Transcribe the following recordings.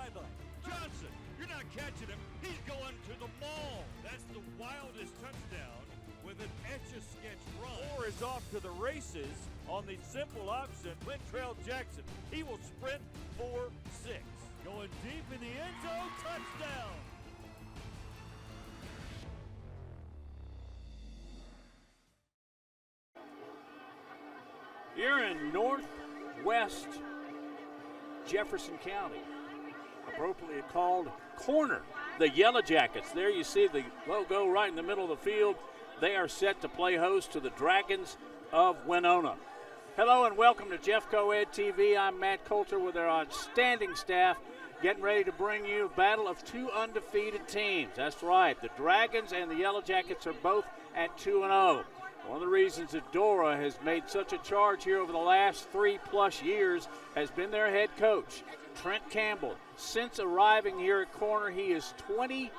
sideline. Johnson, you're not catching him. He's going to the mall. That's the wildest touchdown with an Etch-a-Sketch run. Moore is off to the races on the simple option. Quintrell Jackson, he will sprint 4-6. Going deep in the end zone, touchdown. Here in northwest Jefferson County, appropriately called Corner, the Yellow Jackets. There you see the logo right in the middle of the field. They are set to play host to the Dragons of Wenonah. Hello and welcome to Jeffco Ed TV. I'm Matt Coulter with our outstanding staff, getting ready to bring you a battle of two undefeated teams. That's right, the Dragons and the Yellow Jackets are both at 2-0. One of the reasons that Dora has made such a charge here over the last 3+ years has been their head coach, Trent Campbell. Since arriving here at Corner, he is 23-4.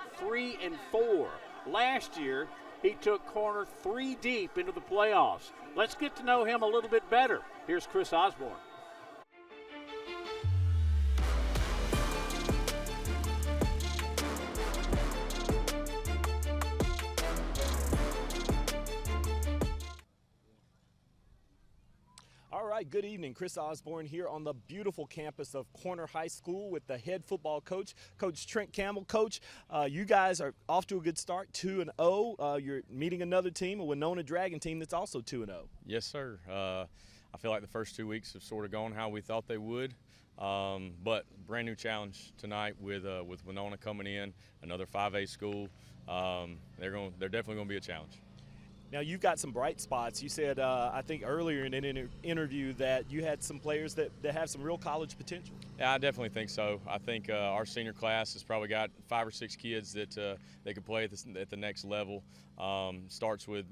Last year, he took Corner 3 deep into the playoffs. Let's get to know him a little bit better. Here's Chris Osborne. All right, good evening. Chris Osborne here on the beautiful campus of Corner High School with the head football coach, Coach Trent Campbell. Coach, you guys are off to a good start, 2-0. You're meeting another team, a Wenonah Dragon team that's also 2-0. Yes, sir. I feel like the first 2 weeks have sort of gone how we thought they would. But brand new challenge tonight with Wenonah coming in, another 5A school. They're definitely going to be a challenge. Now, you've got some bright spots. You said, I think earlier in an interview that you had some players that have some real college potential. Yeah, I definitely think so. I think our senior class has probably got 5 or 6 kids that they could play at the next level. Starts with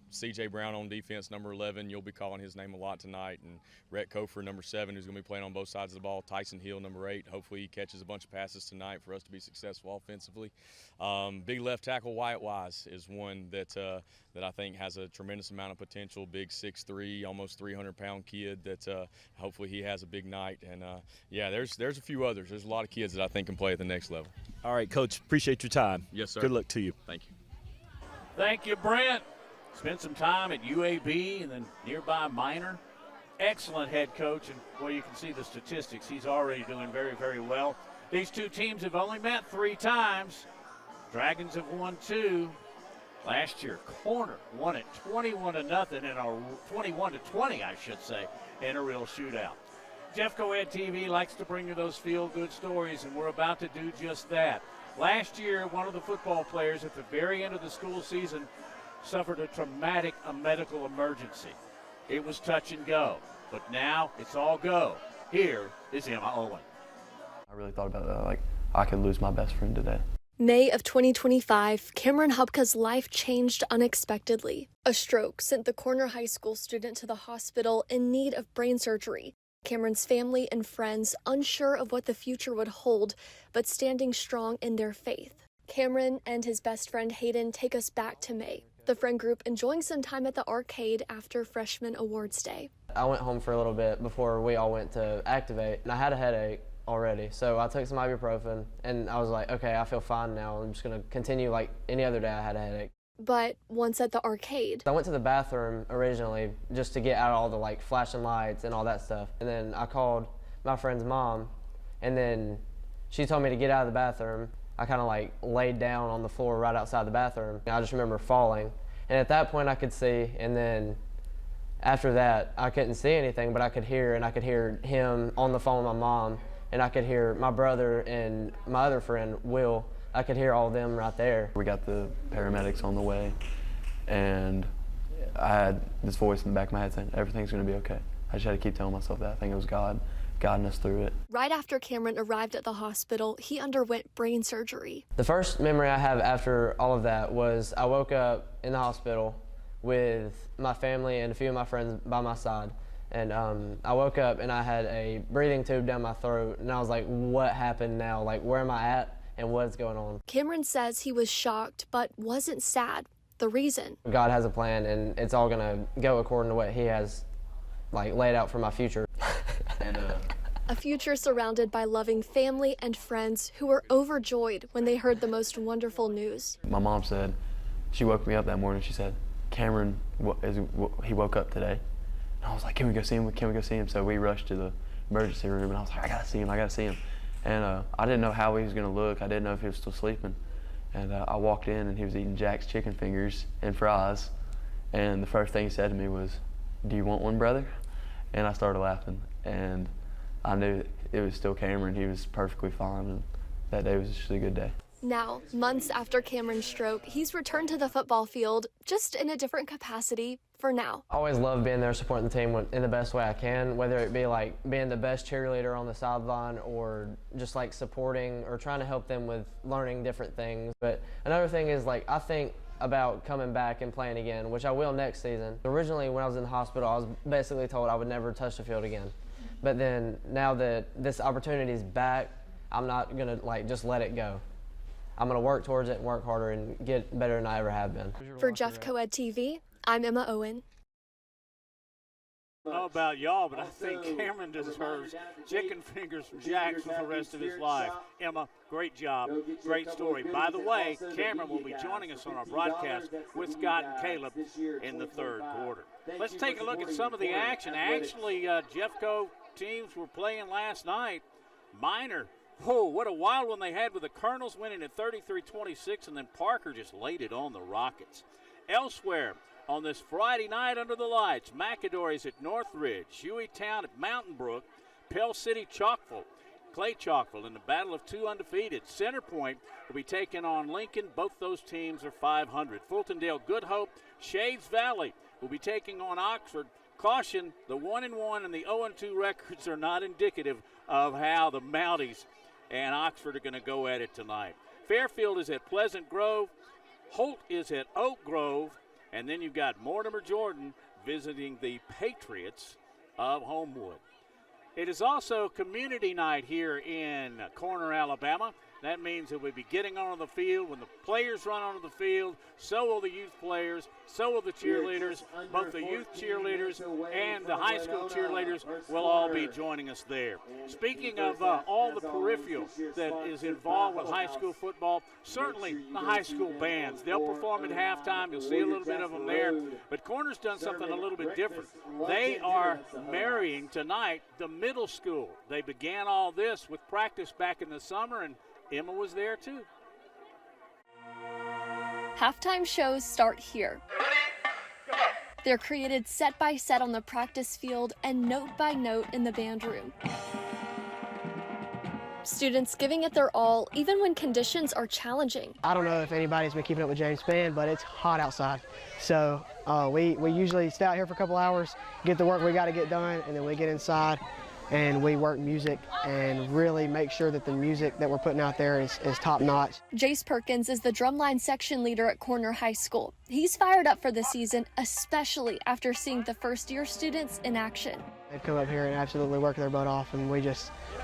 C.J. Brown on defense, number 11. You'll be calling his name a lot tonight. And Rhett Kofer, number 7, who's going to be playing on both sides of the ball. Tyson Hill, number 8. Hopefully he catches a bunch of passes tonight for us to be successful offensively. Big left tackle Wyatt Wise is one that I think has a tremendous amount of potential. Big 6'3", almost 300-pound kid that hopefully he has a big night. And, yeah, there's a few others. There's a lot of kids that I think can play at the next level. All right, Coach, appreciate your time. Yes, sir. Good luck to you. Thank you. Thank you, Brent. Spent some time at UAB and then nearby Minor. Excellent head coach, and well, you can see the statistics. He's already doing very, very well. These two teams have only met 3 times. Dragons have won 2. Last year, Corner won it 21-0 in a 21-20, I should say, in a real shootout. Jeffco Ed TV likes to bring you those feel-good stories, and we're about to do just that. Last year, one of the football players at the very end of the school season suffered a traumatic medical emergency. It was touch and go, but now it's all go. Here is Emma Owen. I really thought about that, like I could lose my best friend today. May of 2025, Cameron Hubka's life changed unexpectedly. A stroke sent the Corner High School student to the hospital in need of brain surgery. Cameron's family and friends unsure of what the future would hold, but standing strong in their faith. Cameron and his best friend Hayden take us back to May, the friend group enjoying some time at the arcade after Freshman Awards Day. I went home for a little bit before we all went to activate, and I had a headache already, so I took some ibuprofen, and I was like, okay, I feel fine now. I'm just going to continue like any other day I had a headache. But once at the arcade, I went to the bathroom originally just to get out all the like flashing lights and all that stuff, and then I called my friend's mom, and then she told me to get out of the bathroom. I kind of like laid down on the floor right outside the bathroom. I just remember falling, and at that point I could see, and then after that I couldn't see anything, but I could hear, and I could hear him on the phone with my mom, and I could hear my brother and my other friend, Will. I could hear all of them right there. We got the paramedics on the way, and I had this voice in the back of my head saying, everything's going to be okay. I just had to keep telling myself that. I think it was God guiding us through it. right after Cameron arrived at the hospital, he underwent brain surgery. The first memory I have after all of that was I woke up in the hospital with my family and a few of my friends by my side. And I woke up and I had a breathing tube down my throat, and I was like, what happened now? Like, where am I at and what's going on? Cameron says he was shocked but wasn't sad. The reason? God has a plan, and it's all gonna go according to what he has like laid out for my future. And a future surrounded by loving family and friends who were overjoyed when they heard the most wonderful news. My mom said, she woke me up that morning, she said, Cameron, he woke up today. And I was like, can we go see him? Can we go see him? So we rushed to the emergency room, and I was like, I gotta see him. And I didn't know how he was gonna look. I didn't know if he was still sleeping. And I walked in, and he was eating Jack's chicken fingers and fries. And the first thing he said to me was, do you want one, brother? And I started laughing. And I knew it was still Cameron. He was perfectly fine, and that day was just a good day. Now, months after Cameron's stroke, he's returned to the football field, just in a different capacity for now. I always love being there supporting the team in the best way I can, whether it be like being the best cheerleader on the sideline or just like supporting or trying to help them with learning different things. But another thing is, like, I think about coming back and playing again, which I will next season. Originally, when I was in the hospital, I was basically told I would never touch the field again. But then now that this opportunity is back, I'm not gonna like just let it go. I'm going to work towards it and work harder and get better than I ever have been. For Jeff Coed TV, I'm Emma Owen. I don't know about y'all, but I think Cameron deserves chicken fingers from Jack for the rest of his life. Emma, great job. Great story. By the way, Cameron will be joining us on our broadcast with Scott and Caleb in the third quarter. Let's take a look at some of the action. Actually, Jeffco teams were playing last night. Minor. Oh, what a wild one they had with the Colonels winning at 33-26, and then Parker just laid it on the Rockets. Elsewhere, on this Friday night under the lights, McAdory's at Northridge, Hueytown at Mountain Brook, Pell City Clay Chalkville in the battle of two undefeated. Centerpoint will be taking on Lincoln. Both those teams are 500. Fultondale Good Hope, Shades Valley will be taking on Oxford. Caution, the 1-1 and the 0-2 records are not indicative of how the Mounties and Oxford are going to go at it tonight. Fairfield is at Pleasant Grove. Holt is at Oak Grove. And then you've got Mortimer Jordan visiting the Patriots of Homewood. It is also community night here in Corner, Alabama. That means that we'll be getting on the field. When the players run onto the field, so will the youth players, so will the cheerleaders. Both the youth cheerleaders and the high school cheerleaders will all be joining us there. Speaking of all the peripheral that is involved with high school football, certainly the high school bands. They'll perform at halftime. You'll see a little bit of them there. But Corner's done something a little bit different. They are marrying tonight the middle school. They began all this with practice back in the summer, and Emma was there too. Halftime shows start here. They're created set by set on the practice field and note by note in the band room. Students giving it their all, even when conditions are challenging. I don't know if anybody's been keeping up with James Band, but it's hot outside. So we usually stay out here for a couple hours, get the work we got to get done, and then we get inside and we work music and really make sure that the music that we're putting out there is top notch. Jace Perkins is the drumline section leader at Corner High School. He's fired up for the season, especially after seeing the first-year students in action. They've come up here and absolutely worked their butt off, and we're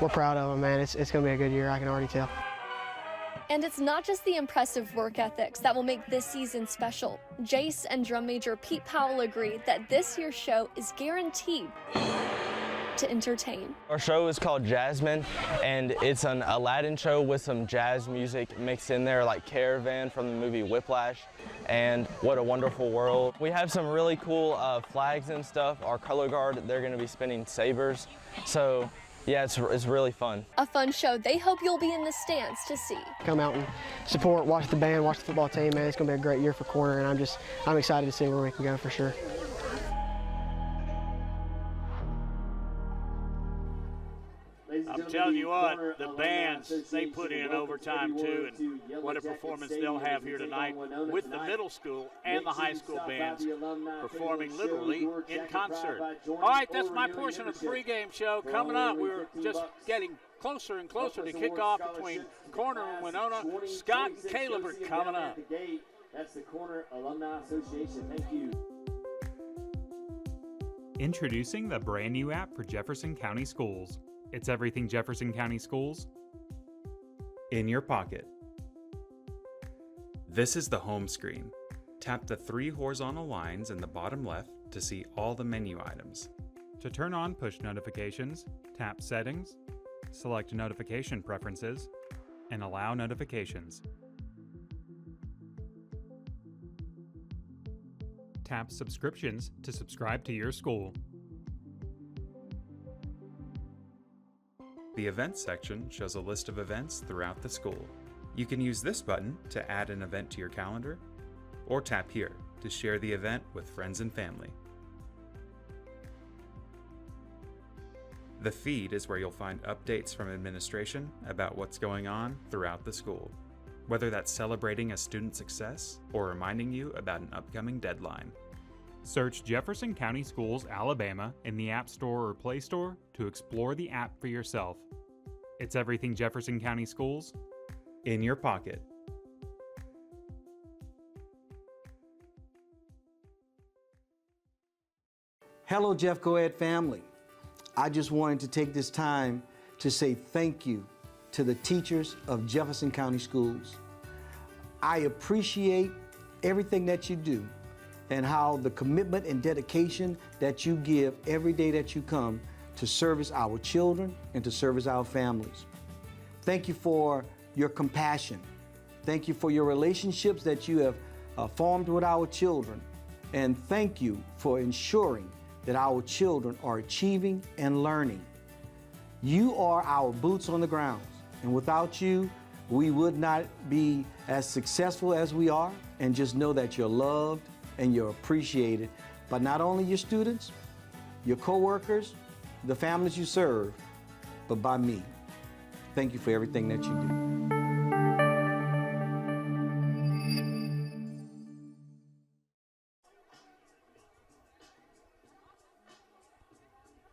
proud of them, man. It's going to be a good year, I can already tell. And it's not just the impressive work ethics that will make this season special. Jace and drum major Pete Powell agree that this year's show is guaranteed to entertain. Our show is called Jasmine, and it's an Aladdin show with some jazz music mixed in there, like Caravan from the movie Whiplash and What a Wonderful World. We have some really cool flags and stuff. Our color guard, they're going to be spinning sabers. So yeah, it's really fun. A fun show they hope you'll be in the stands to see. Come out and support, watch the band, watch the football team, man. It's going to be a great year for Corner, and I'm excited to see where we can go for sure. I'm telling you what, the bands, they put in overtime too, and what a performance they'll have here tonight with the middle school and the high school bands performing literally in concert. All right, that's my portion of the pregame show. Coming up, we're just getting closer and closer to kickoff between Corner and Wenonah. Scott and Caleb are coming up. That's the Corner Alumni Association. Thank you. Introducing the brand new app for Jefferson County Schools. It's everything Jefferson County Schools in your pocket. This is the home screen. Tap the 3 horizontal lines in the bottom left to see all the menu items. To turn on push notifications, tap Settings, select Notification Preferences, and allow notifications. Tap Subscriptions to subscribe to your school. The Events section shows a list of events throughout the school. You can use this button to add an event to your calendar, or tap here to share the event with friends and family. The feed is where you'll find updates from administration about what's going on throughout the school, whether that's celebrating a student's success or reminding you about an upcoming deadline. Search Jefferson County Schools, Alabama in the App Store or Play Store to explore the app for yourself. It's everything Jefferson County Schools in your pocket. Hello, Jeff Coed family. I just wanted to take this time to say thank you to the teachers of Jefferson County Schools. I appreciate everything that you do and how the commitment and dedication that you give every day that you come to service our children and to service our families. Thank you for your compassion. Thank you for your relationships that you have formed with our children. And thank you for ensuring that our children are achieving and learning. You are our boots on the ground, and without you, we would not be as successful as we are. And just know that you're loved and you're appreciated by not only your students, your coworkers, the families you serve, but by me. Thank you for everything that you do.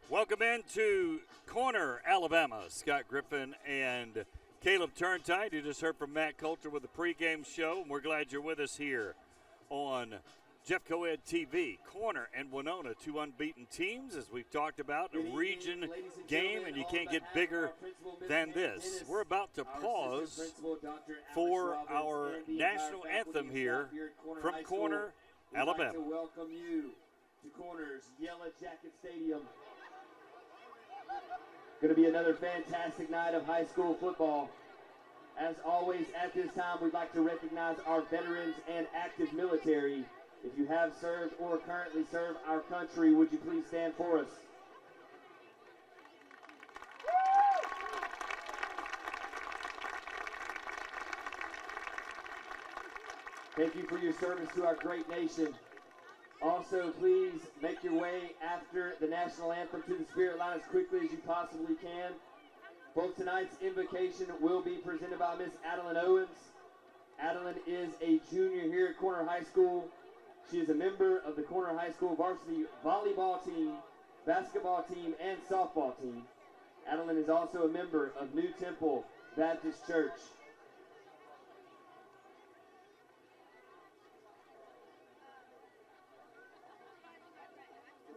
Welcome into Corner, Alabama. Scott Griffin and Caleb Turntine. You just heard from Matt Coulter with the pregame show, and we're glad you're with us here on Jeff Coed TV. Corner and Wenonah, two unbeaten teams, as we've talked about, a region game, and you can't get bigger than this. We're about to pause for our national anthem here from Corner, Alabama. I'd like to welcome you to Corner's Yellow Jacket Stadium. Going to be another fantastic night of high school football. As always, at this time, we'd like to recognize our veterans and active military. If you have served or currently serve our country, would you please stand for us? Thank you for your service to our great nation. Also, please make your way after the national anthem to the Spirit Line as quickly as you possibly can. Both tonight's invocation will be presented by Miss Adeline Owens. Adeline is a junior here at Corner High School. She is a member of the Corner High School varsity volleyball team, basketball team, and softball team. Adeline is also a member of New Temple Baptist Church.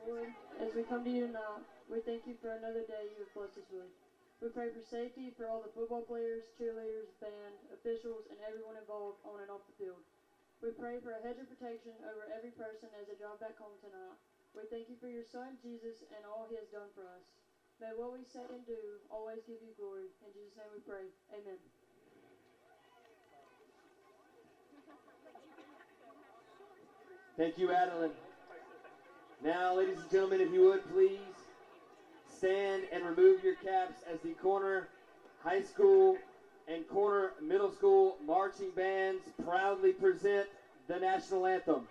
Lord, as we come to you now, we thank you for another day you have blessed us with. We pray for safety for all the football players, cheerleaders, band, officials, and everyone involved on and off the field. We pray for a hedge of protection over every person as they drive back home tonight. We thank you for your Son, Jesus, and all he has done for us. May what we say and do always give you glory. In Jesus' name we pray. Amen. Thank you, Adeline. Now, ladies and gentlemen, if you would please stand and remove your caps as the Corner High School and Corner Middle School marching bands proudly present the national anthem.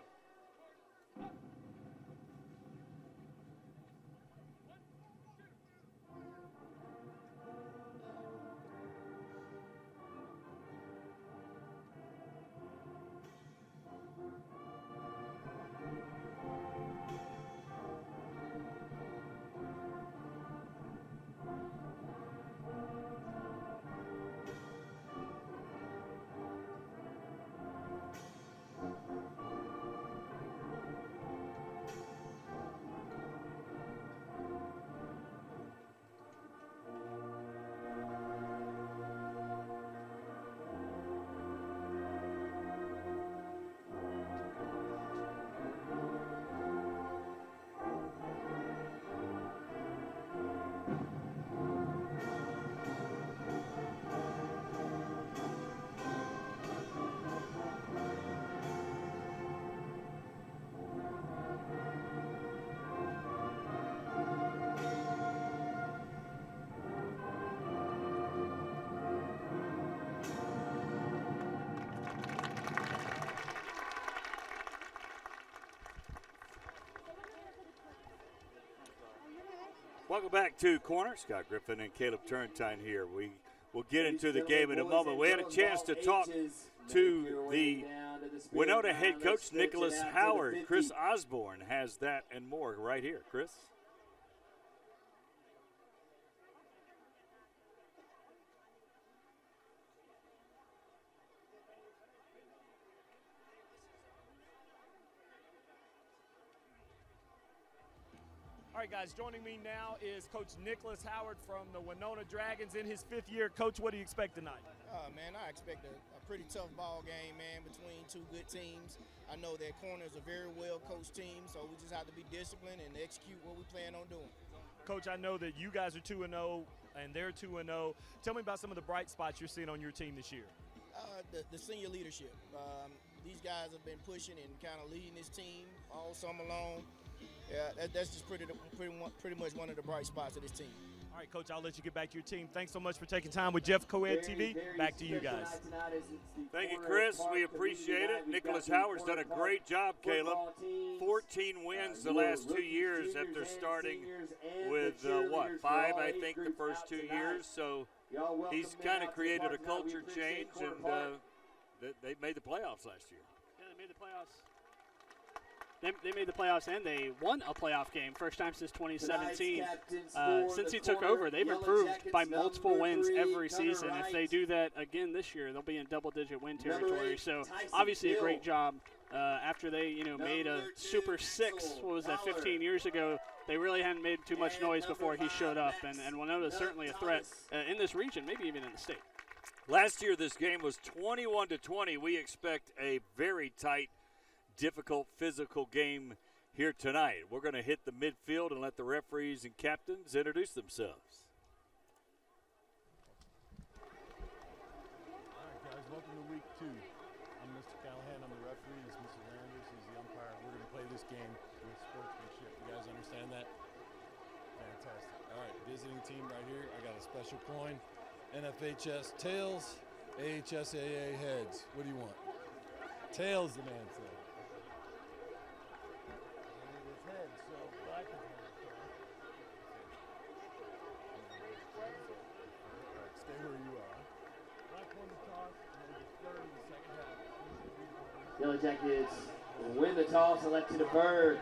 Welcome back to Corner. Scott Griffin and Caleb Turntine here. We will get into the game in a moment. We had a chance to talk to the Wenonah head coach, Nicholas Howard. Chris Osborne has that and more right here. Chris? All right, guys, joining me now is Coach Nicholas Howard from the Wenonah Dragons in his 5th year. Coach, what do you expect tonight? Man, I expect a pretty tough ball game, man, between two good teams. I know that Corner is a very well-coached team, so we just have to be disciplined and execute what we plan on doing. Coach, I know that you guys are 2-0 and they're 2-0. Tell me about some of the bright spots you're seeing on your team this year. The senior leadership. These guys have been pushing and kind of leading this team all summer long. Yeah, that's just pretty much one of the bright spots of this team. All right, Coach, I'll let you get back to your team. Thanks so much for taking time with Jeff Coed TV. Back to you guys. Thank you, Chris. We appreciate it. Nicholas Howard's done a great job, Caleb. 14 wins the last 2 years after starting with, 5, I think, the first 2 years. So he's kind of created a culture change, and they made the playoffs last year. Yeah, they made the playoffs. They made the playoffs and they won a playoff game, first time since 2017. Since he took over, they've improved by multiple wins every season. If they do that again this year, they'll be in double-digit win territory. So obviously a great job. After they, made a Super 6, what was that, 15 years ago, they really hadn't made too much noise before he showed up. And Wenonah is certainly a threat in this region, maybe even in the state. Last year this game was 21-20. We expect a very tight, difficult physical game here tonight. We're going to hit the midfield and let the referees and captains introduce themselves. All right, guys, welcome to week 2. I'm Mr. Callahan. I'm the referee. This is Mr. Landers. He's the umpire. We're going to play this game with sportsmanship. You guys understand that? Fantastic. All right, visiting team right here. I got a special coin. NFHS tails, AHSAA heads. What do you want? Tails, the man said. Yellow Jackets win the toss, elect to defer.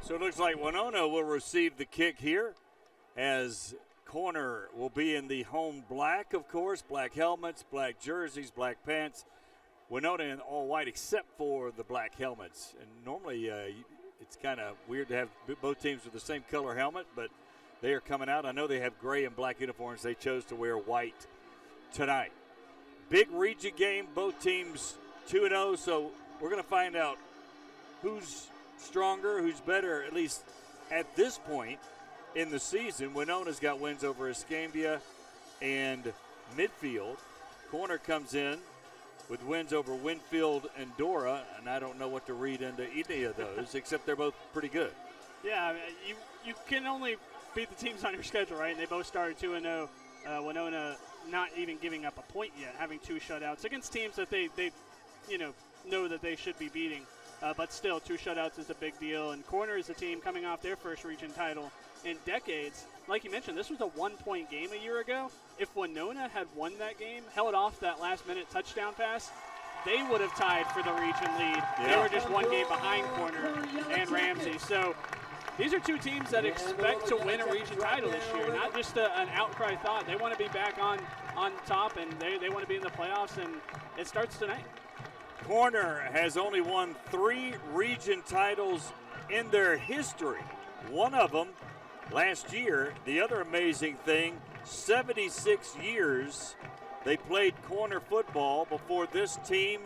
So it looks like Wenonah will receive the kick here, as Corner will be in the home black, of course, black helmets, black jerseys, black pants. Wenonah in all white except for the black helmets. And normally it's kind of weird to have both teams with the same color helmet, but they are coming out. I know they have gray and black uniforms. They chose to wear white tonight. Big region game, both teams 2-0, so we're going to find out who's stronger, who's better, at least at this point in the season. Wenonah's got wins over Escambia and Midfield. Corner comes in with wins over Winfield and Dora, and I don't know what to read into any of those, except they're both pretty good. Yeah, I mean, you can only beat the teams on your schedule, right? And they both started 2-0. Wenonah not even giving up a point yet, having 2 shutouts against teams that they know that they should be beating. But still, 2 shutouts is a big deal. And Corner is a team coming off their first region title in decades. Like you mentioned, this was a 1-point game a year ago. If Wenonah had won that game, held off that last-minute touchdown pass, they would have tied for the region lead. Yeah. They were just 1 game behind Corner and Ramsey. So these are 2 teams that expect to win a region title this year, not just an outcry thought. They want to be back on top, and they want to be in the playoffs, and it starts tonight. Corner has only won 3 region titles in their history. One of them last year. The other amazing thing, 76 years they played Corner football before this team,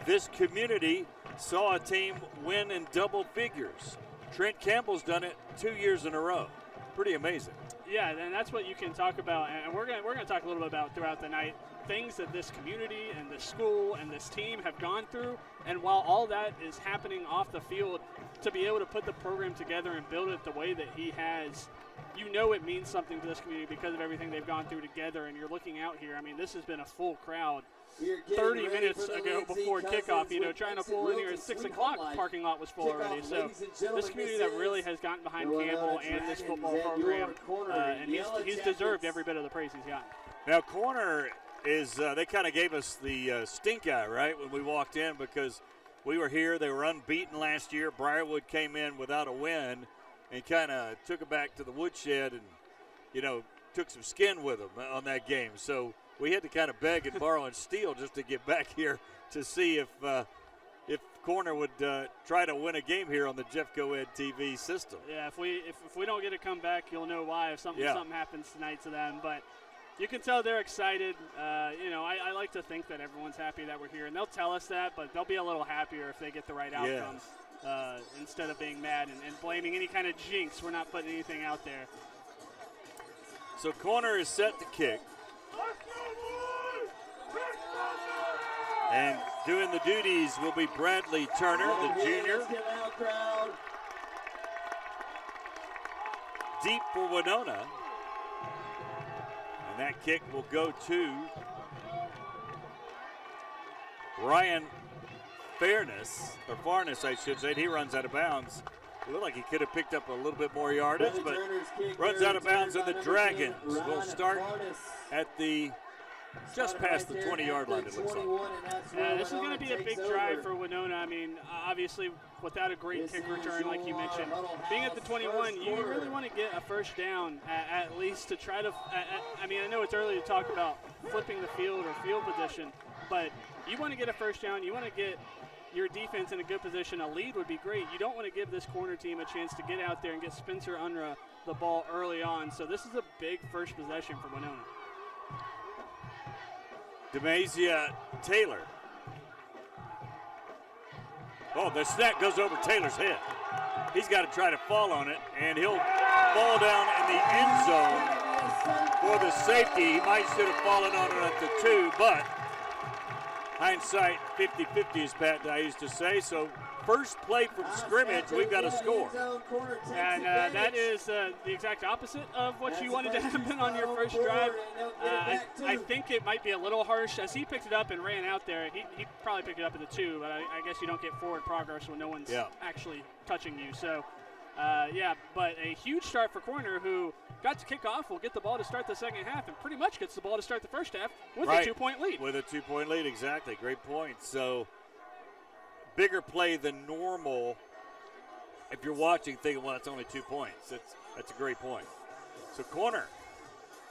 this community, saw a team win in double figures. Trent Campbell's done it 2 years in a row. Pretty amazing. Yeah, and that's what you can talk about, and we're gonna talk a little bit about throughout the night. Things that this community and this school and this team have gone through, and while all that is happening off the field, to be able to put the program together and build it the way that he has, you know it means something to this community because of everything they've gone through together. And you're looking out here. I mean, this has been a full crowd. 30 minutes ago before kickoff, trying to pull in here at 6 o'clock, the parking lot was full already. So this community that really has gotten behind Campbell and this football program, and he's deserved every bit of the praise he's gotten. Now, corner is, they kind of gave us the stink eye, right, when we walked in because we were here. They were unbeaten last year. Briarwood came in without a win and kind of took it back to the woodshed and, took some skin with them on that game. So we had to kind of beg and borrow and steal just to get back here to see if corner would try to win a game here on the Jeffco Ed TV system. Yeah, if we don't get a comeback, you'll know why if something happens tonight to them. But you can tell they're excited. I like to think that everyone's happy that we're here, and they'll tell us that, but they'll be a little happier if they get the right outcome instead of being mad and blaming any kind of jinx. We're not putting anything out there. So corner is set to kick. And doing the duties will be Bradley Turner, the junior. Deep for Wenonah. And that kick will go to Ryan Farness, I should say. He runs out of bounds. It looked like he could have picked up a little bit more yardage, but runs out of bounds, and the Dragons will start at just past the 20-yard line, it looks like. Yeah, this is going to be a big drive for Wenonah. I mean, obviously, without a great kick return, like you mentioned, being at the 21, you really want to get a first down at least to try to I know it's early to talk about flipping the field or field position, but you want to get a first down. You want to get your defense in a good position. A lead would be great. You don't want to give this corner team a chance to get out there and get Spencer Unruh the ball early on. So this is a big first possession for Wenonah. Demazia Taylor. Oh, the snap goes over Taylor's head. He's got to try to fall on it, and he'll fall down in the end zone for the safety. He might should have fallen on it at the 2, but hindsight 50-50, as Pat and I used to say. So first play from scrimmage, we've got a score. And that is the exact opposite of what you wanted to happen on your first drive. I think it might be a little harsh. As he picked it up and ran out there, he probably picked it up at the 2, but I guess you don't get forward progress when no one's actually touching you. So, but a huge start for corner who got to kick off, will get the ball to start the second half, and pretty much gets the ball to start the first half with a 2-point lead. With a 2-point lead, exactly. Great point. So, bigger play than normal. If you're watching, thinking, well, it's only 2 points. That's a great point. So corner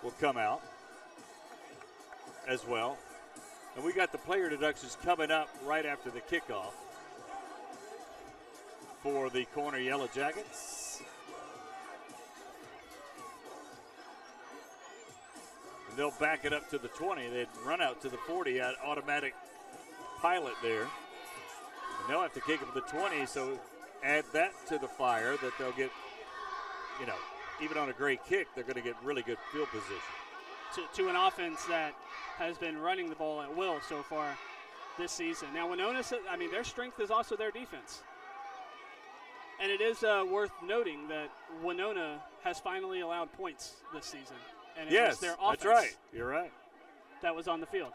will come out as well. And we got the player deductions coming up right after the kickoff for the corner Yellow Jackets. And they'll back it up to the 20. They'd run out to the 40 at automatic pilot there. And they'll have to kick it to the 20, so add that to the fire that they'll get, even on a great kick, they're going to get really good field position. To an offense that has been running the ball at will so far this season. Now, Wenonah, their strength is also their defense. And it is worth noting that Wenonah has finally allowed points this season. And it was their offense. That's right. You're right. That was on the field.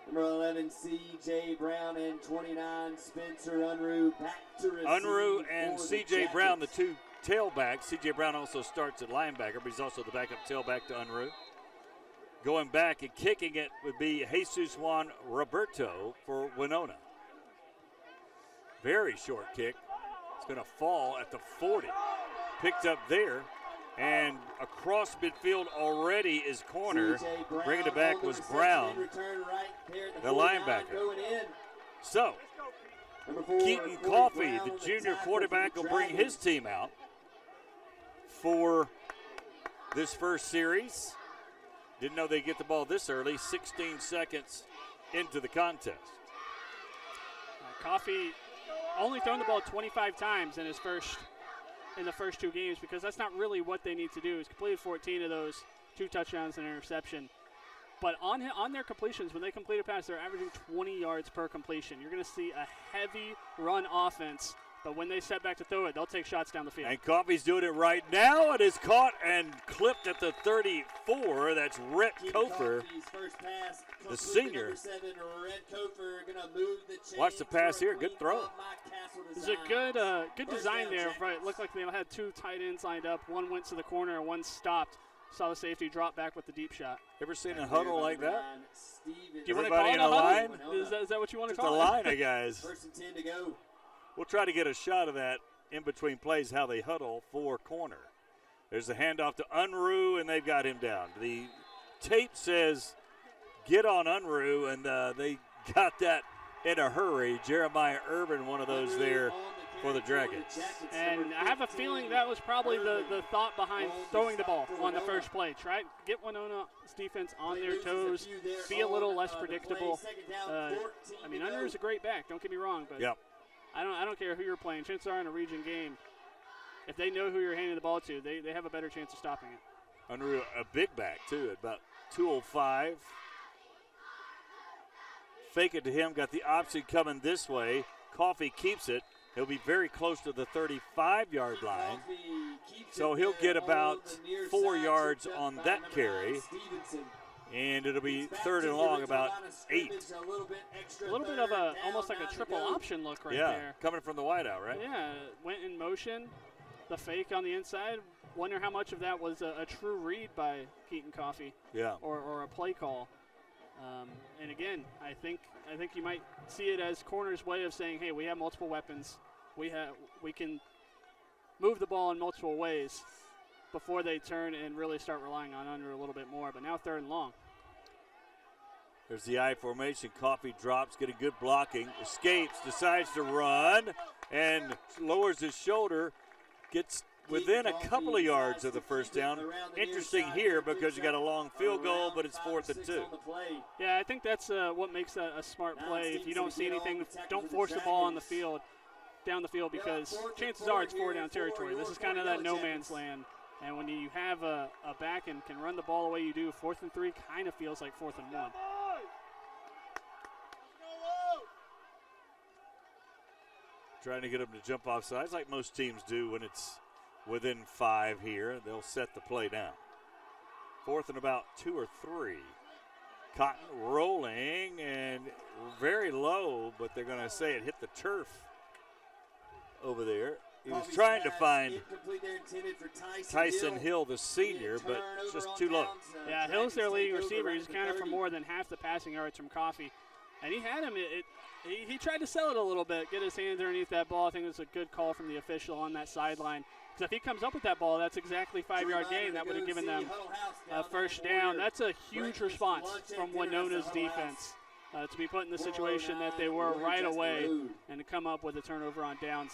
Number 11, C.J. Brown, and 29, Spencer Unruh back to receive. Unruh and C.J. Brown, the two tailbacks. C.J. Brown also starts at linebacker, but he's also the backup tailback to Unruh. Going back and kicking it would be Jesus Juan Roberto for Wenonah. Very short kick. It's going to fall at the 40. Picked up there. And across midfield already is corner. Bringing it back was Brown, the linebacker. So, Keaton Coffey, the junior quarterback, will bring his team out for this first series. Didn't know they'd get the ball this early, 16 seconds into the contest. Coffey only thrown the ball 25 times in the first 2 games, because that's not really what they need to do. He's completed 14 of those, 2 touchdowns and an interception. But on their completions, when they complete a pass, they're averaging 20 yards per completion. You're going to see a heavy run offense But when they set back to throw it, they'll take shots down the field. And Coffey's doing it right now. It is caught and clipped at the 34. That's Rhett Kofer, the senior. Watch the pass here. Good throw. It's a good design there. Right, it looked like they had 2 tight ends lined up. One went to the corner and one stopped. Saw the safety drop back with the deep shot. Ever seen a huddle like that? Do you want to call it a line? Is that what you want to Just call it? a line of guys. First and 10 to go. We'll try to get a shot of that in between plays, how they huddle for corner. There's a handoff to Unruh, and they've got him down. The tape says get on Unruh, and they got that in a hurry. Jeremiah Urban, one of those there for the Dragons. And I have a feeling that was probably the thought behind throwing the ball on the first play. Try get Wenonah's defense on their toes, be a little less predictable. I mean, Unruh's a great back, don't get me wrong, but I don't care who you're playing. Chances are in a region game, if they know who you're handing the ball to, they have a better chance of stopping it. Unruh, a big back, too, at about 205. Fake it to him, got the option coming this way. Coffey keeps it. He'll be very close to the 35-yard line. So he'll get about 4 yards on that carry. And it'll be 3rd and long, about 8. A little bit of almost like a triple option look right there. Yeah, coming from the wideout, right? Yeah, went in motion, the fake on the inside. Wonder how much of that was a true read by Keaton Coffey. Yeah. Or a play call. And again, I think you might see it as corner's way of saying, hey, we have multiple weapons. We can move the ball in multiple ways before they turn and really start relying on Unruh a little bit more. But now 3rd and long. There's the I formation. Coffey drops, getting good blocking, escapes, decides to run, and lowers his shoulder, gets within a couple of yards of the first down. Interesting here because you got a long field goal, but it's 4th and 2. Yeah, I think that's what makes that a smart play. If you don't see anything, don't force the ball on the field, down the field, because chances are it's 4-down territory. This is kind of that no man's land. And when you have a back and can run the ball the way you do, 4th and 3 kind of feels like 4th and 1. Trying to get him to jump off sides like most teams do when it's within 5 here. They'll set the play down. 4th and about 2 or 3. Cotton rolling and very low, but they're going to say it hit the turf over there. He was trying to find Tyson Hill, the senior, but just too low. Yeah, Hill's their leading receiver. He's accounted for more than half the passing yards from Coffey. And he had him. He tried to sell it a little bit, get his hands underneath that ball. I think it was a good call from the official on that sideline. Because if he comes up with that ball, that's exactly 5-yard gain. That would have given them a first down. That's a huge response from Wenonah's defense to be put in the situation that they were right away and to come up with a turnover on downs.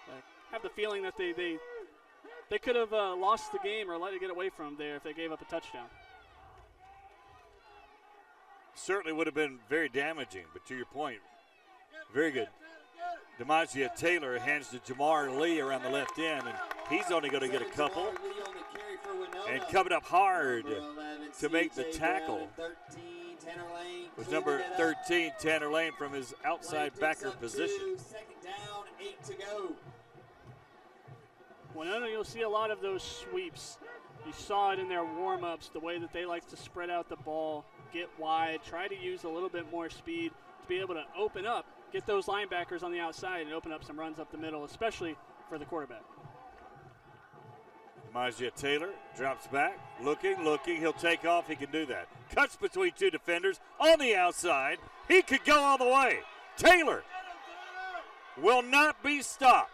I have the feeling that they could have lost the game or let it get away from them there if they gave up a touchdown. Certainly would have been very damaging, but to your point, very good. DeMazia Taylor hands to Jamar Lee around the left end, and he's only going to get a couple. And coming up hard to make the tackle was number 13, Tanner Lane, from his outside backer position. 2nd down, 8 to go. Wenonah, you'll see a lot of those sweeps. You saw it in their warm-ups, the way that they like to spread out the ball, get wide, try to use a little bit more speed to be able to open up, get those linebackers on the outside and open up some runs up the middle, especially for the quarterback. DeMazia Taylor drops back, looking, he'll take off, he can do that. Cuts between 2 defenders on the outside, he could go all the way. Taylor will not be stopped.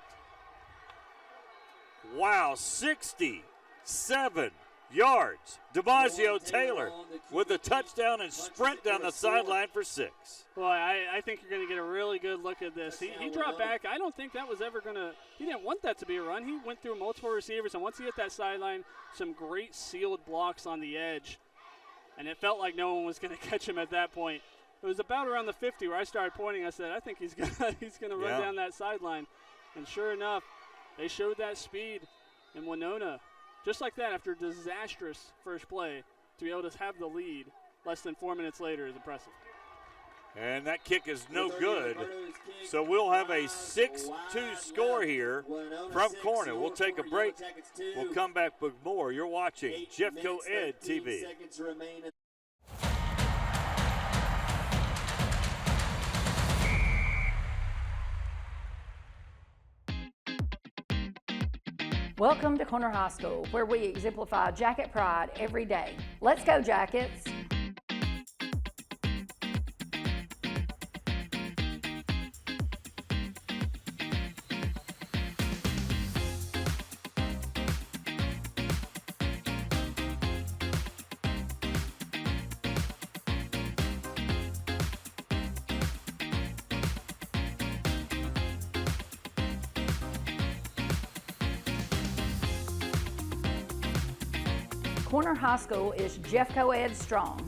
Wow, 67 yards. DeMazio Taylor with a touchdown and sprint down the sideline for 6. Well, I think you're going to get a really good look at this. He dropped back. I don't think that was ever going to – he didn't want that to be a run. He went through multiple receivers, and once he hit that sideline, some great sealed blocks on the edge. And it felt like no one was going to catch him at that point. It was about around the 50 where I started pointing. I said, I think he's going to run down that sideline. And sure enough, they showed that speed in Wenonah. Just like that, after a disastrous first play, to be able to have the lead less than 4 minutes later is impressive. And that kick is no good. So we'll have a 6-2 score here from Corner. We'll take a break. We'll come back with more. You're watching Jeffco Ed TV. Welcome to Corner High School, where we exemplify Jacket pride every day. Let's go, Jackets! Corner High School is Jeffco Ed strong.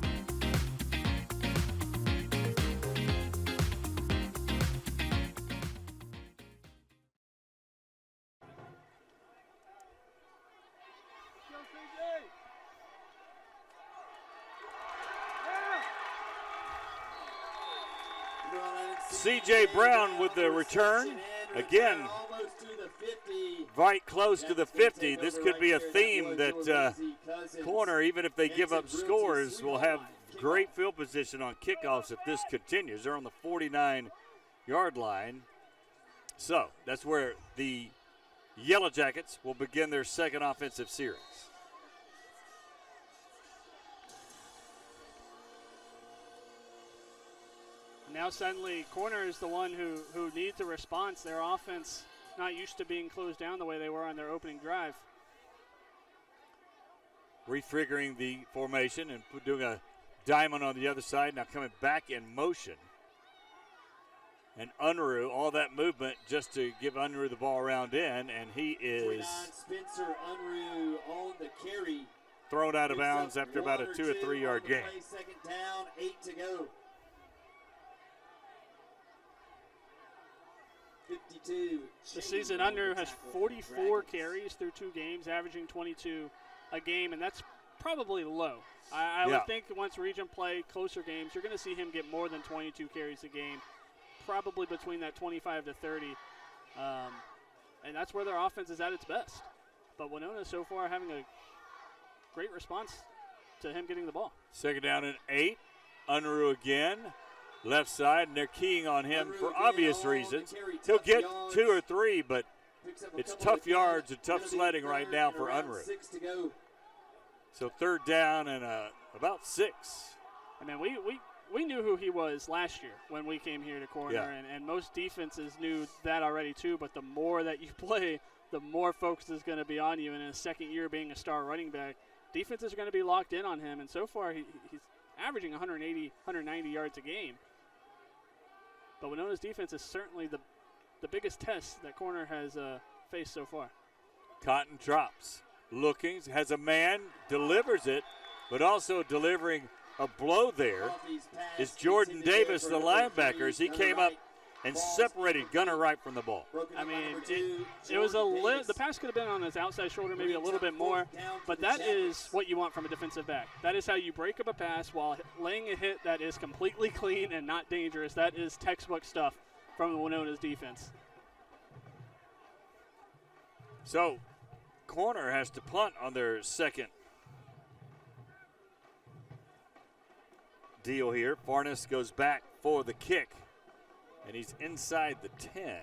CJ Brown with the return. Again, right close to the 50. This could be a theme that Corner, even if they give up scores, will have great field position on kickoffs if this continues. They're on the 49-yard line. So that's where the Yellow Jackets will begin their second offensive series. Now suddenly Corner is the one who needs a response. Their offense not used to being closed down the way they were on their opening drive. Refiguring the formation and doing a diamond on the other side. Now coming back in motion. And Unruh, all that movement just to give Unruh the ball around in, and he is Spencer Unruh on the carry. Thrown out of bounds after about a 2 or 3 yard gain. Second down, 8 to go. 52. This season, Unruh has 44 carries through 2 games, averaging 22 a game, and that's probably low. I would think once region play closer games, you're going to see him get more than 22 carries a game, probably between that 25 to 30. And that's where their offense is at its best. But Wenonah so far having a great response to him getting the ball. Second down and 8. Unruh again. Left side, and they're keying on him for obvious reasons. He'll get 2 or 3, but it's tough yards and tough sledding right now for Unruh. So third down and about 6. I mean, we knew who he was last year when we came here to Corner, and most defenses knew that already too, but the more that you play, the more focus is going to be on you. And in his second year being a star running back, defenses are going to be locked in on him, and so far he's averaging 180, 190 yards a game. But Wenonah's defense is certainly the biggest test that Corner has faced so far. Cotton drops, looking, has a man, delivers it, but also delivering a blow there is Jordan Davis, the linebacker, as he came up and separated Gunner Wright from the ball. I mean, it was the pass could have been on his outside shoulder maybe a little bit more, but that is what you want from a defensive back. That is how you break up a pass while laying a hit that is completely clean and not dangerous. That is textbook stuff from Wenonah's defense. So, Corner has to punt on their second deal here. Farnes goes back for the kick. And he's inside the 10. And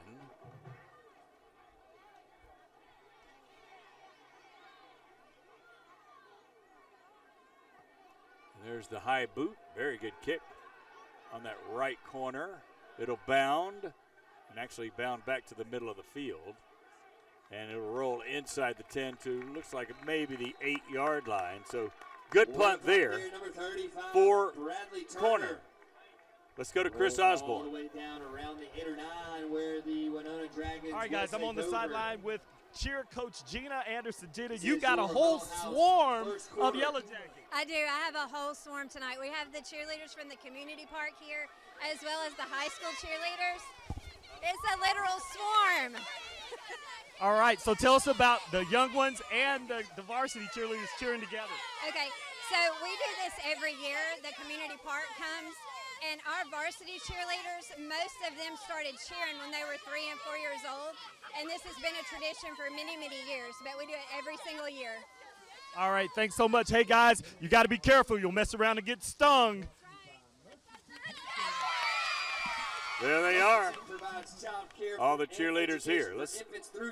there's the high boot. Very good kick on that right corner. It'll bound and actually bound back to the middle of the field. And it'll roll inside the 10 to looks like maybe the 8-yard line. So good punt there for Corner. Let's go to Chris Osborne. All the way down around the 8 or 9 where the Wenonah Dragons. All right, guys, I'm on the sideline with cheer coach Gina Anderson-Gina. You got a whole swarm of Yellow Jackets. I do. I have a whole swarm tonight. We have the cheerleaders from the community park here, as well as the high school cheerleaders. It's a literal swarm. All right, so tell us about the young ones and the varsity cheerleaders cheering together. Okay, so we do this every year. The community park comes And our varsity cheerleaders, most of them started cheering when they were 3 and 4 years old. And this has been a tradition for many, many years, but we do it every single year. All right, thanks so much. Hey, guys, you got to be careful. You'll mess around and get stung. There they are, all the cheerleaders here. Let's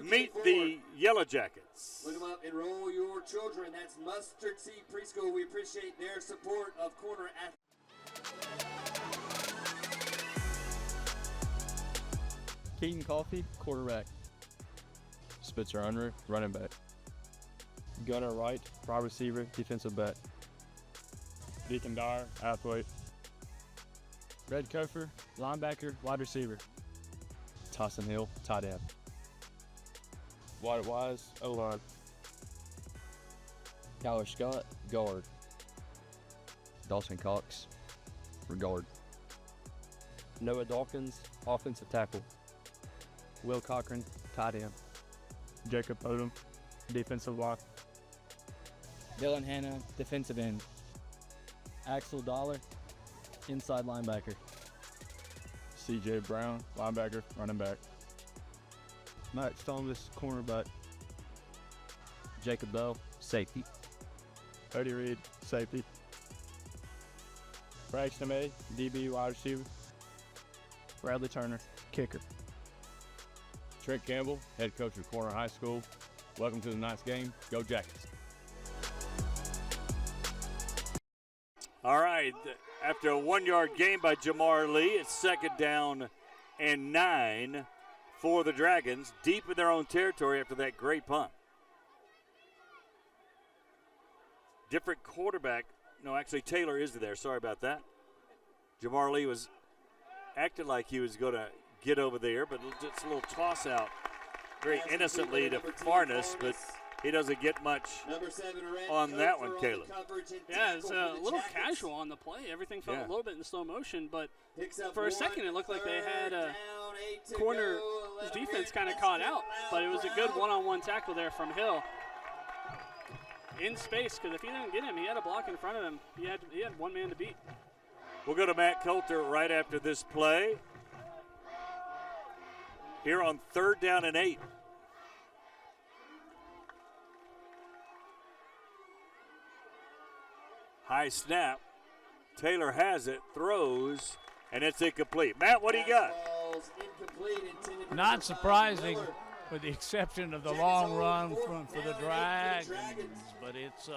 meet the Yellow Jackets. Look them up, enroll your children. That's Mustard Seed Preschool. We appreciate their support of corner athletes. Keaton Coffey, quarterback. Spitzer Unruh, running back. Gunnar Wright, wide receiver, defensive back. Deacon Dyer, athlete. Red Kofer, linebacker, wide receiver. Tyson Hill, tight end. Wyatt Wise, O-line. Kyler Scott, guard. Dawson Cox, guard. Noah Dawkins, offensive tackle. Will Cochran, tight end. Jacob Odom, defensive line. Dylan Hanna, defensive end. Axel Dollar, inside linebacker. C.J. Brown, linebacker, running back. Max Thomas, cornerback. Jacob Bell, safety. Cody Reed, safety. Braxton May, DB, wide receiver. Bradley Turner, kicker. Trent Campbell, head coach of Corner High School. Welcome to the night's game. Go Jackets. All right, after a 1-yard gain by Jamar Lee, it's 2nd down and 9 for the Dragons, deep in their own territory after that great punt. Different quarterback. No, actually, Taylor is there. Sorry about that. Jamar Lee was acting like he was going to get over there, but just a little toss out very innocently to Farnes, but he doesn't get much on that one, Caleb. Yeah, it's a little casual on the play. Everything felt a little bit in slow motion, but for a second it looked like they had a corner defense kind of caught out, but it was a good one-on-one tackle there from Hill in space, because if he didn't get him, he had a block in front of him. He had one man to beat. We'll go to Matt Coulter right after this play. Here on 3rd down and 8. High snap. Taylor has it, throws, and it's incomplete. Matt, what do you got? Not surprising, with the exception of the long run for the Dragons, but it's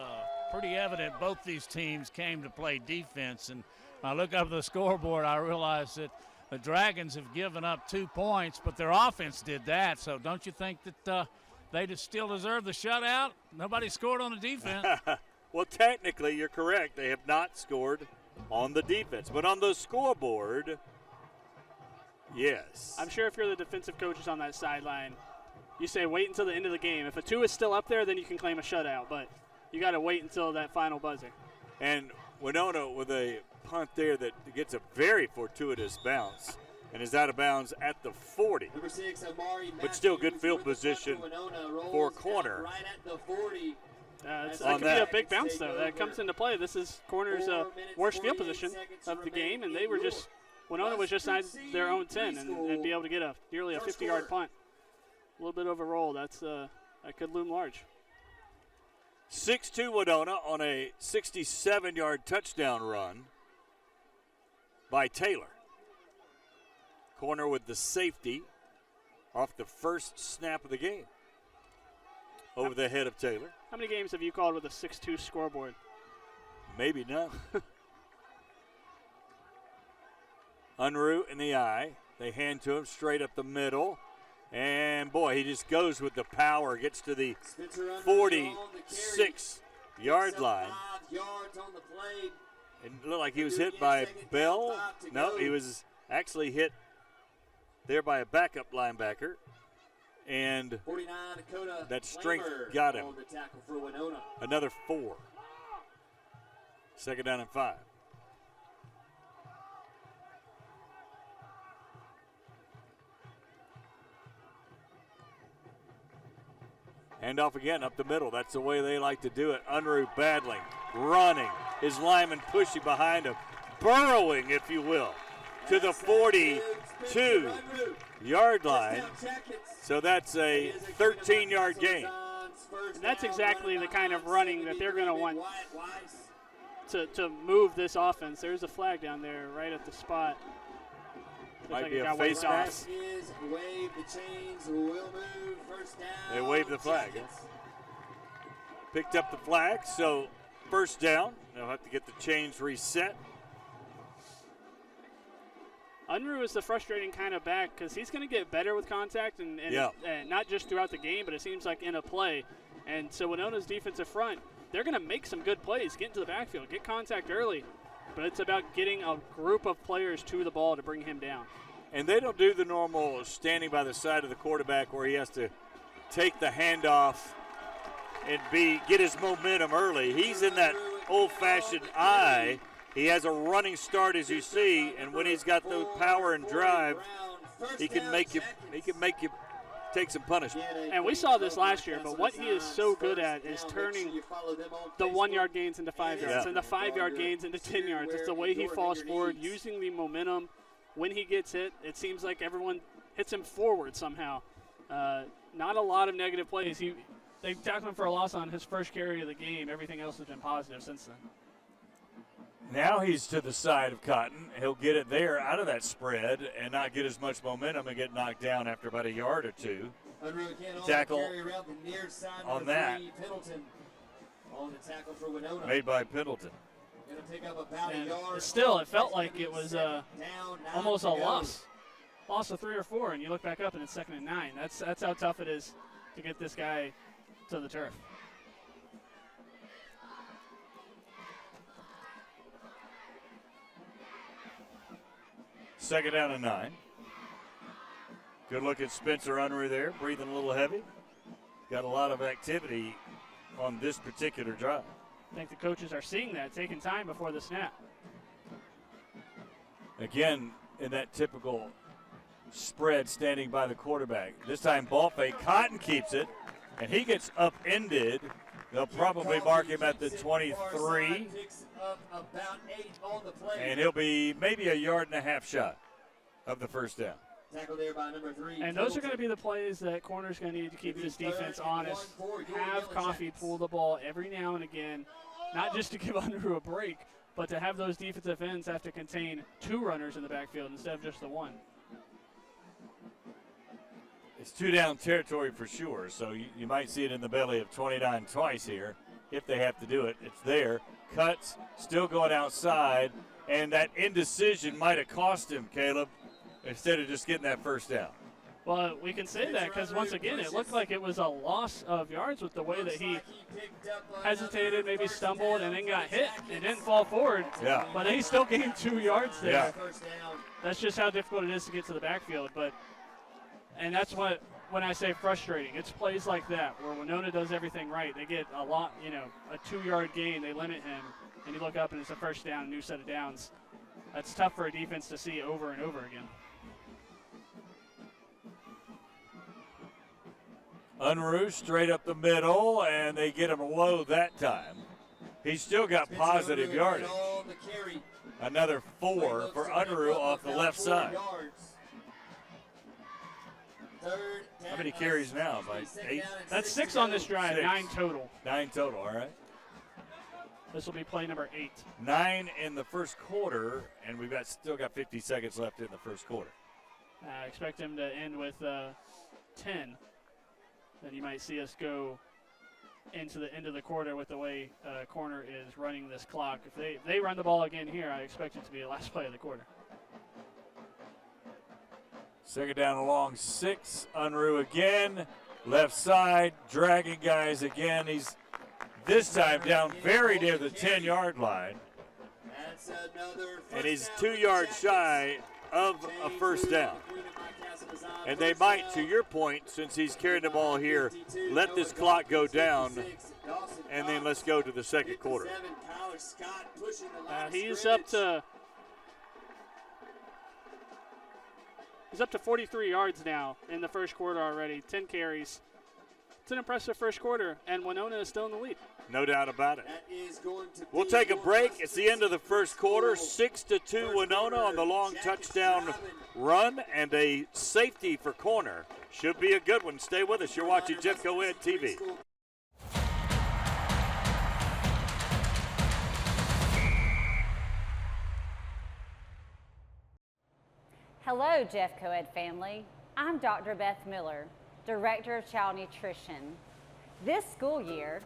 pretty evident both these teams came to play defense. And when I look up the scoreboard, I realize that the Dragons have given up 2 points, but their offense did that. So don't you think that they just still deserve the shutout? Nobody scored on the defense. Well, technically, you're correct. They have not scored on the defense. But on the scoreboard, yes. I'm sure if you're the defensive coaches on that sideline, you say wait until the end of the game. If a 2 is still up there, then you can claim a shutout. But you got to wait until that final buzzer. And Wenonah with a punt there that gets a very fortuitous bounce and is out of bounds at the 40. Number 6, Amari but still good field position for corner. Right at the 40. That could be a big bounce, though. That comes into play. This is corner's worst field position of the game, and they were just Wenonah was just inside their own 10 and be able to get nearly a 50-yard punt. A little bit of a roll. That could loom large. 6-2 Wenonah on a 67-yard touchdown run by Taylor. Corner with the safety off the first snap of the game over the head of Taylor. How many games have you called with a 6-2 scoreboard? Maybe none. Unruh in the eye. They hand to him straight up the middle. And, boy, he just goes with the power, gets to the 46-yard line. It looked like he was hit by Bell. No, he was actually hit there by a backup linebacker. And that strength got him. Another 4. 2nd down and 5. Handoff again up the middle. That's the way they like to do it. Unruh battling, running. His lineman pushing behind him. burrowing, if you will, to the 42-yard line. So that's a 13-yard gain. And that's exactly the kind of running that they're going to want to move this offense. There's a flag down there right at the spot. Might be a face mask. They waved the flag. Picked up the flag, so first down. They'll have to get the chains reset. Unruh is the frustrating kind of back because he's going to get better with contact and not just throughout the game, but it seems like in a play. And so Wenonah's defensive front, they're going to make some good plays, get into the backfield, get contact early. But it's about getting a group of players to the ball to bring him down. And they don't do the normal standing by the side of the quarterback where he has to take the handoff and get his momentum early. He's in that old-fashioned eye. He has a running start, as you see, and when he's got the power and drive, he can make you take some punishment. And we saw this last year, but what he is so good at is turning the 1-yard gains into 5 yards and the 5-yard gains into 10 yards. It's the way he falls forward, using the momentum. When he gets hit, it seems like everyone hits him forward somehow. Not a lot of negative plays. They tackled him for a loss on his first carry of the game. Everything else has been positive since then. Now he's to the side of Cotton. He'll get it there out of that spread and not get as much momentum and get knocked down after about a yard or two. Tackle on that. On the tackle for Wenonah. Made by Pendleton. Still, it felt like it was almost a loss of 3 or 4, and you look back up and it's 2nd and 9. That's how tough it is to get this guy to the turf. Second down and 9. Good look at Spencer Unruh there, breathing a little heavy. Got a lot of activity on this particular drive. I think the coaches are seeing that, taking time before the snap. Again, in that typical spread, standing by the quarterback. This time ball fake. Cotton keeps it, and he gets upended. They'll probably mark him at the 23. And he'll be maybe a 1.5 yard shot of the first down. And those are going to be the plays that corner's going to need to keep this defense honest. Have Coffee pull the ball every now and again, not just to give Unruh a break, but to have those defensive ends have to contain 2 runners in the backfield instead of just the 1. It's 2-down territory for sure, so you might see it in the belly of 29 twice here if they have to do it. It's there. Cuts, still going outside, and that indecision might have cost him, Caleb, instead of just getting that first down. Well, we can say that because, once again, it looked like it was a loss of yards with the way that he hesitated, maybe stumbled, and then got hit and didn't fall forward. Yeah. But he still gained 2 yards there. Yeah. That's just how difficult it is to get to the backfield. And that's what, when I say frustrating, it's plays like that where Wenonah does everything right. They get a lot, a 2-yard gain. They limit him, and you look up and it's a first down, a new set of downs. That's tough for a defense to see over and over again. Unruh straight up the middle, and they get him low that time. He's still got positive yardage. Another 4 for Unruh off the left side. How many carries now? By 8? That's 6 on this drive, 6. 9 total. 9 total, all right. This will be play number 8. 9 in the first quarter, and we've still got 50 seconds left in the first quarter. I expect him to end with 10. Then you might see us go into the end of the quarter with the way corner is running this clock. If they run the ball again here, I expect it to be the last play of the quarter. Second down along 6. Unruh again. Left side, dragging guys again. He's this time down very near the 10-yard line. And he's 2 yards shy of a first down. And they might, to your point, since he's carrying the ball here, let this clock go down, and then let's go to the second quarter. He's up to 43 yards now in the first quarter already, 10 carries. It's an impressive first quarter, and Wenonah is still in the lead. No doubt about it. That is going to We'll be take a your break. first It's the end of the first quarter. 6-2 Wenonah on the long touchdown run and a safety for Corner. Should be a good one. Stay with us. You're watching Jeff Coed TV. Hello, Jeff Coed family. I'm Dr. Beth Miller, Director of Child Nutrition. This school year,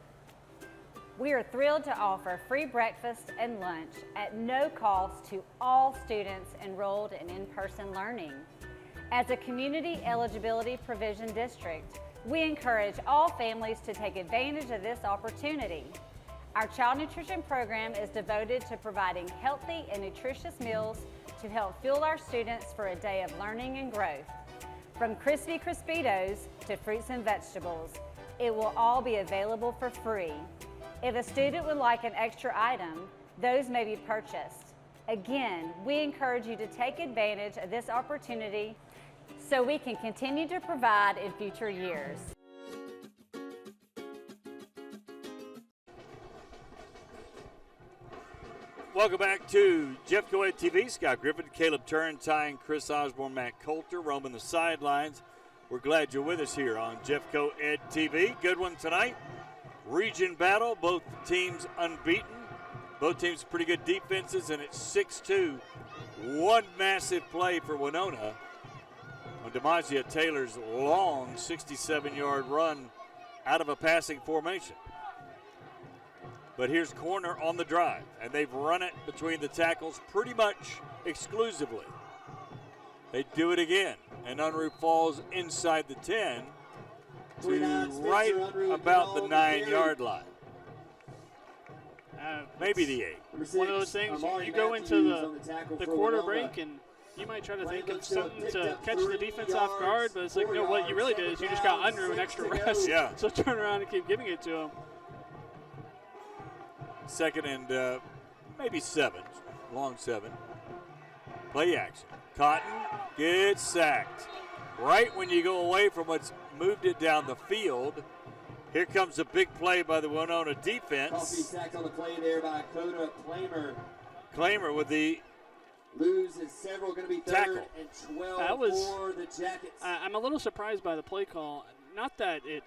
we are thrilled to offer free breakfast and lunch at no cost to all students enrolled in in-person learning. As a community eligibility provision district, we encourage all families to take advantage of this opportunity. Our child nutrition program is devoted to providing healthy and nutritious meals to help fuel our students for a day of learning and growth. From crispy Crispitos to fruits and vegetables, it will all be available for free. If a student would like an extra item, those may be purchased. Again, we encourage you to take advantage of this opportunity so we can continue to provide in future years. Welcome back to Jeff Coed TV. Scott Griffin, Caleb Turrentine, Chris Osborne, Matt Coulter roaming the sidelines. We're glad you're with us here on Jeff Coed TV. Good one tonight. Region battle, both teams unbeaten. Both teams pretty good defenses, and it's 6-2. One massive play for Wenonah on DeMazia Taylor's long 67-yard run out of a passing formation. But here's Corner on the drive, and they've run it between the tackles pretty much exclusively. They do it again, and Unruh falls inside the 10 to right about the 9-yard line. Maybe the 8. One of those things, you go into the quarter break and you might try to think of something to catch the defense off guard, but it's like, no, what you really did is you just got Unruh an extra rest. Yeah. So turn around and keep giving it to him. Second and maybe 7, long 7. Play action. Cotton gets sacked. Right when you go away from what's moved it down the field. Here comes a big play by the Wenonah defense. Coffee sacked on the play there by Coda Claimer. Claimer with the loses several, going to be third tackle. And 12 for the Jackets. I'm a little surprised by the play call. Not that it,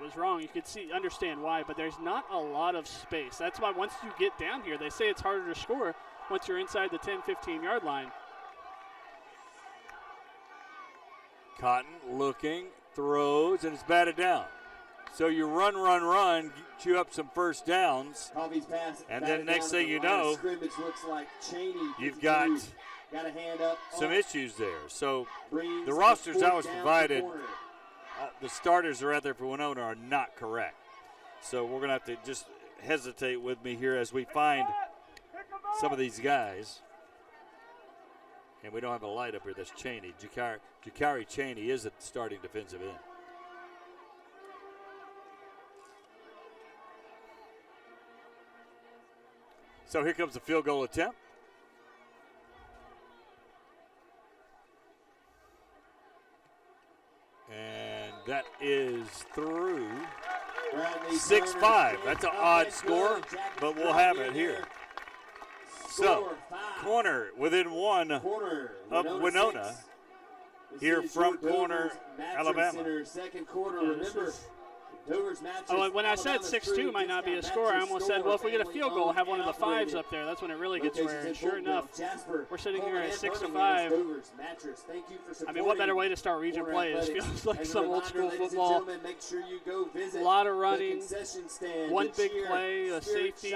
was wrong. You could understand why, but there's not a lot of space. That's why once you get down here, they say it's harder to score once you're inside the 10, 15-yard line. Cotton looking, throws, and it's batted down. So you run, chew up some first downs. Pass, and then next thing you know, looks like Cheney you've got a hand up some issues there. So the rosters I was provided, the starters are out there for Wenonah are not correct. So we're going to have to just hesitate with me here as we find some of these guys. And we don't have a light up here. That's Cheney. Jakari Cheney is at the starting defensive end. So here comes the field goal attempt. And that is through 6-5. That's an odd score, but we'll have it here. So, Corner within 1 of Wenonah here from Corner, Alabama. Second quarter, remember. When I said 6-2 might not be a score, I almost said, well, if we get a field goal, have one of the 5s up there. That's when it really gets rare. And sure enough, we're sitting here at 6-5. I mean, what better way to start region play? It feels like some old school football. A lot of running, one big play, a safety.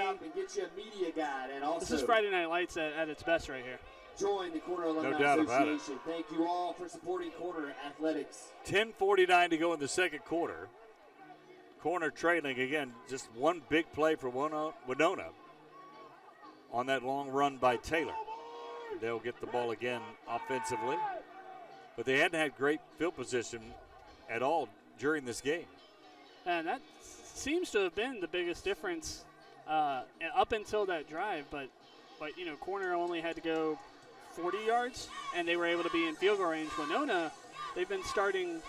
This is Friday Night Lights at its best right here. Join the Corner Alumni No doubt about it. Association. Thank you all for supporting Corner Athletics. 10:49 to go in the second quarter. Corner trailing again, just one big play for Wenonah on that long run by Taylor. They'll get the ball again offensively, but they hadn't had great field position at all during this game. And that seems to have been the biggest difference up until that drive, but Corner only had to go 40 yards, and they were able to be in field goal range. Wenonah, they've been starting,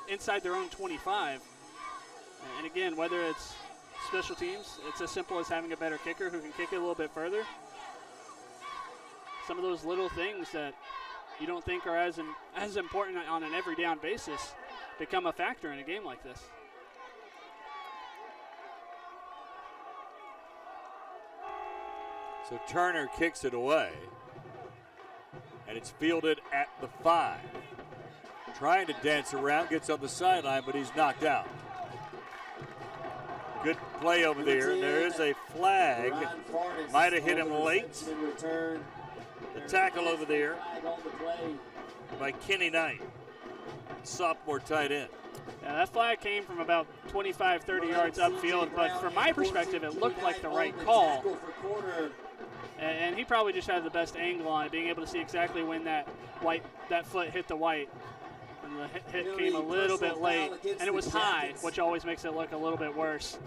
inside their own 25. And again, whether it's special teams, it's as simple as having a better kicker who can kick it a little bit further. Some of those little things that you don't think are as important on an every down basis become a factor in a game like this. So Turner kicks it away, and it's fielded at the 5. Trying to dance around, gets on the sideline, but he's knocked out. Good play over there. There is a flag. Might have hit him late. The tackle over there by Kenny Knight, sophomore tight end. Yeah, that flag came from about 25, 30 yards upfield, but from my perspective, it looked like the right call. And he probably just had the best angle on it, being able to see exactly when that foot hit the white. And the hit came a little bit late, and it was high, which always makes it look a little bit worse.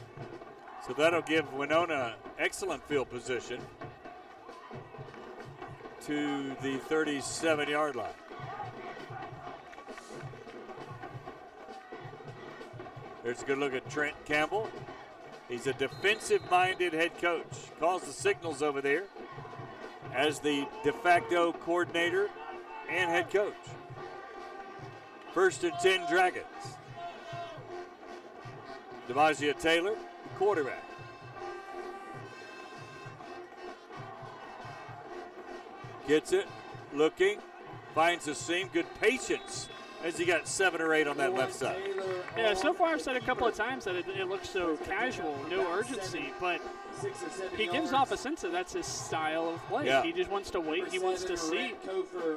So that'll give Wenonah excellent field position to the 37-yard line. There's a good look at Trent Campbell. He's a defensive-minded head coach. Calls the signals over there as the de facto coordinator and head coach. 1st and 10 Dragons. DeMazia Taylor, quarterback. Gets it, looking, finds the seam. Good patience as he got 7 or 8 on that left side. Yeah, so far I've said a couple of times that it looks so casual, no urgency, but he gives off a sense that that's his style of play. Yeah. He just wants to wait, he wants to see.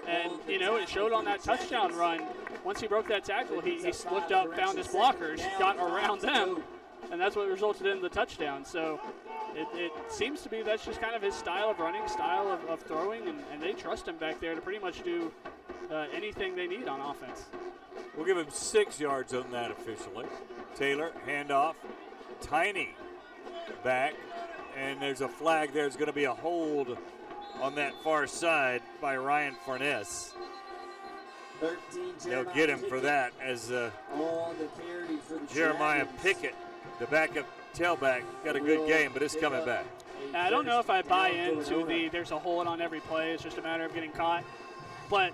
And, you know, it showed on that touchdown run. Once he broke that tackle, he looked up, found his blockers, got around them, and that's what resulted in the touchdown. So it seems to be that's just kind of his style of running, style of throwing, and they trust him back there to pretty much do anything they need on offense. We'll give him 6 yards on that officially. Taylor, handoff, Tiny back, and there's a flag. There's going to be a hold on that far side by Ryan Farnes. They'll get him for that as Jeremiah Pickett, the backup tailback, got a good game, but it's coming back. I don't know if I buy into there's a hold on every play. It's just a matter of getting caught. But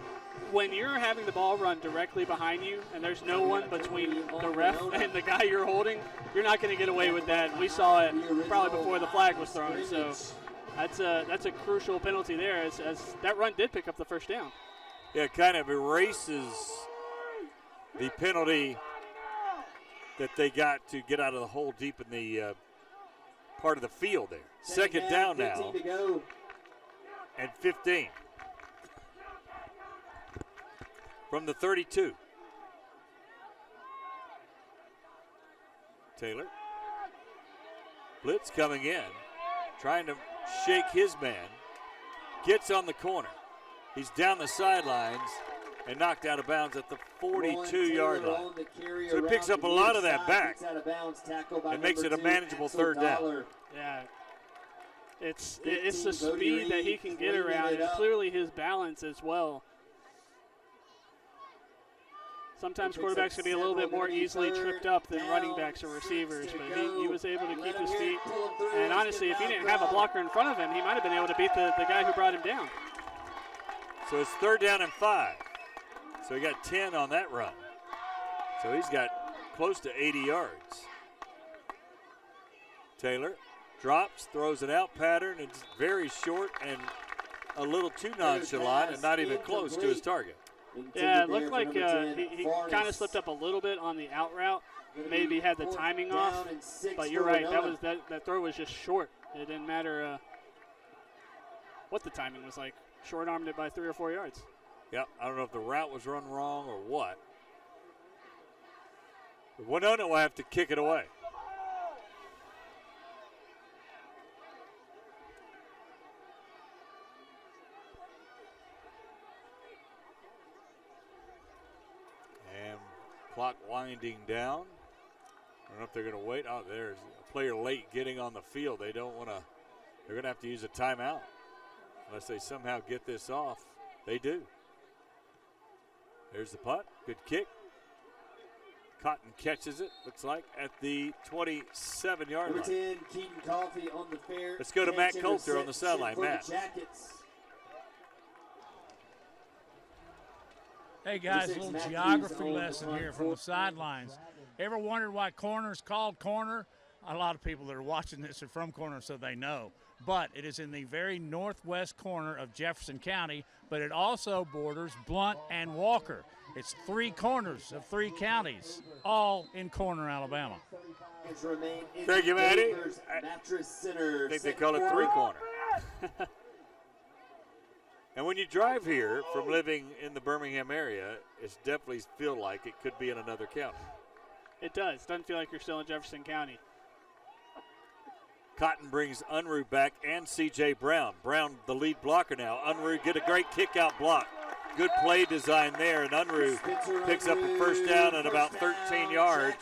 when you're having the ball run directly behind you and there's no one between the ref and the guy you're holding, you're not going to get away with that. We saw it probably before the flag was thrown. So that's a crucial penalty there as that run did pick up the first down. Yeah, it kind of erases the penalty that they got to get out of the hole deep in the part of the field there. Second down now and 15. From the 32. Taylor. Blitz coming in. Trying to shake his man. Gets on the corner. He's down the sidelines and knocked out of bounds at the 42-yard line. So he picks up a lot of that back and makes it a manageable third down. Yeah. It's the speed that he can get around and clearly his balance as well. Sometimes quarterbacks can be a little bit more easily tripped up than running backs or receivers, but he was able to keep his feet. And honestly, if he didn't have a blocker in front of him, he might have been able to beat the guy who brought him down. So it's 3rd down and 5. So he got 10 on that run. So he's got close to 80 yards. Taylor drops, throws it out pattern. It's very short and a little too nonchalant and not even close to his target. Yeah, it looked like he kind of slipped up a little bit on the out route. Maybe had the timing off, but you're right. That throw was just short. It didn't matter what the timing was like. Short-armed it by 3 or 4 yards. Yeah, I don't know if the route was run wrong or what. But Wenonah will have to kick it away. And clock winding down. I don't know if they're going to wait. Oh, there's a player late getting on the field. They don't want to. They're going to have to use a timeout. Unless they somehow get this off. They do. There's the punt. Good kick. Cotton catches it, looks like, at the 27-yard Number line. 10, Keaton Coffee on the fair. Let's go to Matt catch Coulter on the interception sideline. for the Matt. Jackets. Hey guys, a Number little 6, geography Matthews lesson on here from the sidelines. Ever wondered why Corner's called Corner? A lot of people that are watching this are from Corner, so they know. But it is in the very northwest corner of Jefferson County, but it also borders Blount and Walker. It's 3 corners of 3 counties, all in Corner, Alabama. Thank you, Matty. Mattress Center. I think they call it 3-corner. And when you drive here from living in the Birmingham area, it definitely feel like it could be in another county. It does. Doesn't feel like you're still in Jefferson County. Cotton brings Unruh back and C.J. Brown. Brown, the lead blocker now. Unruh get a great kick-out block. Good play design there, and Unruh picks up a first down at about 13 yards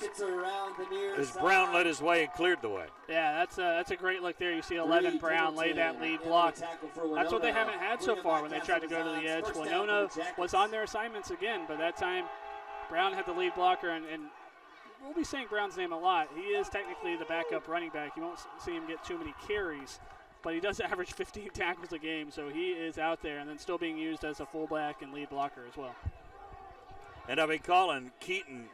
as Brown led his way and cleared the way. Yeah, that's a great look there. You see 11 Brown lay that lead block. That's what they haven't had so far when they tried to go to the edge. Wenonah was on their assignments again, but that time Brown had the lead blocker, and we'll be saying Brown's name a lot. He is technically the backup running back. You won't see him get too many carries, but he does average 15 tackles a game, so he is out there and then still being used as a fullback and lead blocker as well. And I've been calling Keaton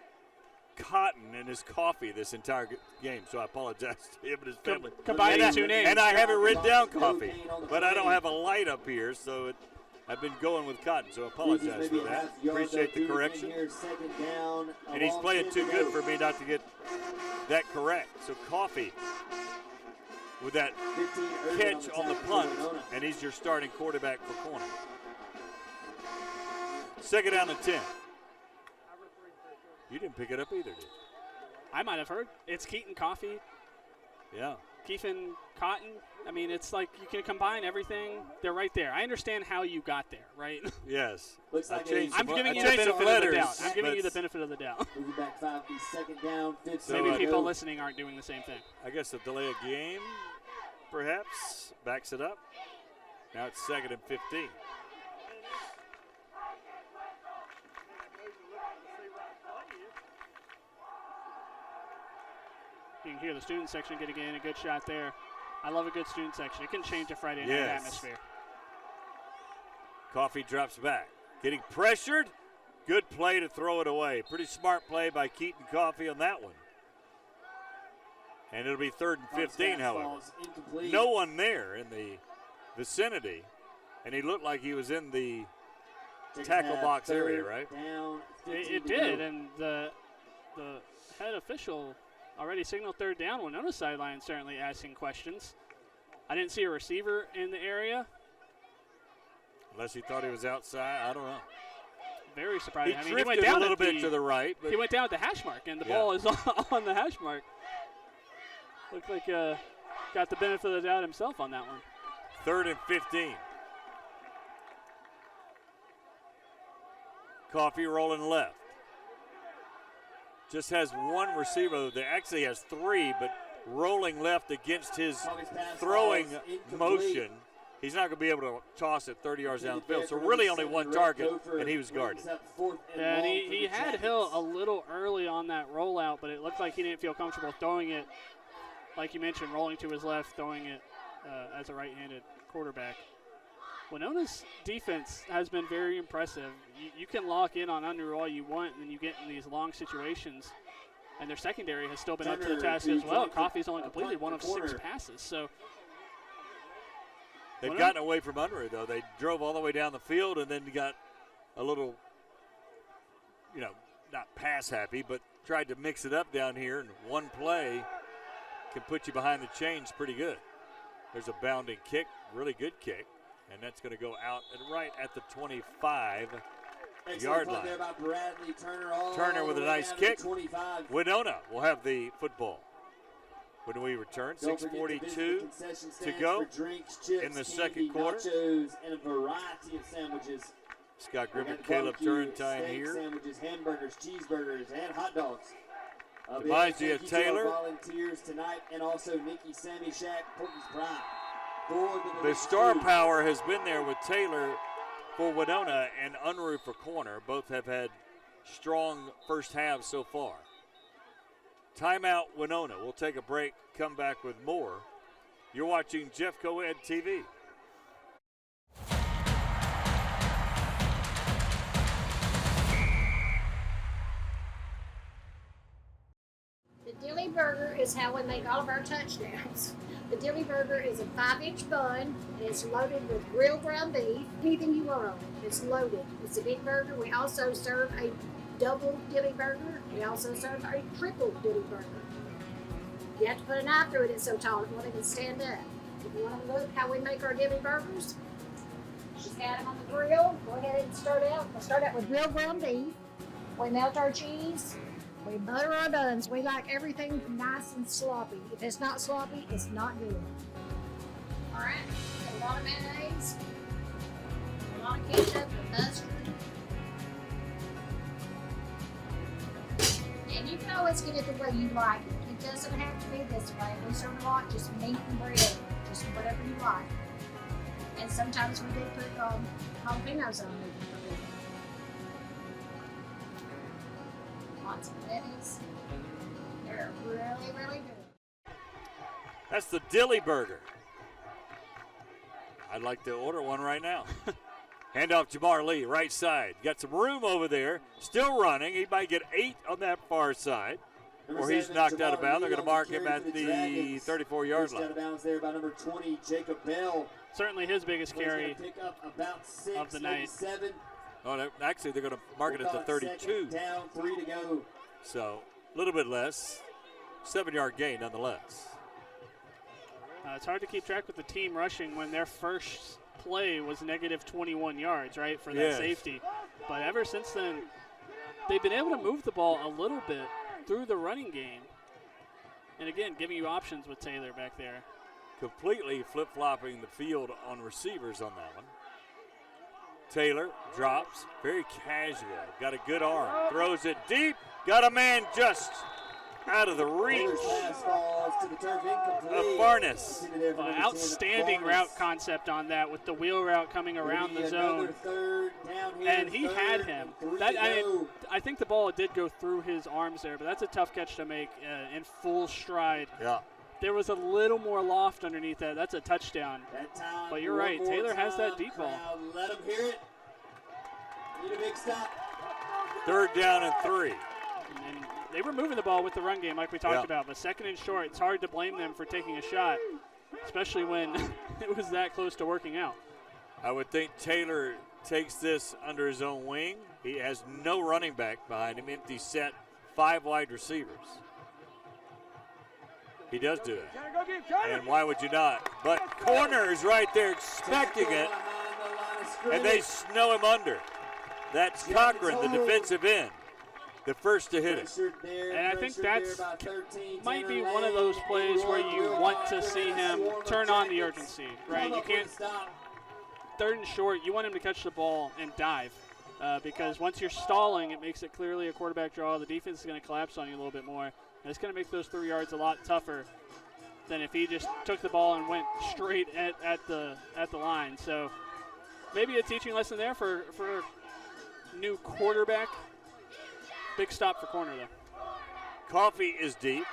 Cotton and his coffee this entire game, so I apologize to him and his family. Combining 2 names. And I have it written down coffee, but I don't have a light up here, so I've been going with Cotton, so I apologize for that. Appreciate the correction. And he's playing too good for me not to get that correct. So Coffee with that catch on the punt, and he's your starting quarterback for Corner. 2nd down and 10. You didn't pick it up either, did you? I might have heard. It's Keaton Coffee. Yeah. Keefen Cotton. I mean, it's like you can combine everything. They're right there. I understand how you got there, right? Yes. I'm giving you the benefit of the doubt. I'm giving you the benefit of the doubt. Moving back 5, 2nd down, 5th. So, maybe people listening aren't doing the same thing. I guess a delay of game, perhaps, backs it up. Now it's 2nd and 15. You can hear the student section getting in a good shot there. I love a good student section. It can change a Friday night atmosphere. Coffee drops back. Getting pressured. Good play to throw it away. Pretty smart play by Keaton Coffee on that one. And it'll be 3rd and 15, however. No one there in the vicinity. And he looked like he was in the tackle box area, right? It did, and the head official already signaled 3rd down. Wenonah sideline certainly asking questions. I didn't see a receiver in the area. Unless he thought he was outside, I don't know. Very surprising. He I mean, drifted he went down a little bit to the right. But he went down at the hash mark, and the ball is on the hash mark. Looked like got the benefit of the doubt himself on that one. 3rd and 15. Coffee rolling left. Just has one receiver. There actually has 3, but rolling left against his throwing motion. He's not going to be able to toss it 30 yards down the field. So really only one target, and he was guarded. And he had Hill a little early on that rollout, but it looked like he didn't feel comfortable throwing it, like you mentioned, rolling to his left, throwing it as a right-handed quarterback. Wenonah's defense has been very impressive. You can lock in on Unruh all you want, and then you get in these long situations. And their secondary has still been up to the task as well. Coffee's only completed 1 of 6 passes. So they've gotten away from Unruh, though. They drove all the way down the field and then got a little, not pass happy, but tried to mix it up down here. And one play can put you behind the chains pretty good. There's a bounding kick, really good kick. And that's going to go out and right at the 25-yard line. Turner with a nice kick. Wenonah will have the football when we return. 6:42 to go in the 2nd quarter. And a variety of sandwiches. Scott Griffin, Caleb Turrentine here. Sandwiches, hamburgers, cheeseburgers, and hot dogs. Demisea Taylor. Volunteers tonight, and also Nikki, Sammy, Shaq, Porky's Pride. The star power has been there with Taylor for Wenonah and Unruh for Corner. Both have had strong first halves so far. Timeout Winona. We'll take a break, come back with more. You're watching Jeff Coed TV. The Dilly Burger is how we make all of our touchdowns. The Dilly Burger is a 5-inch bun, and it's loaded with grilled ground beef. Anything you want on it, it's loaded. It's a big burger. We also serve a double Dilly Burger. We also serve a triple Dilly Burger. You have to put a knife through it. It's so tall it won't even stand up. If you want to look how we make our Dilly Burgers, just add them on the grill. Go ahead and start out. We'll start out with grilled ground beef. We melt our cheese. We butter our buns. We like everything nice and sloppy. If it's not sloppy, it's not good. All right, a lot of mayonnaise, a lot of ketchup and mustard. And you can always get it the way you like it. It doesn't have to be this way. We serve a lot just meat and bread, just whatever you like. And sometimes we do put jalapenos on it. Lots of lettuce. They're really, really good. That's the Dilly Burger. I'd like to order one right now. Handoff Jamar Lee, right side. Got some room over there. Still running. He might get 8 on that far side. Or he's knocked out of bounds. They're going to mark him at the 34-yard line. Out of bounds there by number 20, Jacob Bell. Certainly his biggest carry pick up about 6, of the night. 7. Oh, actually, they're going to mark it at the 32. Down, 3 to go. So a little bit less. 7-yard gain nonetheless. It's hard to keep track with the team rushing when their first play was negative 21 yards, right, for that safety. But ever since then, they've been able to move the ball a little bit through the running game. And again, giving you options with Taylor back there. Completely flip-flopping the field on receivers on that one. Taylor drops, very casual, got a good arm, throws it deep, got a man just out of the reach of Barnes. Outstanding route concept on that with the wheel route coming around the zone. And he had him. I think the ball did go through his arms there, but that's a tough catch to make in full stride. Yeah. There was a little more loft underneath that. That's a touchdown. But you're right. Taylor has that deep ball. Let him hear it. Need a big stop. 3rd down and 3. And they were moving the ball with the run game like we talked about. But 2nd and short, it's hard to blame them for taking a shot, especially when it was that close to working out. I would think Taylor takes this under his own wing. He has no running back behind him. Empty set, 5 wide receivers. He does do it. And why would you not? But corner is right there expecting it, and they snow him under. That's Cochran, the defensive end, the first to hit it. And I think that's might be one of those plays where you want to see him turn on the urgency, right? You can't, 3rd and short, you want him to catch the ball and dive. Because once you're stalling, it makes it clearly a quarterback draw. The defense is going to collapse on you a little bit more. And it's going to make those 3 yards a lot tougher than if he just took the ball and went straight at the line. So maybe a teaching lesson there for new quarterback. Big stop for corner, though. Coffee is deep,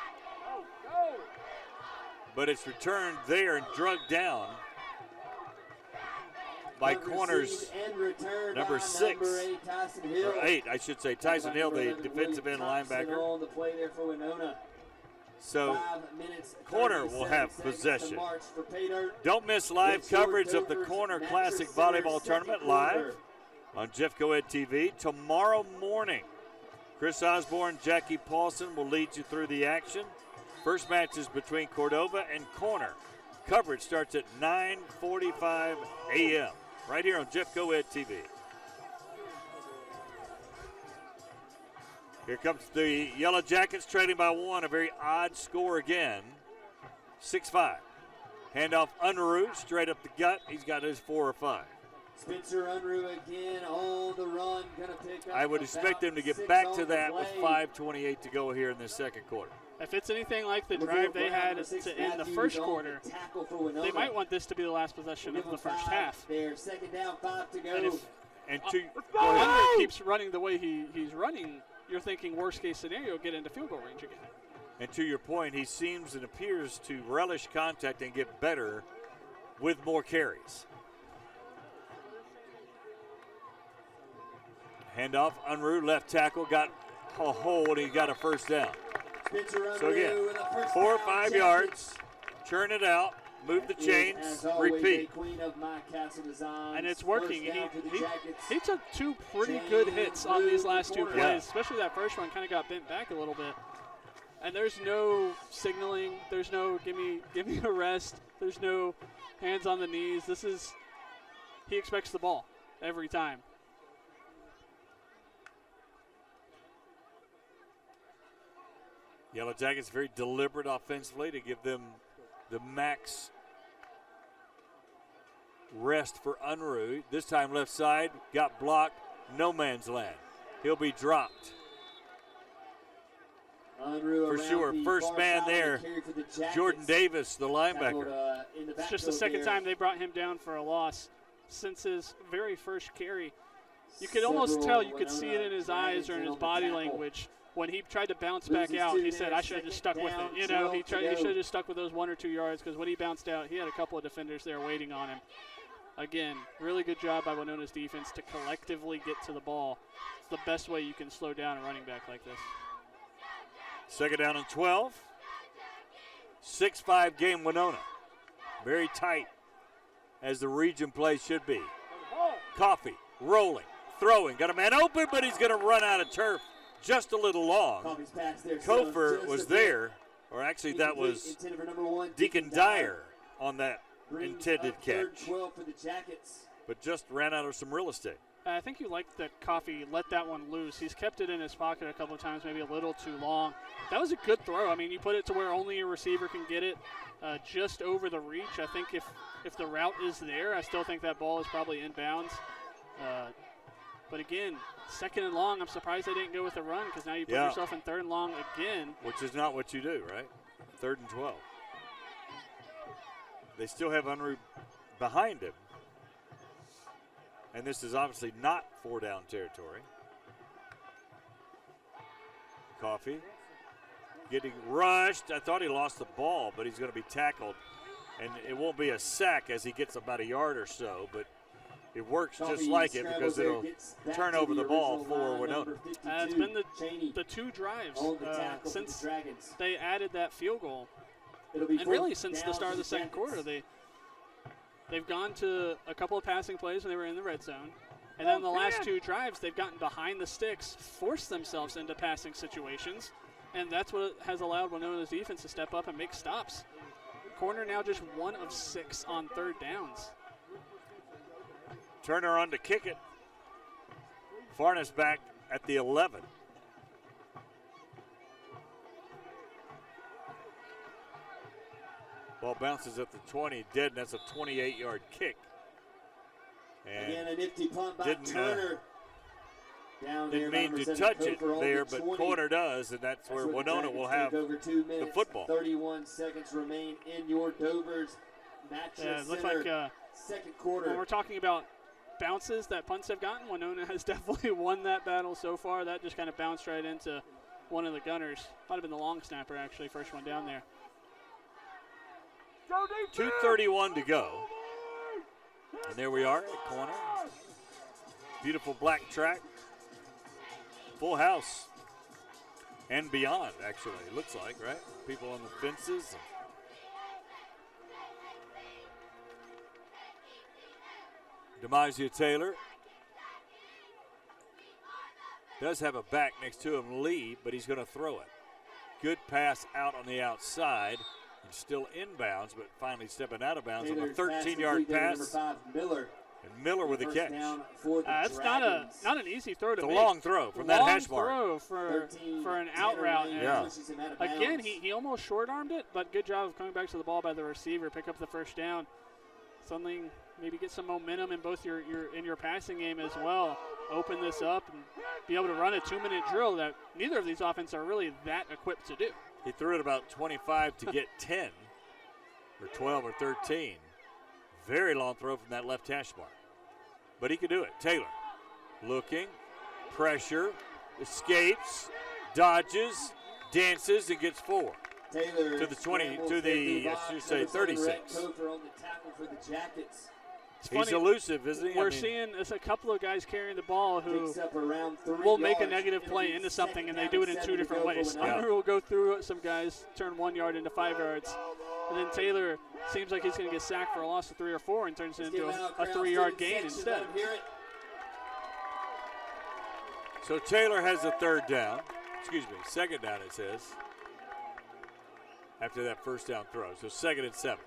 but it's returned there and drugged down by corners number 6, or 8, I should say. Tyson Hill, the defensive end linebacker. So corner will have possession. Don't miss live coverage of the Corner Classic Volleyball Tournament live on Jeff Coed TV tomorrow morning. Chris Osborne, Jackie Paulson will lead you through the action. First match is between Cordova and Corner. Coverage starts at 9:45 a.m. right here on Jeff Coed TV. Here comes the Yellow Jackets trailing by 1, a very odd score again. 6-5. Handoff Unruh, straight up the gut. He's got his 4 or 5. Spencer Unruh again on the run, gonna pick up. I would expect them to get back to that with 5:28 to go here in the second quarter. If it's anything like the drive they had to end the first quarter, they might want this to be the last possession of the first half. There, 2nd down, 5 to go. And Unruh keeps running the way he's running. You're thinking worst case scenario, get into field goal range again. And to your point, he seems and appears to relish contact and get better with more carries. Handoff, Unruh, left tackle, got a hold, he got a first down. So again, 4 or 5 yards, churn it out, move the chains, repeat. And it's working. He took 2 pretty good hits on these last 2 plays, especially that first one kind of got bent back a little bit. And there's no signaling, there's no give me a rest, there's no hands on the knees. He expects the ball every time. Yellow Jackets very deliberate offensively to give them the max rest for Unruh. This time left side, got blocked, no man's land. He'll be dropped. For sure, first man there, Jordan Davis, the linebacker. It's just the second time they brought him down for a loss since his very first carry. You could almost tell, you could see it in his eyes or in his body language. When he tried to bounce back out, he said, I should have just stuck with it. You know, he should have just stuck with those 1 or 2 yards, because when he bounced out, he had a couple of defenders there waiting on him. Again, really good job by Wenonah's defense to collectively get to the ball. It's the best way you can slow down a running back like this. Second down and 12. 6-5 game Wenonah. Very tight, as the region play should be. Coffee, rolling, throwing. Got a man open, but he's going to run out of turf. Just a little long. Kofer was there, or actually that was Deacon Dyer on that intended catch, but just ran out of some real estate. I think you like that Coffee let that one loose. He's kept it in his pocket a couple of times, maybe a little too long. That was a good throw. I mean, you put it to where only a receiver can get it, just over the reach. I think if the route is there, I still think that ball is probably inbounds. But again, second and long, I'm surprised they didn't go with a run, because now you put yourself in third and long again. Which is not what you do, right? 3rd and 12. They still have Unruh behind him. And this is obviously not 4-down territory. Coffee getting rushed. I thought he lost the ball, but he's going to be tackled. And it won't be a sack as he gets about a yard or so, but it works just like it, because it'll turn over the ball for Wenonah. It's been the 2 drives since they added that field goal. And really since the start of the second quarter, they've gone to a couple of passing plays when they were in the red zone. And then the last 2 drives, they've gotten behind the sticks, forced themselves into passing situations. And that's what has allowed Wenonah's defense to step up and make stops. Corner now just 1 of 6 on 3rd downs. Turner on to kick it. Farnes back at the 11. Ball bounces at the 20, dead, and that's a 28-yard kick. And again, a nifty punt by Turner. Didn't mean to touch it there, but corner does, and that's where Wenonah will have the football. 31 seconds remain in your Dover's matchup. It looks like second quarter. When we're talking about bounces that punts have gotten, Wenonah has definitely won that battle so far. That just kind of bounced right into one of the gunners. Might have been the long snapper, actually, first one down there. 2:31 to go. And there we are at corner. Beautiful black track. Full house. And beyond, actually, it looks like, right? People on the fences. DeMazia Taylor does have a back next to him, Lee, but he's going to throw it. Good pass out on the outside. And still inbounds, but finally stepping out of bounds on a 13-yard pass. Miller. And Miller with a catch. It's not an easy throw to make. It's a long throw from that hash mark. Long throw for an out route. Yeah. Again, he almost short-armed it, but good job of coming back to the ball by the receiver. Pick up the first down. Something, maybe get some momentum in both your passing game as well. Open this up and be able to run a 2-minute drill that neither of these offenses are really that equipped to do. He threw it about 25 to get 10, or 12 or 13. Very long throw from that left hash mark. But he could do it. Taylor looking, pressure, escapes, dodges, dances and gets 4. Taylor To the 20, scrambles to the, Red I should say, Red 36. Cofer on the tackle for the Jackets. He's elusive, isn't he? We're seeing a couple of guys carrying the ball who Takes up around 3 will make a yards. negative play into something, and they do it in 2 different ways. Unruh will go through some guys, turn 1 yard into 5 yards, and then Taylor seems like he's going to get sacked for a loss of 3 or 4 and turns it into a 3-yard gain instead. So Taylor has a 3rd down. Excuse me, 2nd down it says. After that first down throw. So 2nd and 7.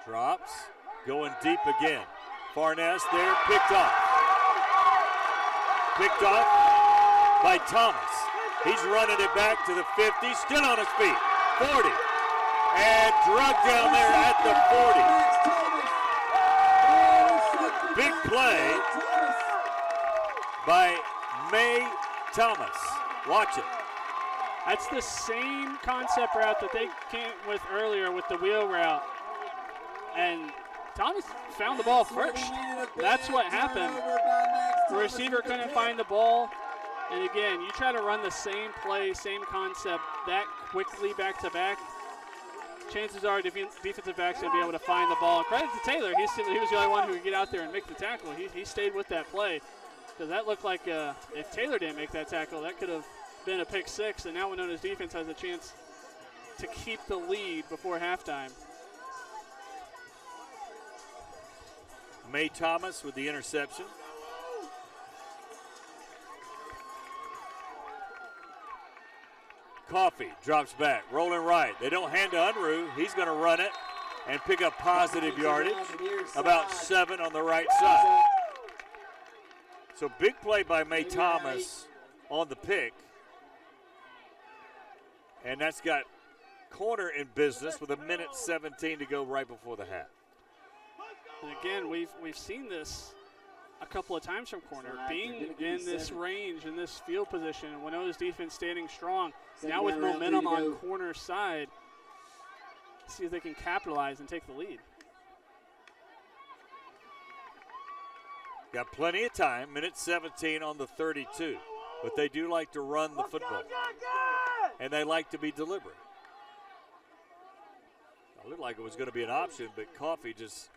Drops. Going deep again. Farnes there, picked off. Picked off by Thomas. He's running it back to the 50, still on his feet. 40. And drugged down there at the 40. Big play by May Thomas. Watch it. That's the same concept route that they came with earlier with the wheel route. And Thomas found the ball first. That's what happened. The receiver couldn't find the ball. And again, you try to run the same play, same concept that quickly back to back, chances are defensive back's going to be able to find the ball. Credit to Taylor. He was the only one who could get out there and make the tackle. He stayed with that play because that looked like if Taylor didn't make that tackle, that could have been a pick 6. And now Wenona's defense has a chance to keep the lead before halftime. May Thomas with the interception. Coffee drops back, rolling right. They don't hand to Unruh. He's going to run it and pick up positive yardage, about 7 on the right side. So big play by May Thomas on the pick. And that's got corner in business with 1:17 to go right before the half. And again, we've seen this a couple of times from corner, being in this range, in this field position. Wenona's defense standing strong. Now with momentum on corner side, see if they can capitalize and take the lead. Got plenty of time, 1:17 on the 32. But they do like to run the football. And they like to be deliberate. It looked like it was going to be an option, but Coffee just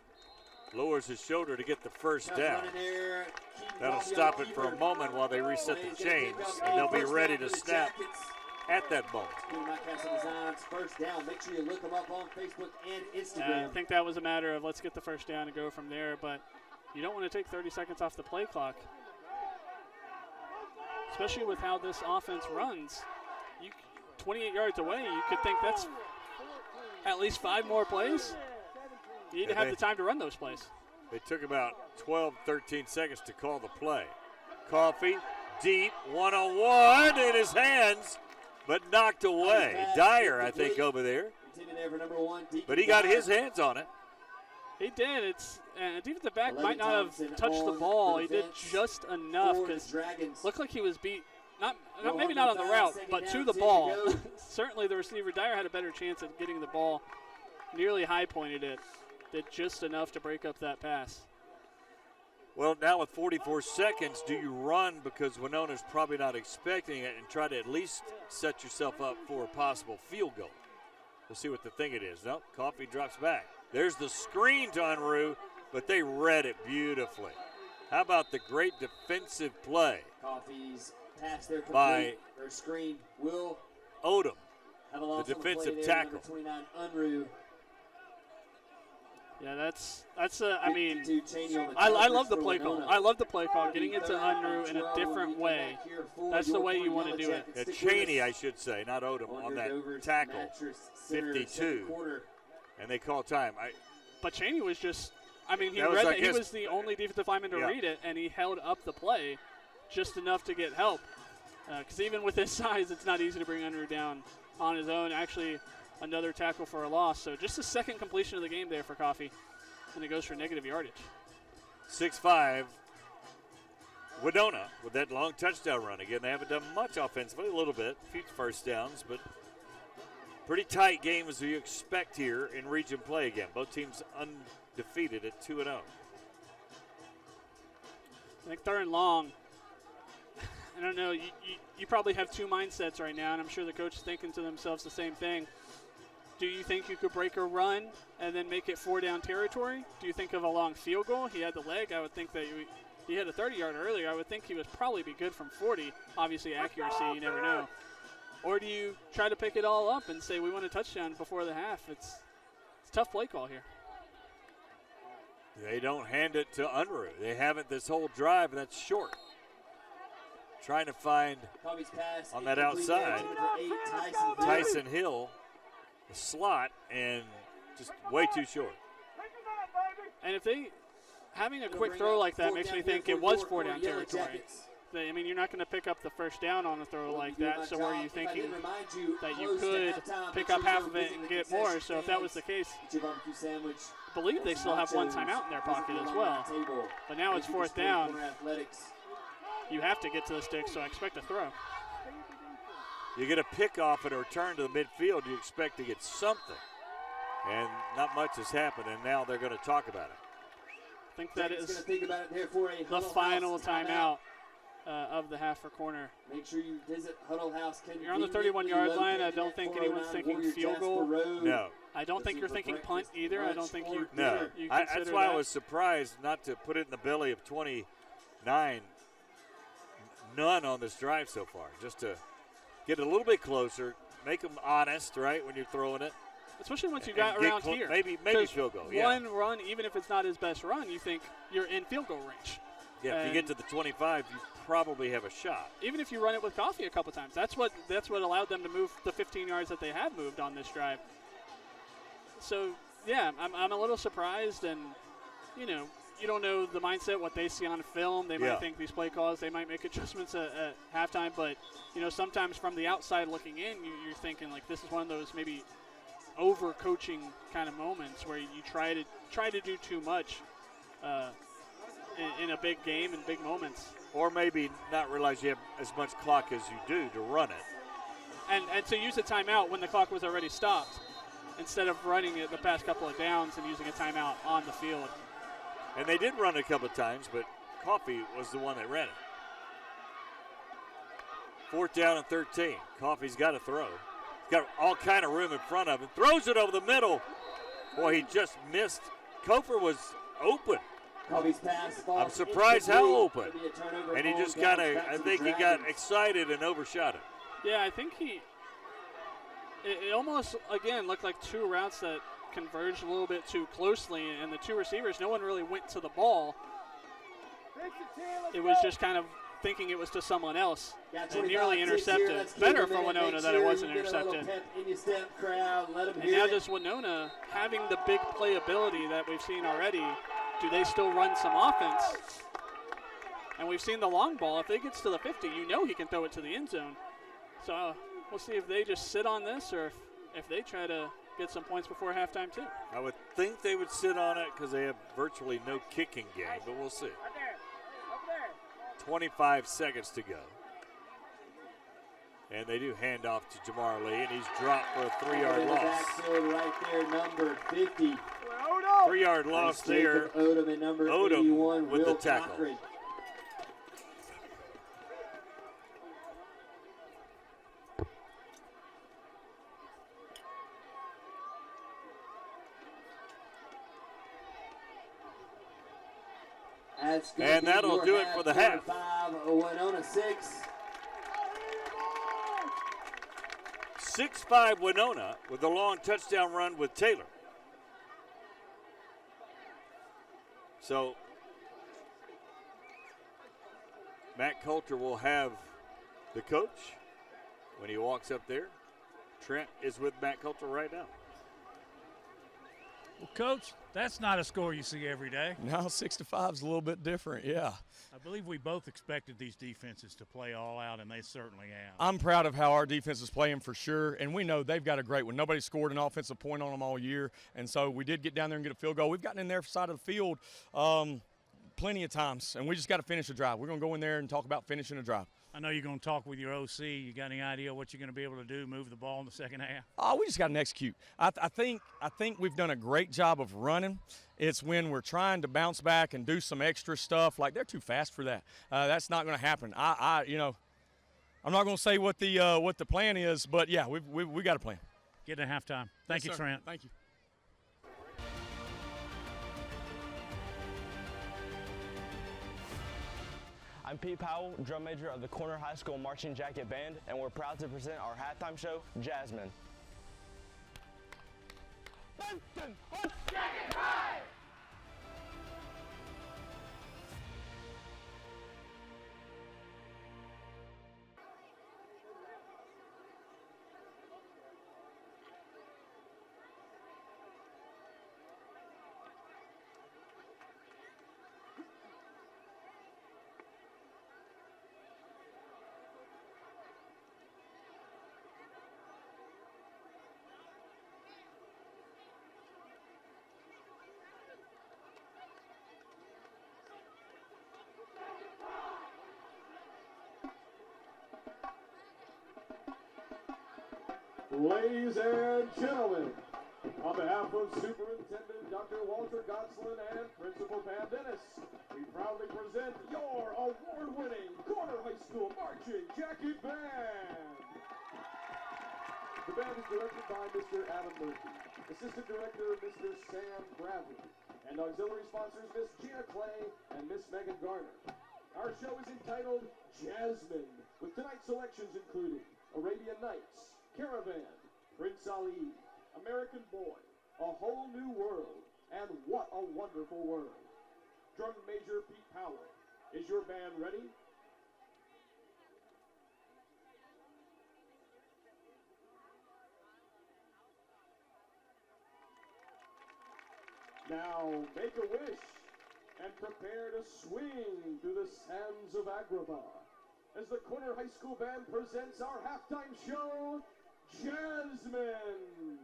lowers his shoulder to get the first down. That'll stop it for a moment while they reset the chains, and they'll be ready to snap at that moment. First down. Make sure you look them up on Facebook and Instagram. I think that was a matter of let's get the first down and go from there, but you don't want to take 30 seconds off the play clock, especially with how this offense runs. 28 yards away, you could think that's at least 5 more plays. You need to have the time to run those plays. They took about 12, 13 seconds to call the play. Coffee, deep, 1-on-1 in his hands, but knocked away. Dyer, I think, over there. But he got his hands on it. He did. Defensive back might not have touched the ball. He did just enough because looked like he was beat. Maybe not on the route, but to the ball. Certainly the receiver, Dyer, had a better chance at getting the ball. Nearly high-pointed it. Did just enough to break up that pass. Well, now with 44 seconds, do you run because Wenona's probably not expecting it and try to at least set yourself up for a possible field goal? We'll see what the thing it is. No, Coffee drops back. There's the screen to Unruh, but they read it beautifully. How about the great defensive play pass there by their screen will Odom, the defensive tackle. Unruh. Yeah, that's I mean, I love the play call. I love the play call, getting it to Unruh in a different way. That's the way you want to do it. Yeah, Cheney, I should say, not Odom, on that tackle, 52. And they call time. But Cheney was just, I mean, he read that. He was the only defensive lineman to read it, and he held up the play just enough to get help. Because even with his size, it's not easy to bring Unruh down on his own. Actually, another tackle for a loss. So just a second completion of the game there for Coffee, and it goes for negative yardage. 6-5, Wenonah with that long touchdown run. Again, they haven't done much offensively, a little bit, a few first downs, but pretty tight game as you expect here in region play again. Both teams undefeated at 2-0. I think 3rd and long. I don't know. You probably have two mindsets right now, and I'm sure the coach is thinking to themselves the same thing. Do you think you could break a run and then make it 4-down territory? Do you think of a long field goal? He had the leg. I would think that he had a 30-yarder earlier. I would think he would probably be good from 40. Obviously, accuracy, you never know. Or do you try to pick it all up and say we want a touchdown before the half? It's a tough play call here. They don't hand it to Unruh. They have it this whole drive, and that's short. Trying to find on that outside Tyson Hill, the slot, and just way too short. And if they having a quick throw like that makes me think it was 4-down territory. I mean, you're not going to pick up the first down on a throw like that, so were you thinking that you could pick up half of it and get more? So if that was the case, I believe they still have one timeout in their pocket as well. But now it's 4th down. You have to get to the stick, so I expect a throw. You get a pick off and a return to the midfield, you expect to get something. And not much has happened, and now they're going to talk about it. I think that is the final timeout of the half for corner. Make sure you visit Huddle House. You're on the 31-yard line. I don't think anyone's thinking field goal. No. I don't think you're thinking punt either. I don't think you. No. You that's why I was surprised not to put it in the belly of 29. None on this drive so far. Just to get a little bit closer, make them honest, right, when you're throwing it. Especially once you got around here. Maybe field goal. Yeah. One run, even if it's not his best run, you think you're in field goal range. Yeah, if you get to the 25, you probably have a shot. Even if you run it with coffee a couple times, that's what allowed them to move the 15 yards that they have moved on this drive. So yeah, I'm a little surprised, and you don't know the mindset, what they see on film. They might think these play calls, they might make adjustments at halftime, but sometimes from the outside looking in, you're thinking like this is one of those maybe over-coaching kind of moments where you try to do too much in a big game and big moments. Or maybe not realize you have as much clock as you do to run it. And to use a timeout when the clock was already stopped instead of running it the past couple of downs and using a timeout on the field. And they did run it a couple of times, but Coffee was the one that ran it. 4th down and 13. Coffee's got to throw. He's got all kind of room in front of him. Throws it over the middle. Boy, he just missed. Kofor was open. I'm surprised how open. And he just I think he got excited and overshot it. Yeah, I think it almost, again, looked like two routes that converged a little bit too closely, and the two receivers, no one really went to the ball. It was just kind of thinking it was to someone else and nearly intercepted. Better for Wenonah that it wasn't intercepted. And now just Wenonah having the big playability that we've seen already, do they still run some offense? And we've seen the long ball. If it gets to the 50, he can throw it to the end zone. So we'll see if they just sit on this or if they try to get some points before halftime too. I would think they would sit on it because they have virtually no kicking game, but we'll see. 25 seconds to go. And they do hand off to Jamar Lee, and he's dropped for a 3-yard loss. Backfield right there, number 50. 3-yard loss there. Odom and number 81 with Will the tackle. Cochran. And that'll do it for the half. Wenonah 6. 6-5 Wenonah with a long touchdown run with Taylor. So Matt Coulter will have the coach when he walks up there. Trent is with Matt Coulter right now. Well, Coach, that's not a score you see every day. No, 6-5 is a little bit different, yeah. I believe we both expected these defenses to play all out, and they certainly have. I'm proud of how our defense is playing for sure, and we know they've got a great one. Nobody scored an offensive point on them all year, and so we did get down there and get a field goal. We've gotten in their side of the field plenty of times, and we just got to finish the drive. We're going to go in there and talk about finishing the drive. I know you're going to talk with your OC. You got any idea what you're going to be able to do, move the ball in the second half? Oh, we just got to execute. I think we've done a great job of running. It's when we're trying to bounce back and do some extra stuff. Like, they're too fast for that. That's not going to happen. I'm not going to say what the plan is, but yeah, we got a plan. Get to halftime. Thank you, sir. Trent. Thank you. I'm Pete Powell, drum major of the Corner High School Marching Jacket Band, and we're proud to present our halftime show, Jasmine. Jacket Pride! Ladies and gentlemen, on behalf of Superintendent Dr. Walter Gotslin and Principal Pam Dennis, we proudly present your award-winning Corner High School Marching Jacket Band. The band is directed by Mr. Adam Murphy, Assistant Director Mr. Sam Bradley, and auxiliary sponsors Miss Gina Clay and Miss Megan Garner. Our show is entitled Jasmine, with tonight's selections including Arabian Nights, Caravan, Prince Ali, American Boy, A Whole New World, and What a Wonderful World. Drum Major Pete Powell, is your band ready? Now make a wish and prepare to swing through the sands of Agrabah as the Corner High School Band presents our halftime show, Jasmine.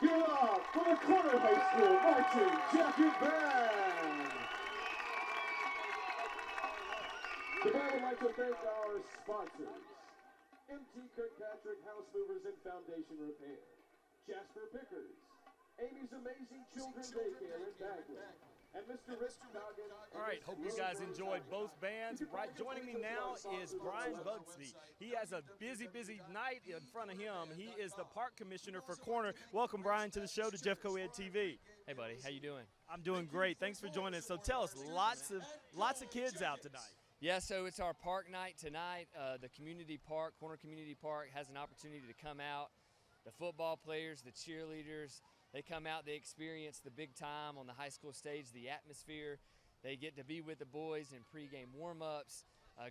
Give it up for the Corner High School Marching Jacket Band. The band would like to thank our sponsors: MT Kirkpatrick House Movers and Foundation Repair, Jasper Pickers, Amy's Amazing Children Daycare in Bagley, and Mr. Rich Dragons. All right, hope you guys enjoyed both bands. Right, joining me now is Brian Bugsby. He has a busy night in front of him. He is the park commissioner for Corner. Welcome, Brian, to the show, to Jeffco Ed TV. Hey, buddy, how you doing? I'm doing great. Thanks for joining us. So tell us, lots of kids out tonight. Yeah, so it's our park night tonight. The community park, Corner Community Park, has an opportunity to come out. The football players, the cheerleaders, they come out, they experience the big time on the high school stage, the atmosphere. They get to be with the boys in pregame warm-ups,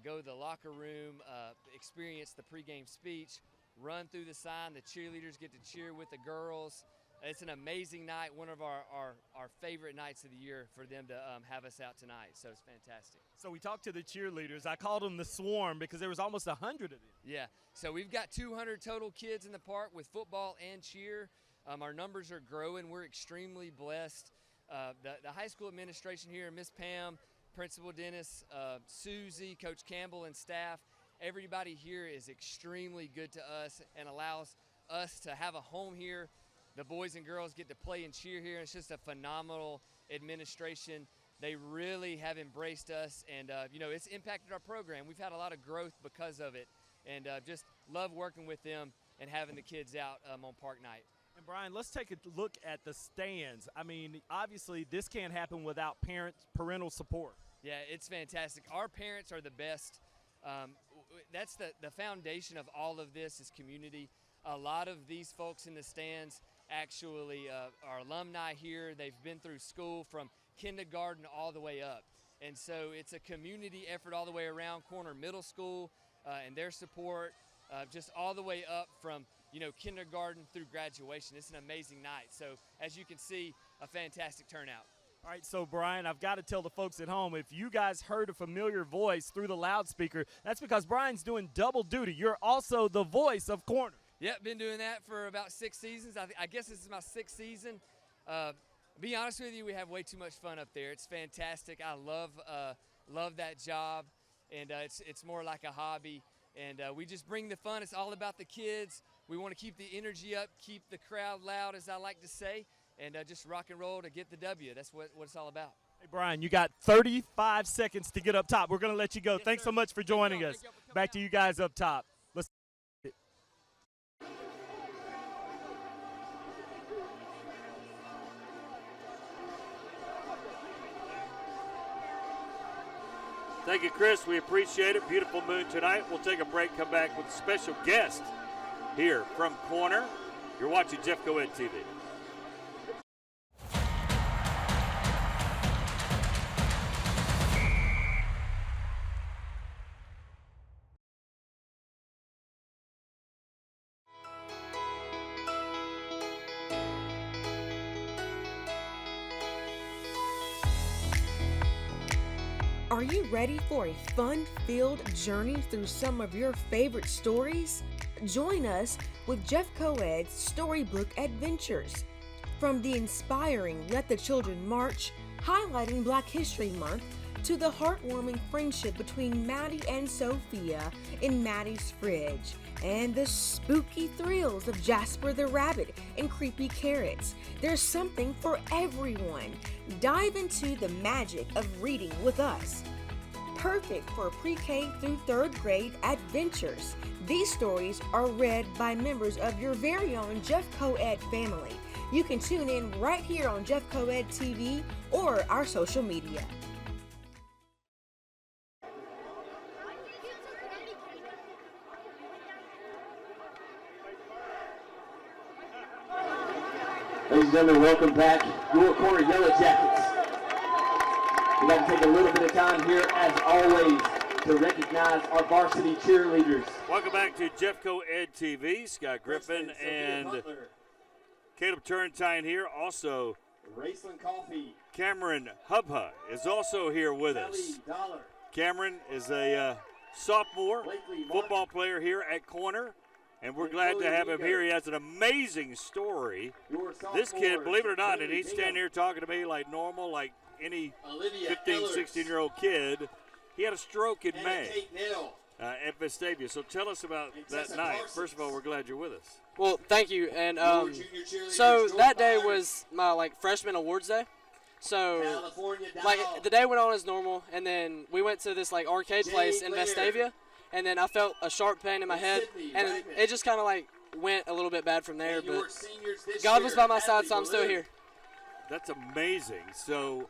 go to the locker room, experience the pregame speech, run through the sign. The cheerleaders get to cheer with the girls. It's an amazing night, one of our favorite nights of the year for them to have us out tonight, so it's fantastic. So we talked to the cheerleaders. I called them the Swarm because there was almost 100 of them. Yeah, so we've got 200 total kids in the park with football and cheer. Our numbers are growing. We're extremely blessed. The high school administration here, Miss Pam, Principal Dennis, Susie, Coach Campbell, and staff, everybody here is extremely good to us and allows us to have a home here. The boys and girls get to play and cheer here. It's just a phenomenal administration. They really have embraced us, and it's impacted our program. We've had a lot of growth because of it, and just love working with them and having the kids out on park night. And Brian, let's take a look at the stands. I mean, obviously this can't happen without parental support. Yeah, it's fantastic. Our parents are the best. That's the foundation of all of this is community. A lot of these folks in the stands actually are alumni here. They've been through school from kindergarten all the way up. And so it's a community effort all the way around. Corner Middle School and their support, just all the way up from kindergarten through graduation. It's an amazing night. So as you can see, a fantastic turnout. All right, so Brian, I've got to tell the folks at home, if you guys heard a familiar voice through the loudspeaker, that's because Brian's doing double duty. You're also the voice of Corner. Yep, been doing that for about 6 seasons. I guess this is my 6th season. Be honest with you, we have way too much fun up there. It's fantastic. I love that job, and it's more like a hobby. And we just bring the fun. It's all about the kids. We want to keep the energy up, keep the crowd loud, as I like to say, and just rock and roll to get the W. That's what it's all about. Hey, Brian, you got 35 seconds to get up top. We're going to let you go. Yes, Thanks sir. so much for joining us. Back to you guys up top. Let's. Thank you, Chris. We appreciate it. Beautiful moon tonight. We'll take a break, come back with a special guest here from Corner. You're watching Jeffco Ed TV. Are you ready for a fun-filled journey through some of your favorite stories? Join us with Jeffco Ed's Storybook Adventures. From the inspiring Let the Children March, highlighting Black History Month, to the heartwarming friendship between Maddie and Sophia in Maddie's Fridge, and the spooky thrills of Jasper the Rabbit and Creepy Carrots. There's something for everyone. Dive into the magic of reading with us. Perfect for pre-K through 3rd grade adventures. These stories are read by members of your very own Jeffco Ed family. You can tune in right here on Jeffco Ed TV or our social media. Ladies and gentlemen, welcome back. Your Corner Yellow Jackets. We'd like to take a little bit of time here, as always, to recognize our varsity cheerleaders. Welcome back to Jeffco Ed TV. Scott Griffin and Caleb Turntine here. Also, Raceland Coffee. Cameron Hubha is also here with us. Cameron is a sophomore football player here at Corner. And we're glad to have him here. He has an amazing story. This kid, believe it or not, and he's standing here talking to me like normal, like any 15, 16-year-old kid. He had a stroke in May at Vestavia. So tell us about that night. First of all, we're glad you're with us. Well, thank you. And so that day was my freshman awards day. So the day went on as normal, and then we went to this arcade place in Vestavia, and then I felt a sharp pain in my head, and it just kind of went a little bit bad from there. But God was by my side, so I'm still here. That's amazing. So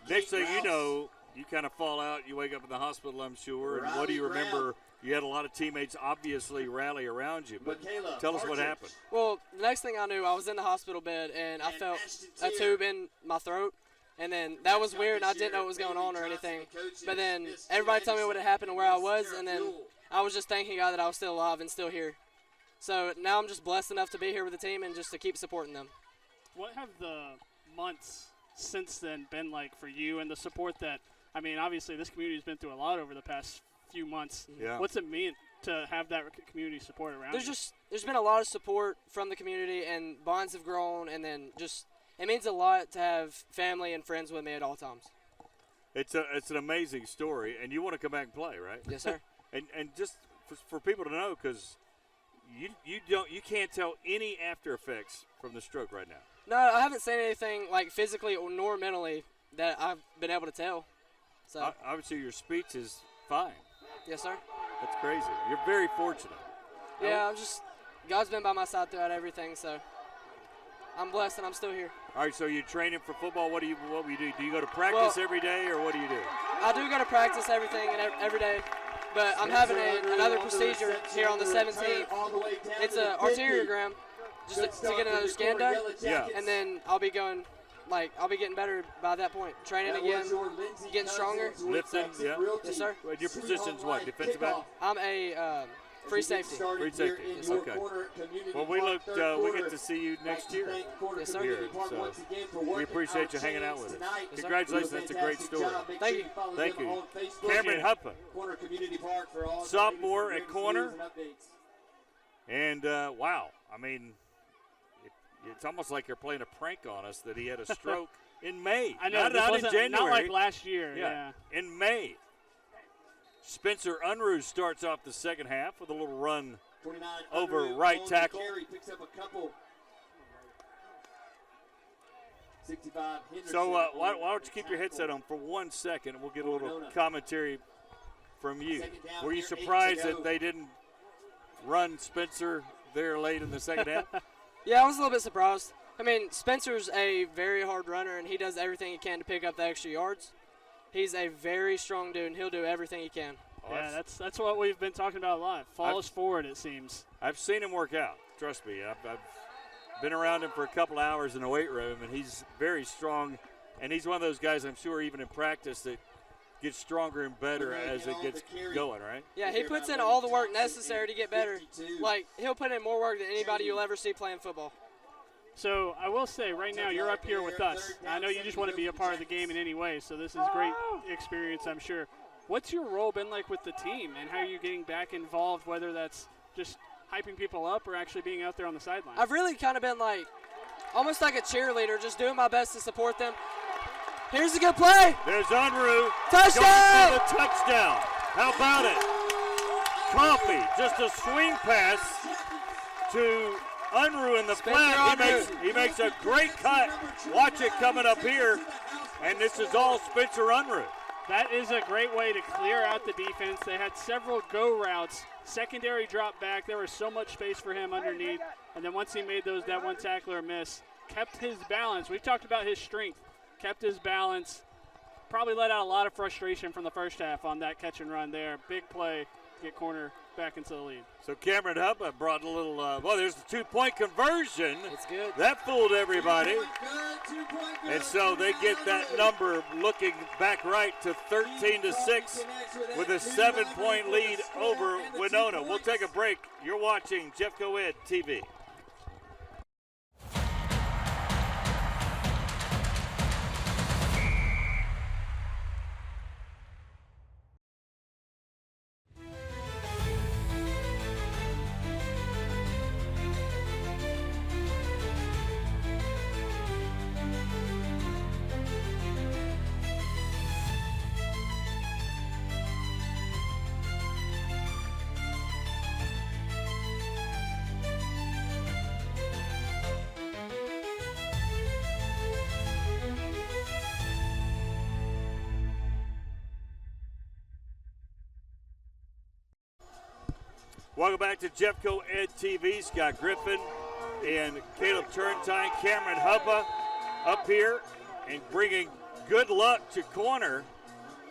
next thing you know, you kind of fall out. You wake up in the hospital, I'm sure. And what do you remember? You had a lot of teammates obviously rally around you, but tell us what happened. Well, the next thing I knew, I was in the hospital bed, and I felt a tube in my throat. And then that was weird, and I didn't know what was going on or anything. But then everybody told me what had happened and where I was, and then I was just thanking God that I was still alive and still here. So now I'm just blessed enough to be here with the team and just to keep supporting them. What have the months since then been like for you and the support that, obviously this community's been through a lot over the past few months. Yeah. What's it mean to have that community support around you? There's been a lot of support from the community, and bonds have grown, and then just it means a lot to have family and friends with me at all times. It's an amazing story, and you want to come back and play, right? Yes, sir. and just for people to know, because you can't tell any after effects from the stroke right now. No, I haven't seen anything physically nor mentally that I've been able to tell. So obviously your speech is fine. Yes, sir. That's crazy. You're very fortunate. Yeah, God's been by my side throughout everything, so I'm blessed and I'm still here. All right, so you're training for football. What do you do? Do you go to practice every day, or what do you do? I do go to practice every day, but I'm having another procedure here on the 17th. It's an arteriogram, just to get another scan done. Yeah. And then I'll be going, I'll be getting better by that point. Training again, getting stronger. Lifting, yeah. Yes, sir. Your position's what? Defensive back? I'm a free safety. Free safety. Yes, okay. Well, we get to see you next year. Yes, sir. Here, so we appreciate you hanging out with us. Congratulations. That's a great story. Thank you. Thank you. Cameron Huppa, sophomore at corner. And, wow, it's almost like they're playing a prank on us that he had a stroke in May. I know, not in January. Not like last year. Yeah. In May. Spencer Unruh starts off the second half with a little run over right tackle. Picks up a couple. 65. So why don't you keep your headset on for 1 second, and we'll get a little commentary from you. Were you surprised that they didn't run Spencer there late in the second half? Yeah, I was a little bit surprised. Spencer's a very hard runner, and he does everything he can to pick up the extra yards. He's a very strong dude, and he'll do everything he can. Yeah, that's what we've been talking about a lot. Falls forward, it seems. I've seen him work out. Trust me. I've been around him for a couple hours in the weight room, and he's very strong. And he's one of those guys, I'm sure, even in practice, that gets stronger and better as it gets going, right? Yeah, he puts in all the work necessary to get better. He'll put in more work than anybody you'll ever see playing football. So I will say, right now you're up here with us. I know you just want to be a part of the game in any way, so this is a great experience, I'm sure. What's your role been like with the team, and how are you getting back involved, whether that's just hyping people up or actually being out there on the sideline? I've really kind of been almost like a cheerleader, just doing my best to support them. Here's a good play. There's Unruh. Touchdown! Going for the touchdown. How about it? Coffee, just a swing pass to Unruh in the flat. He makes a great cut. Watch it coming up here. And this is all Spencer Unruh. That is a great way to clear out the defense. They had several go routes, secondary drop back. There was so much space for him underneath. And then once he made that one tackler miss, kept his balance. We've talked about his strength. Kept his balance. Probably let out a lot of frustration from the first half on that catch and run there. Big play to get corner back into the lead. So Cameron Huppa brought a little, there's the 2-point conversion. It's good. That fooled everybody. And so they get that number looking back right to 13-6 with a 7-point lead over Wenonah. We'll take a break. You're watching Jeff Coed TV. Welcome back to Jeffco Ed TV. Scott Griffin and Caleb Turntine, Cameron Huppa up here and bringing good luck to corner,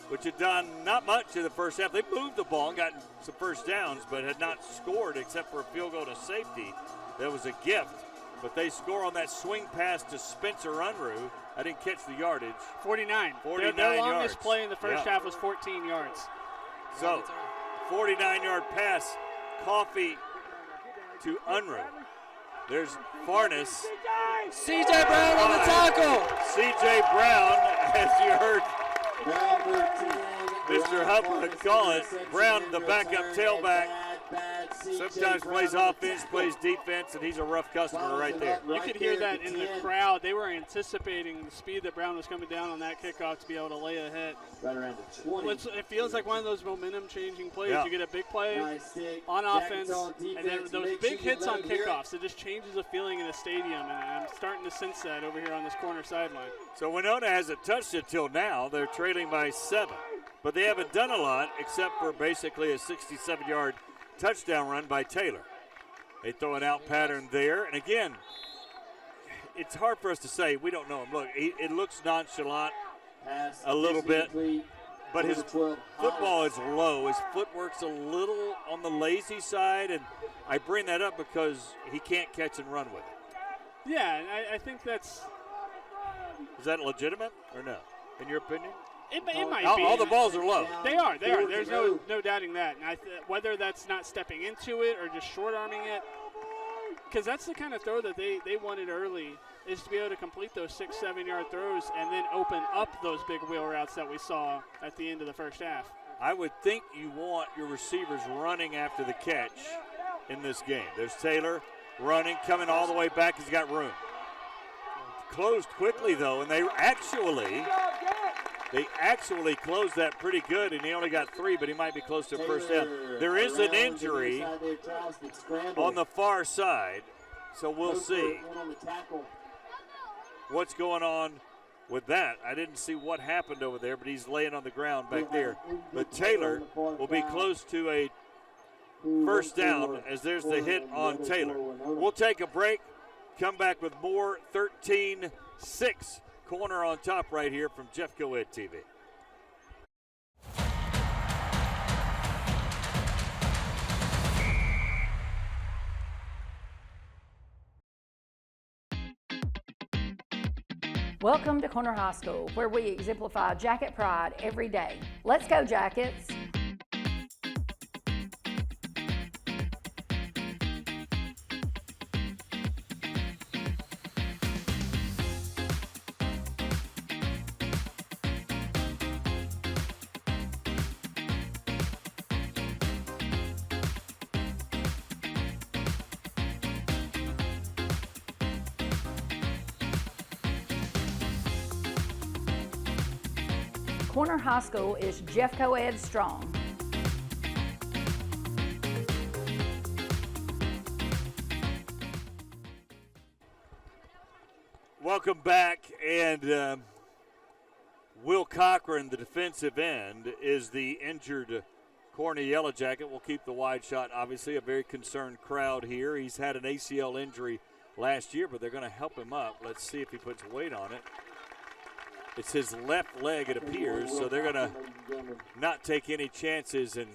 which had done not much in the first half. They moved the ball and gotten some first downs, but had not scored except for a field goal to safety. That was a gift, but they score on that swing pass to Spencer Unruh. I didn't catch the yardage. 49. 49 Their yards. longest play in the first half was 14 yards. So, 49-yard pass, Coffee to Unruh. There's Farnes. C.J. Brown on the tackle. C.J. Brown, as you heard Mr. Huppa call it. Brown, the backup tailback, sometimes plays offense, plays defense, and he's a rough customer right there. You could hear that in the crowd. They were anticipating the speed that Brown was coming down on that kickoff to be able to lay ahead. Right around the 20. It feels like one of those momentum-changing plays. Yeah. You get a big play on offense, and then those big hits on kickoffs. It just changes the feeling in the stadium, and I'm starting to sense that over here on this corner sideline. So Wenonah hasn't touched it till now. They're trailing by 7. But they haven't done a lot except for basically a 67-yard touchdown run by Taylor. They throw an out pattern there. And again, it's hard for us to say. We don't know him. Look, it looks nonchalant a little bit, but his football is low. His footwork's a little on the lazy side, and I bring that up because he can't catch and run with it. Yeah, and I think that's... Is that legitimate or no, in your opinion? It might be. All the balls are low. They are. There's no doubting that. And whether that's not stepping into it or just short-arming it, because that's the kind of throw that they wanted early, is to be able to complete those 6-7 yard throws and then open up those big wheel routes that we saw at the end of the first half. I would think you want your receivers running after the catch in this game. There's Taylor running, coming all the way back. He's got room. Closed quickly, though, and they actually closed that pretty good, and he only got 3, but he might be close to a first down. There is an injury on the far side, so we'll see what's going on with that. I didn't see what happened over there, but he's laying on the ground back there. But Taylor will be close to a first down as there's the hit on Taylor. We'll take a break, come back with more 13-6. Corner on top right here from Jeffco Ed TV. Welcome to Corner High School, where we exemplify Jacket pride every day. Let's go, Jackets! Corner High School is Jeffco Ed strong. Welcome back, and Will Cochran, the defensive end, is the injured corner Yellow Jacket. We'll keep the wide shot, obviously, a very concerned crowd here. He's had an ACL injury last year, but they're going to help him up. Let's see if he puts weight on it. It's his left leg, it appears, so they're going to not take any chances and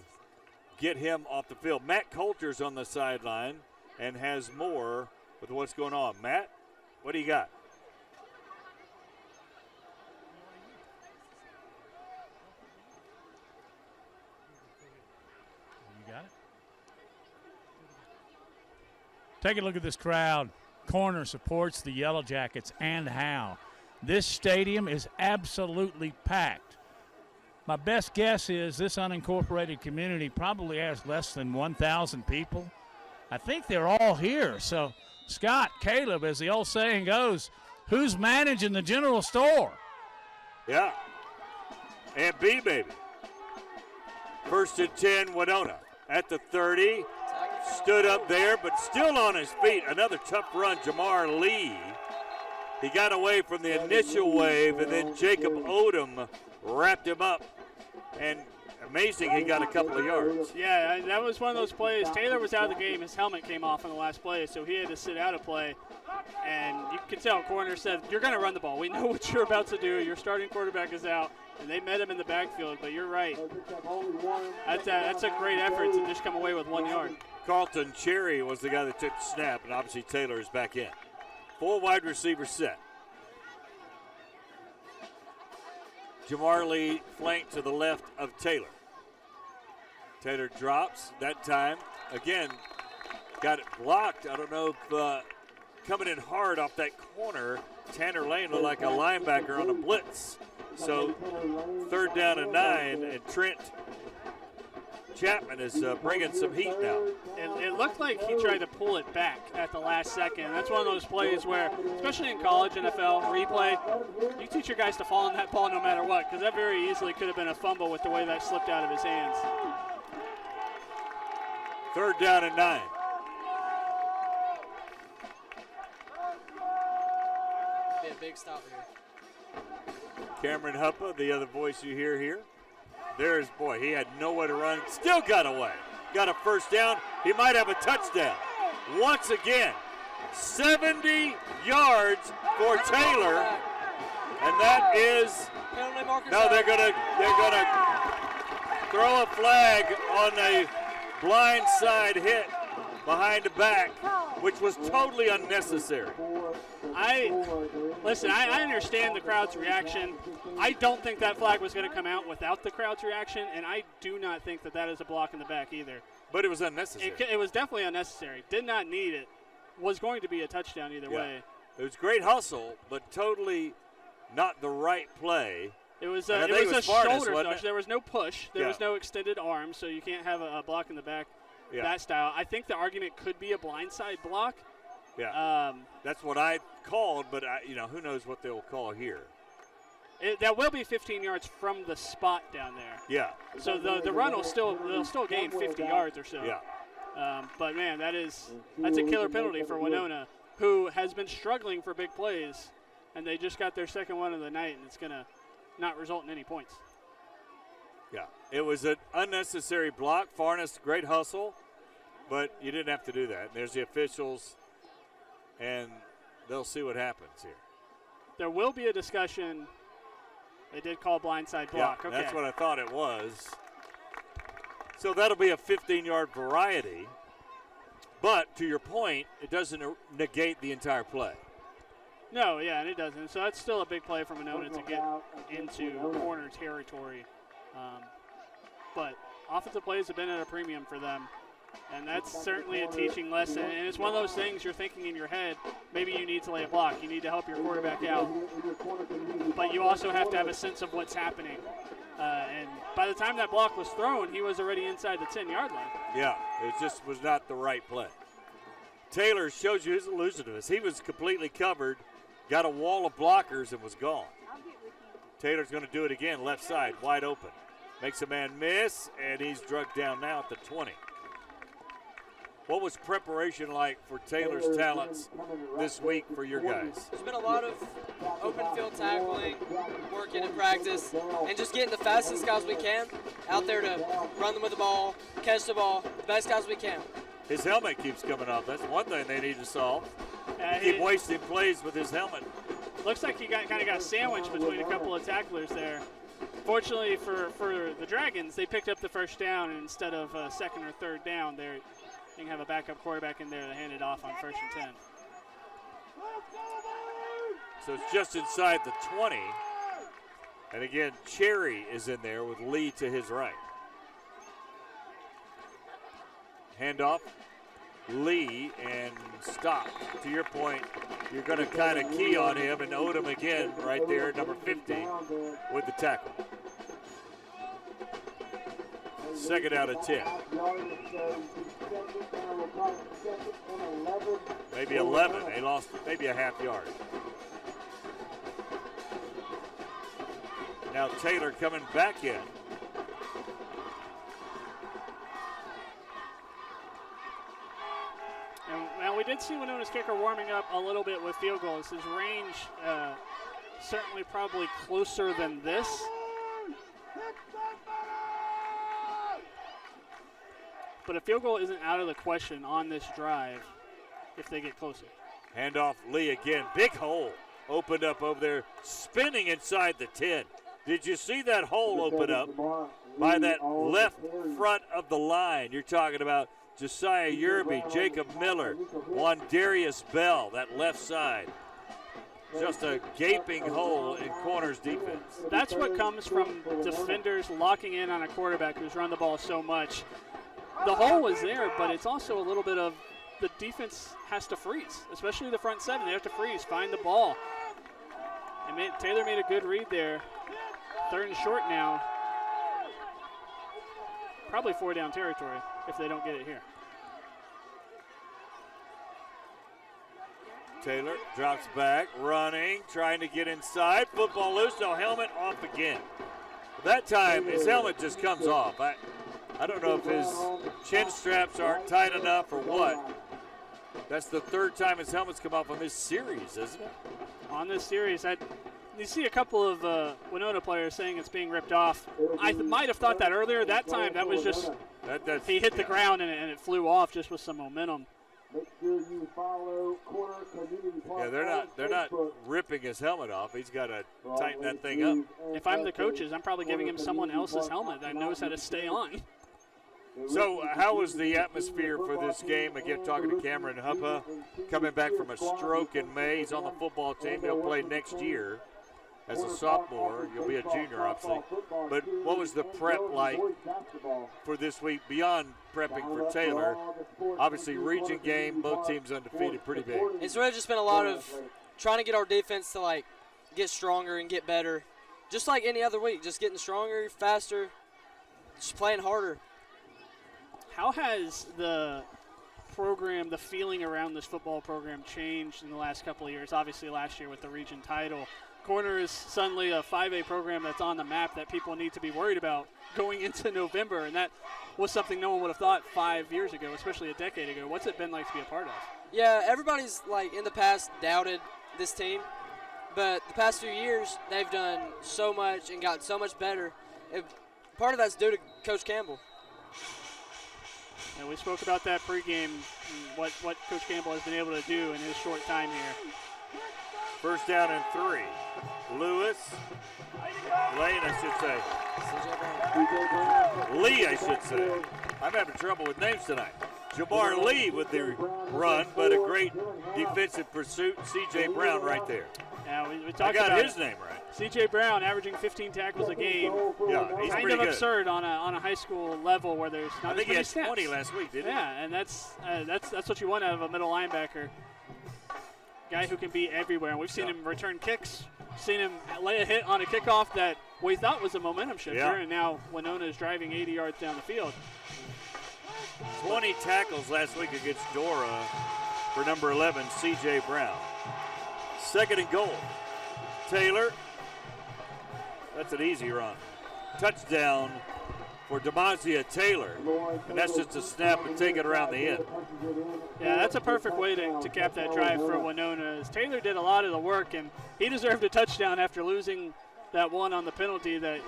get him off the field. Matt Coulter's on the sideline and has more with what's going on. Matt, what do you got? You got it? Take a look at this crowd. Corner supports the Yellow Jackets, and how. This stadium is absolutely packed. My best guess is this unincorporated community probably has less than 1,000 people. I think they're all here. So, Scott, Caleb, as the old saying goes, who's managing the general store? Yeah. And B, baby. 1st and 10, Wenonah at the 30. Stood up there, but still on his feet. Another tough run, Jamar Lee. He got away from the initial wave, and then Jacob Odom wrapped him up and Amazing he got a couple of yards. Yeah, that was one of those plays. Taylor was out of the game. His helmet came off on the last play, so he had to sit out a play. And you could tell corner said, you're going to run the ball. We know what you're about to do. Your starting quarterback is out. And they met him in the backfield, but you're right. That's a great effort to just come away with 1 yard. Carlton Cherry was the guy that took the snap, and obviously Taylor is back in. 4 wide receivers set. Jamar Lee flanked to the left of Taylor. Taylor drops that time. Again, got it blocked. I don't know if coming in hard off that corner, Tanner Lane looked like a linebacker on a blitz. So 3rd down and 9, and Trent Chapman is bringing some heat now. It looked like he tried to pull it back at the last second. That's one of those plays where, especially in college, NFL, replay, you teach your guys to fall on that ball no matter what, because that very easily could have been a fumble with the way that slipped out of his hands. 3rd down and 9. Be a big stop here. Cameron Huppa, the other voice you hear here. There's, boy, he had nowhere to run. Still got away. Got a 1st down. He might have a touchdown. Once again, 70 yards for Taylor. And that is, no, they're gonna throw a flag on a blindside hit behind the back, which was totally unnecessary. I understand the crowd's reaction. I don't think that flag was going to come out without the crowd's reaction, and I do not think that that is a block in the back either. But it was unnecessary. It was definitely unnecessary. Did not need it. Was going to be a touchdown either way. It was great hustle, but totally not the right play. It was a shoulder touch. There was no push. There was no extended arm, so you can't have a block in the back that style. I think the argument could be a blindside block. Yeah, that's what I called, but who knows what they'll call here. That will be 15 yards from the spot down there. Yeah. So the run will still gain 50 yards or so. Yeah. But man, that's a killer penalty for Wenonah, who has been struggling for big plays, and they just got their second one of the night, and it's gonna not result in any points. Yeah. It was an unnecessary block. Farnes, great hustle, but you didn't have to do that. There's the officials, and they'll see what happens here. There will be a discussion. They did call blindside block. Yeah, okay. That's what I thought it was. So that'll be a 15-yard variety. But to your point, it doesn't negate the entire play. No, yeah, and it doesn't. So that's still a big play for Wenonah to get into corner territory. But offensive plays have been at a premium for them. And that's certainly a teaching lesson. And it's one of those things you're thinking in your head, maybe you need to lay a block. You need to help your quarterback out. But you also have to have a sense of what's happening. And by the time that block was thrown, he was already inside the 10-yard line. Yeah, it just was not the right play. Taylor shows you his elusiveness. He was completely covered, got a wall of blockers, and was gone. Taylor's going to do it again, left side, wide open. Makes a man miss, and he's drugged down now at the 20. What was preparation like for Taylor's talents this week for your guys? There's been a lot of open field tackling, working in practice, and just getting the fastest guys we can out there to run them with the ball, catch the ball, the best guys we can. His helmet keeps coming off. That's one thing they need to solve. Keep wasting plays with his helmet. Looks like he kind of got sandwiched between a couple of tacklers there. Fortunately for the Dragons, they picked up the 1st down, and instead of second or third down, they can have a backup quarterback in there to hand it off on 1st and 10. So it's just inside the 20. And again, Cherry is in there with Lee to his right. Handoff, Lee, and stop. To your point, you're going to kind of key on him, and Odom again right there, number 50, with the tackle. 2nd out of 10. Maybe 11. They lost maybe a half yard. Now Taylor coming back in. And we did see Wenonah's kicker warming up a little bit with field goals. His range certainly probably closer than this. but a field goal isn't out of the question on this drive if they get closer. Handoff Lee again. Big hole opened up over there, spinning inside the 10. Did you see that hole open up by that left front of the line? You're talking about Josiah Yerby, Jacob Miller, Wandarius Bell, that left side. Just a gaping hole in Corner's defense. That's what comes from defenders locking in on a quarterback who's run the ball so much. The hole was there, but it's also a little bit of the defense has to freeze, especially the front seven. They have to freeze, find the ball. Taylor made a good read there. 3rd and short now. Probably 4-down territory if they don't get it here. Taylor drops back, running, trying to get inside. Football loose, no helmet, off again. That time, his helmet just comes off. I don't know if his chin straps aren't tight enough or what. That's the 3rd time his helmet's come off on this series, isn't it? On this series, you see a couple of Wenonah players saying it's being ripped off. I might have thought that earlier. That time, that was just he hit the ground and it flew off just with some momentum. Make sure you follow Corner Community Park. Yeah, they're not ripping his helmet off. He's got to tighten that thing up. If I'm the coaches, I'm probably giving him someone else's helmet that knows how to stay on. So how was the atmosphere for this game? Again, talking to Cameron Huppa, coming back from a stroke in May. He's on the football team. He'll play next year as a sophomore. You'll be a junior, obviously. But what was the prep like for this week beyond prepping for Taylor? Obviously, region game, both teams undefeated, pretty big. It's really just been a lot of trying to get our defense to, get stronger and get better. Just like any other week, just getting stronger, faster, just playing harder. How has the program, the feeling around this football program changed in the last couple of years? Obviously, last year with the region title. Corner is suddenly a 5A program that's on the map that people need to be worried about going into November, and that was something no one would have thought 5 years ago, especially a decade ago. What's it been like to be a part of? Yeah, everybody's, in the past doubted this team, but the past few years they've done so much and gotten so much better. Part of that's due to Coach Campbell. And we spoke about that pregame, what Coach Campbell has been able to do in his short time here. 1st down and 3. Lane, I should say. Lee, I should say. I'm having trouble with names tonight. Jamar Lee with the run, but a great defensive pursuit. C.J. Brown right there. Yeah, we talked about his name right. C.J. Brown averaging 15 tackles a game. Yeah, he's kind of absurd on a high school level where there's not I think he had snaps. 20 last week, didn't he? Yeah, and that's what you want out of a middle linebacker. Guy who can be everywhere. And we've seen him return kicks, seen him lay a hit on a kickoff that we thought was a momentum shifter, and now Wenonah is driving 80 yards down the field. 20 tackles last week against Dora for number 11, C.J. Brown. 2nd and goal. Taylor. That's an easy run. Touchdown for Demazia Taylor. And that's just a snap and take it around the end. Yeah, that's a perfect way to cap that drive for Wenonah. Taylor did a lot of the work, and he deserved a touchdown after losing that one on the penalty that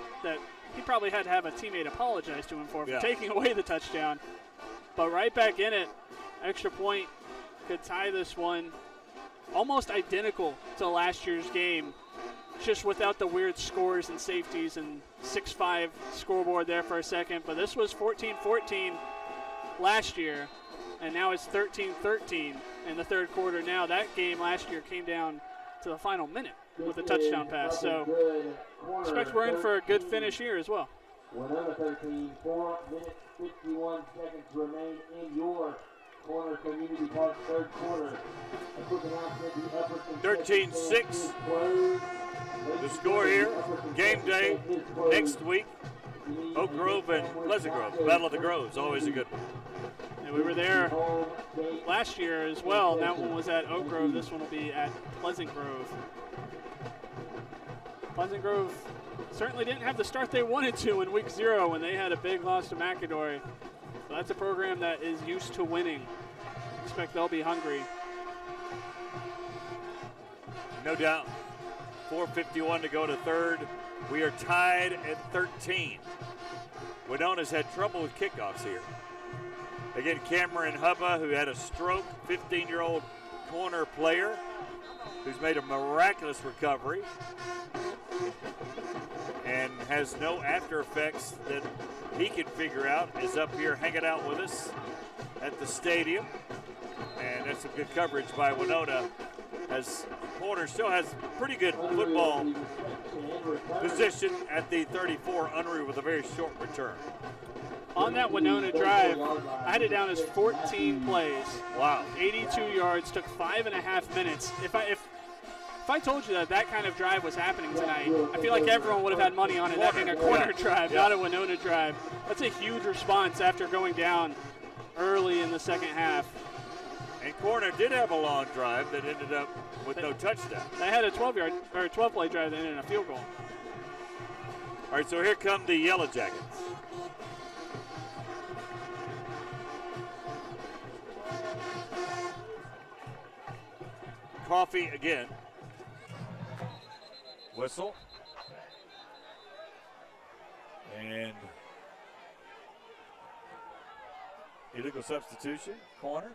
he probably had to have a teammate apologize to him for taking away the touchdown. But right back in it, extra point could tie this one. Almost identical to last year's game, just without the weird scores and safeties and 6-5 scoreboard there for a second. But this was 14-14 last year, and now it's 13-13 in the 3rd quarter. Now that game last year came down to the final minute with a touchdown pass. So expect we're in for a good finish here as well. 13, 4 minutes, 51 seconds remain in your Corner Community Park 3rd quarter. 13-6. The score here, game day next week. Oak Grove and Pleasant Grove. Battle of the Groves, always a good one. And we were there last year as well. That one was at Oak Grove. This one will be at Pleasant Grove. Pleasant Grove certainly didn't have the start they wanted to in week 0 when they had a big loss to McAdory. So that's a program that is used to winning. Expect they'll be hungry. No doubt. 4:51 to go to 3rd. We are tied at 13. Wenonah's had trouble with kickoffs here. Again, Cameron Hubba, who had a stroke, 15-year-old corner player who's made a miraculous recovery and has no after effects that he can figure out, is up here hanging out with us at the stadium. And that's some good coverage by Wenonah, as Corner still has pretty good football position at the 34. Unruh with a very short return. On that Wenonah drive, I had it down as 14 plays. Wow. 82 yards, took 5.5 minutes. If I told you that kind of drive was happening tonight, I feel like everyone would have had money on it, that being a corner drive, not a Wenonah drive. That's a huge response after going down early in the second half. And Corner did have a long drive that ended up with no touchdown. They had a 12-play drive that ended in a field goal. All right, so here come the Yellow Jackets. Coffee again. Whistle. And illegal substitution. Corner.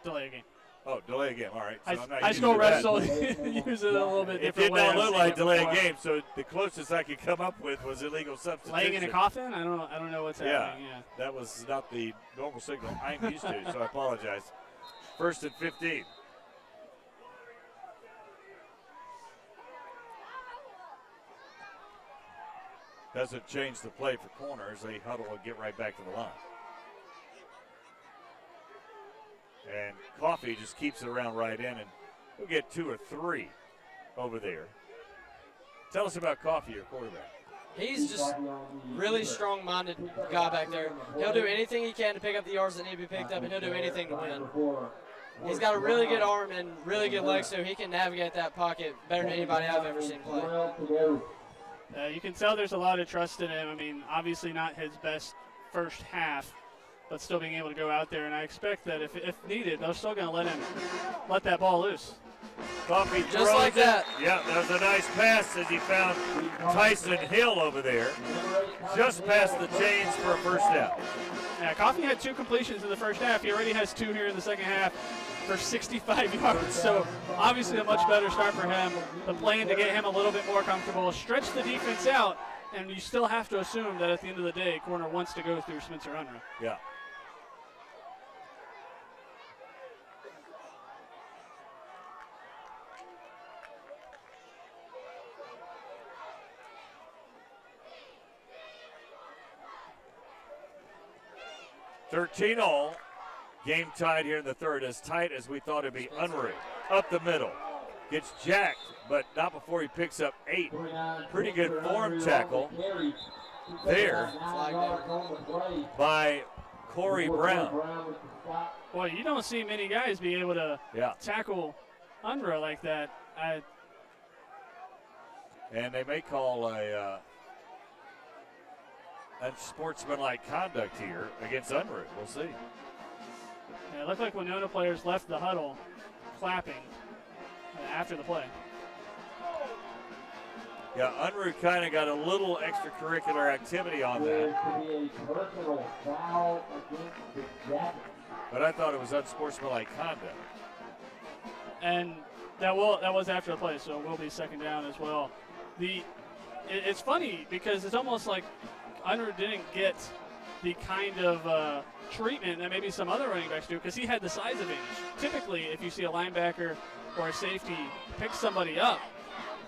Delay a game. Oh, delay a game. All right. So I still wrestle. Use it a little bit different It did way. not look like delay a game, so the closest I could come up with was illegal substitution. Laying in a coffin? I don't know what's happening. Yeah. That was not the normal signal I'm used to, so I apologize. 1st and 15. Doesn't change the play for Corners. They huddle and get right back to the line. And Coffee just keeps it around right in, and we'll get 2 or 3 over there. Tell us about Coffee, your quarterback. He's just really strong-minded guy back there. He'll do anything he can to pick up the yards that need to be picked up, and he'll do anything to win. He's got a really good arm and really good legs, so he can navigate that pocket better than anybody I've ever seen play. You can tell there's a lot of trust in him. I mean, obviously not his best first half, but still being able to go out there. And I expect that if needed, they're still going to let that ball loose. Coffee just like that. Yeah, that was a nice pass as he found Tyson Hill over there. Just past the chains for a first down. Yeah, Coffee had 2 completions in the first half. He already has 2 here in the second half for 65 yards. So obviously a much better start for him. The plan to get him a little bit more comfortable, stretch the defense out, and you still have to assume that at the end of the day, Corner wants to go through Spencer Unruh. Yeah. (13-all). Game tied here in the third, as tight as we thought it'd be. Unruh up the middle. Gets jacked, but not before he picks up 8. Pretty good form tackle there by Corey Brown. Boy, you don't see many guys be able to tackle Unruh like that. And they may call a unsportsmanlike conduct here against Unruh. We'll see. Yeah, it looked like Wenonah players left the huddle clapping after the play. Yeah, Unruh kind of got a little extracurricular activity on that. But I thought it was unsportsmanlike conduct. And that was after the play, so it will be second down as well. It's funny because it's almost like Unruh didn't get the kind of treatment that maybe some other running backs do because he had the size advantage. Typically, if you see a linebacker or a safety pick somebody up,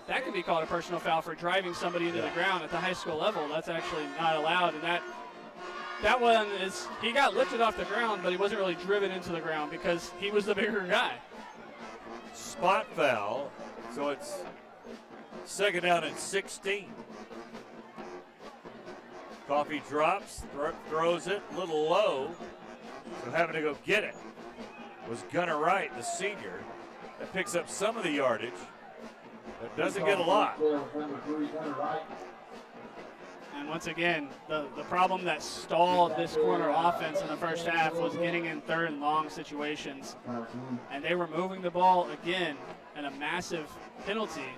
that can be called a personal foul for driving somebody into the ground at the high school level. That's actually not allowed, and that one is, he got lifted off the ground, but he wasn't really driven into the ground because he was the bigger guy. Spot foul, so it's second down and 16. Coffee drops, throws it a little low, so having to go get it was Gunnar Wright, the senior, that picks up some of the yardage, but doesn't get a lot. And once again, the problem that stalled this Corner offense in the first half was getting in 3rd and long situations. And they were moving the ball again, and a massive penalty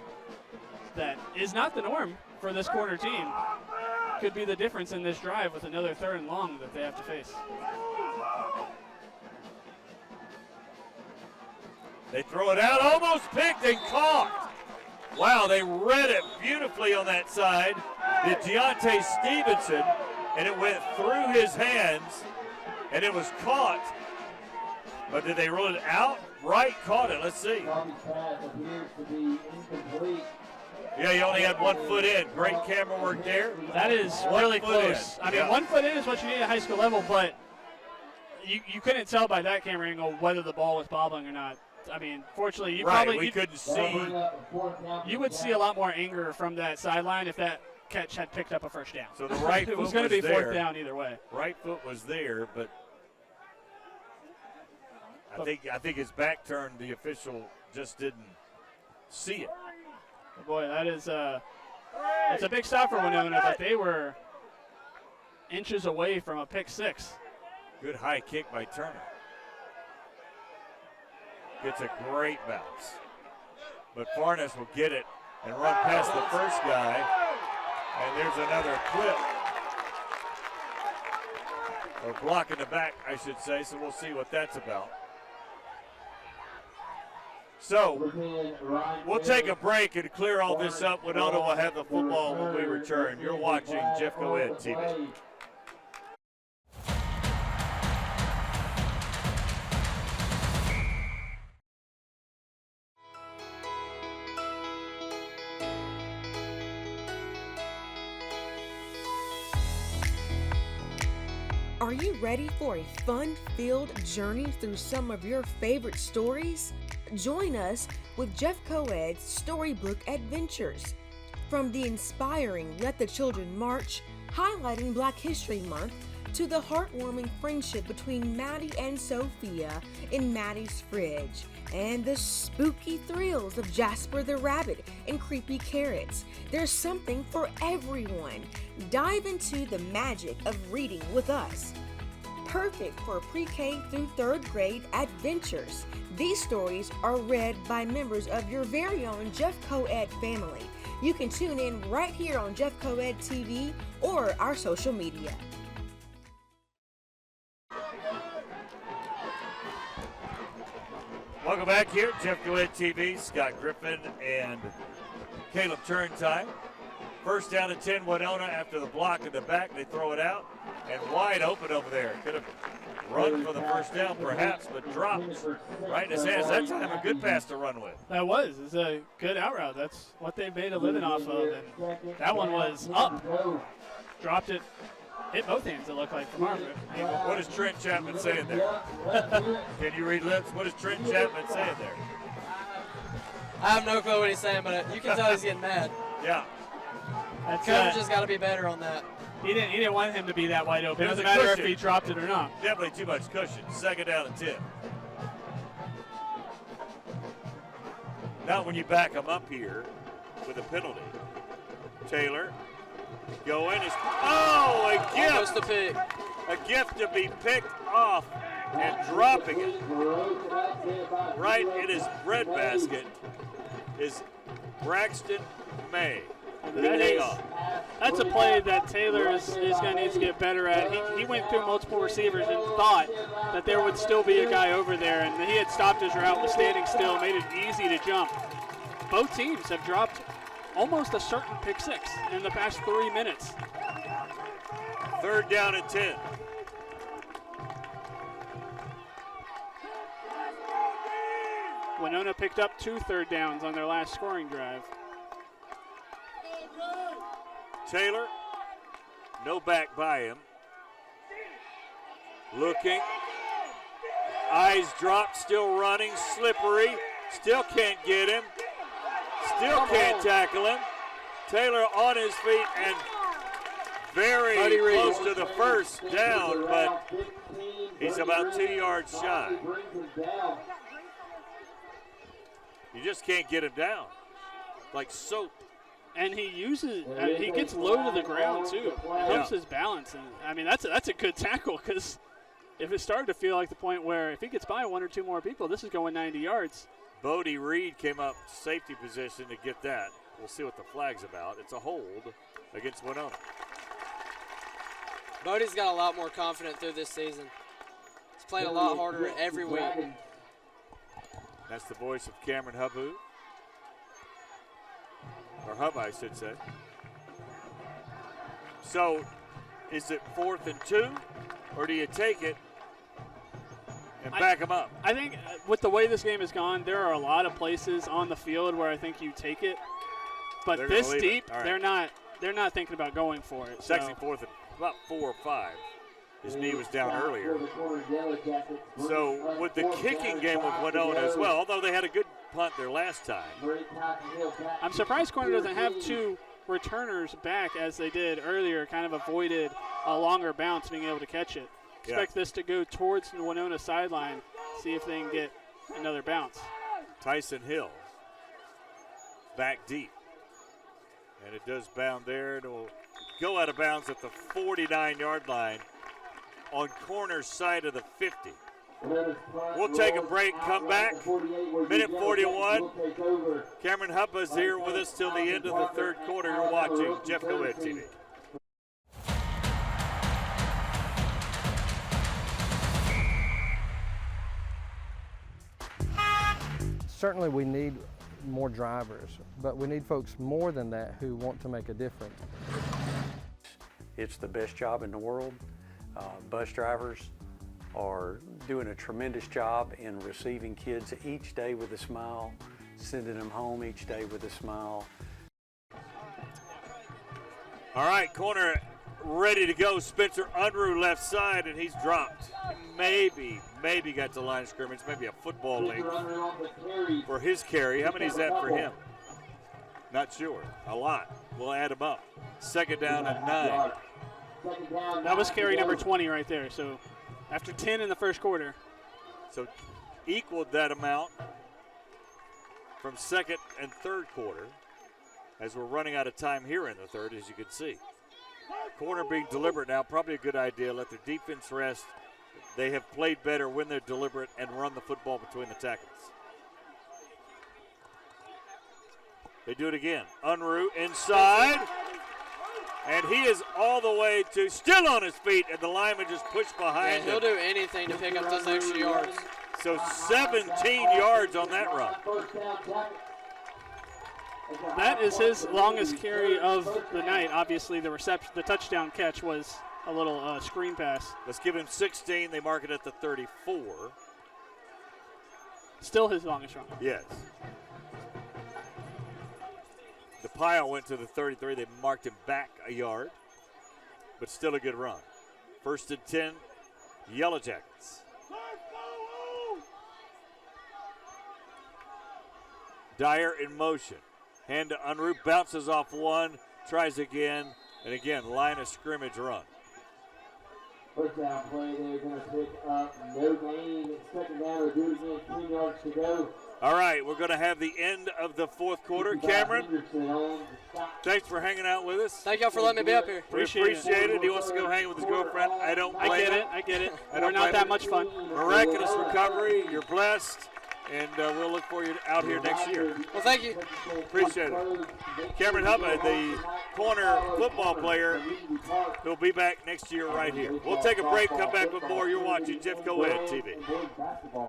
that is not the norm for this Corner team. could be the difference in this drive with another 3rd and long that they have to face. They throw it out, almost picked and caught. Wow, they read it beautifully on that side. Did Deontay Stevenson, and it went through his hands, and it was caught. But did they roll it out? Right, caught it. Let's see. Yeah, he only had 1 foot in. Great camera work there. That is really close. I mean, 1 foot in is what you need at high school level, but you couldn't tell by that camera angle whether the ball was bobbling or not. I mean, fortunately, we couldn't see. You would see a lot more anger from that sideline if that catch had picked up a first down. So the right it foot was going to be there. 4th down either way. Right foot was there, but I think his back turned. The official just didn't see it. Boy, that is it's a big stop for Wenonah, but they were inches away from a pick 6. Good high kick by Turner. Gets a great bounce. But Farnes will get it and run past the first guy. And there's another clip. Or block in the back, I should say, so we'll see what that's about. So, we'll take a break and clear all this up. Wenonah will have the football when we return. You're watching Jeff Coed TV. Are you ready for a fun-filled journey through some of your favorite stories? Join us with Jeff Coed's Storybook Adventures. From the inspiring Let the Children March, highlighting Black History Month, to the heartwarming friendship between Maddie and Sophia in Maddie's Fridge, and the spooky thrills of Jasper the Rabbit and Creepy Carrots. There's something for everyone. Dive into the magic of reading with us. Perfect for pre-K through 3rd grade adventures. These stories are read by members of your very own Jeff Coed family. You can tune in right here on Jeff Coed TV or our social media. Welcome back here, Jeff Coed TV. Scott Griffin and Caleb Turntime. First down and 10, Wenonah after the block in the back. They throw it out and wide open over there. Could have run for the first down perhaps, but dropped right in his hands. That time a good pass to run with. That was. It's a good out route. That's what they made a living off of. And that one was up. Dropped it. Hit both hands, it looked like, from our angle. What is Trent Chapman saying there? Can you read lips? What is Trent Chapman saying there? I have no clue what he's saying, but you can tell he's getting mad. Yeah. Coach just got to be better on that. He didn't want him to be that wide open. It doesn't matter if he dropped it or not. Definitely too much cushion. Second down and 10. Not when you back him up here with a penalty. Taylor going is a gift. Almost a pick. A gift to be picked off and dropping it right in his breadbasket is Braxton May. That's a play that Taylor is going to need to get better at. He went through multiple receivers and thought that there would still be a guy over there, and he had stopped his route, was standing still, made it easy to jump. Both teams have dropped almost a certain pick 6 in the past 3 minutes. Third down and 10. Wenonah picked up 2 third downs on their last scoring drive. Taylor, no back by him. Looking. Eyes dropped, still running, slippery. Still can't get him. Still can't tackle him. Taylor on his feet and very close to the first down, but he's about 2 yards shy. You just can't get him down. Like soap. And he gets low to the ground too. It helps his balance. And I mean, that's a good tackle, because if it started to feel like the point where if he gets by 1 or 2 more people, this is going 90 yards. Bodie Reed came up safety position to get that. We'll see what the flag's about. It's a hold against Wenonah. Bodie's got a lot more confident through this season. He's playing a lot harder every week. That's the voice of Cameron Hubbu. Or Hub, I should say. So, is it 4th and 2, or do you take it and back them up? I think with the way this game has gone, there are a lot of places on the field where I think you take it. But They're this gonna leave deep, it. All right. they're not thinking about going for it. It's actually 4th and about 4 or 5. His knee was down earlier. So with the kicking game of Wenonah as well, although they had a good punt there last time. I'm surprised Corner doesn't have 2 returners back as they did earlier, kind of avoided a longer bounce being able to catch it. Expect this to go towards the Wenonah sideline, see if they can get another bounce. Tyson Hill back deep. And it does bound there. It will go out of bounds at the 49-yard line on Corner's side of the 50. We'll take a break, come back. Minute 41. Cameron Huppa's here with us till the end of the 3rd quarter. You're watching Jeff Coed TV. Certainly we need more drivers, but we need folks more than that who want to make a difference. It's the best job in the world. Bus drivers are doing a tremendous job in receiving kids each day with a smile, sending them home each day with a smile. All right, Corner ready to go. Spencer Unruh left side, and he's dropped. Maybe got to the line of scrimmage, maybe a football length for his carry. How many is that for him? Not sure. A lot. We'll add them up. 2nd down and 9. That was carry number 20 right there. So after 10 in the 1st quarter. So equaled that amount from 2nd and 3rd quarter as we're running out of time here in the 3rd, as you can see. Corner being deliberate now, probably a good idea. Let their defense rest. They have played better when they're deliberate and run the football between the tackles. They do it again. Unruh inside. And he is all the way to still on his feet, and the lineman just pushed behind him. He'll do anything to pick up those extra yards. So 17 yards on that run. That is his longest carry of the night. Obviously, the touchdown catch was a little screen pass. Let's give him 16. They mark it at the 34. Still his longest run. Yes. The pile went to the 33. They marked him back a yard, but still a good run. 1st and 10, Yellow Jackets. Dyer in motion. Hand to Unruh, bounces off one, tries again, and again, line of scrimmage run. 1st down play, they're going to pick up no gain. 2nd down, they'll do it again, 10 yards to go. All right, we're going to have the end of the 4th quarter. Cameron, thanks for hanging out with us. Thank y'all for letting me be up here. We appreciate it. He wants to go hang with his girlfriend. I don't blame him. I get it. We're not that much fun. Miraculous recovery. You're blessed. And we'll look for you out here next year. Well, thank you. Appreciate it. Cameron Hubba, the Corner football player, he'll be back next year right here. We'll take a break, come back with more. You're watching Jeff Coed TV.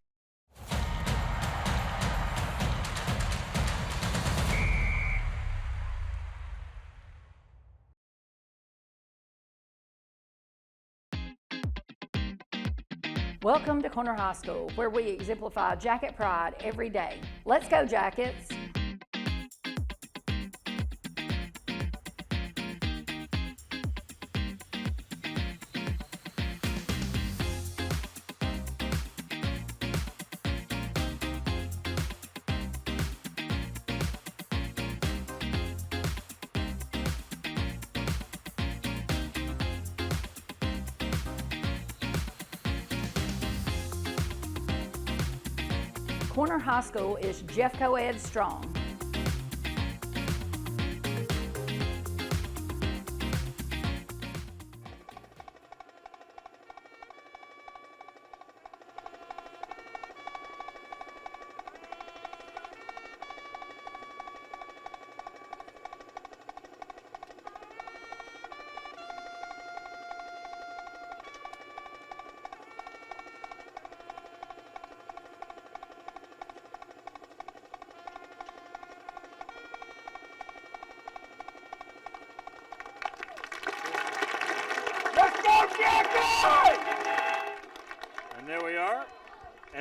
Welcome to Corner High School, where we exemplify Jacket pride every day. Let's go, Jackets! Corner High School is Jeff Coed strong.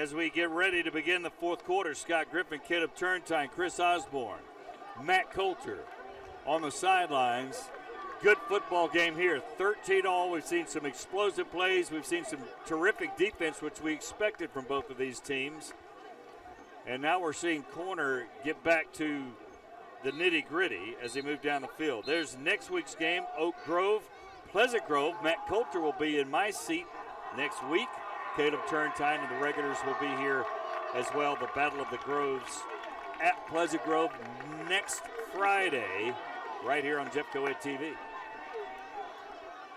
as we get ready to begin the fourth quarter. Scott Griffin, Caleb Turntine, Chris Osborne, Matt Coulter on the sidelines. Good football game here, 13-all. We've seen some explosive plays. We've seen some terrific defense, which we expected from both of these teams. And now we're seeing Corner get back to the nitty-gritty as they move down the field. There's next week's game, Oak Grove, Pleasant Grove. Matt Coulter will be in my seat next week. Caleb Turntine and the regulars will be here as well. The Battle of the Groves at Pleasant Grove next Friday, right here on Jeff Coed TV.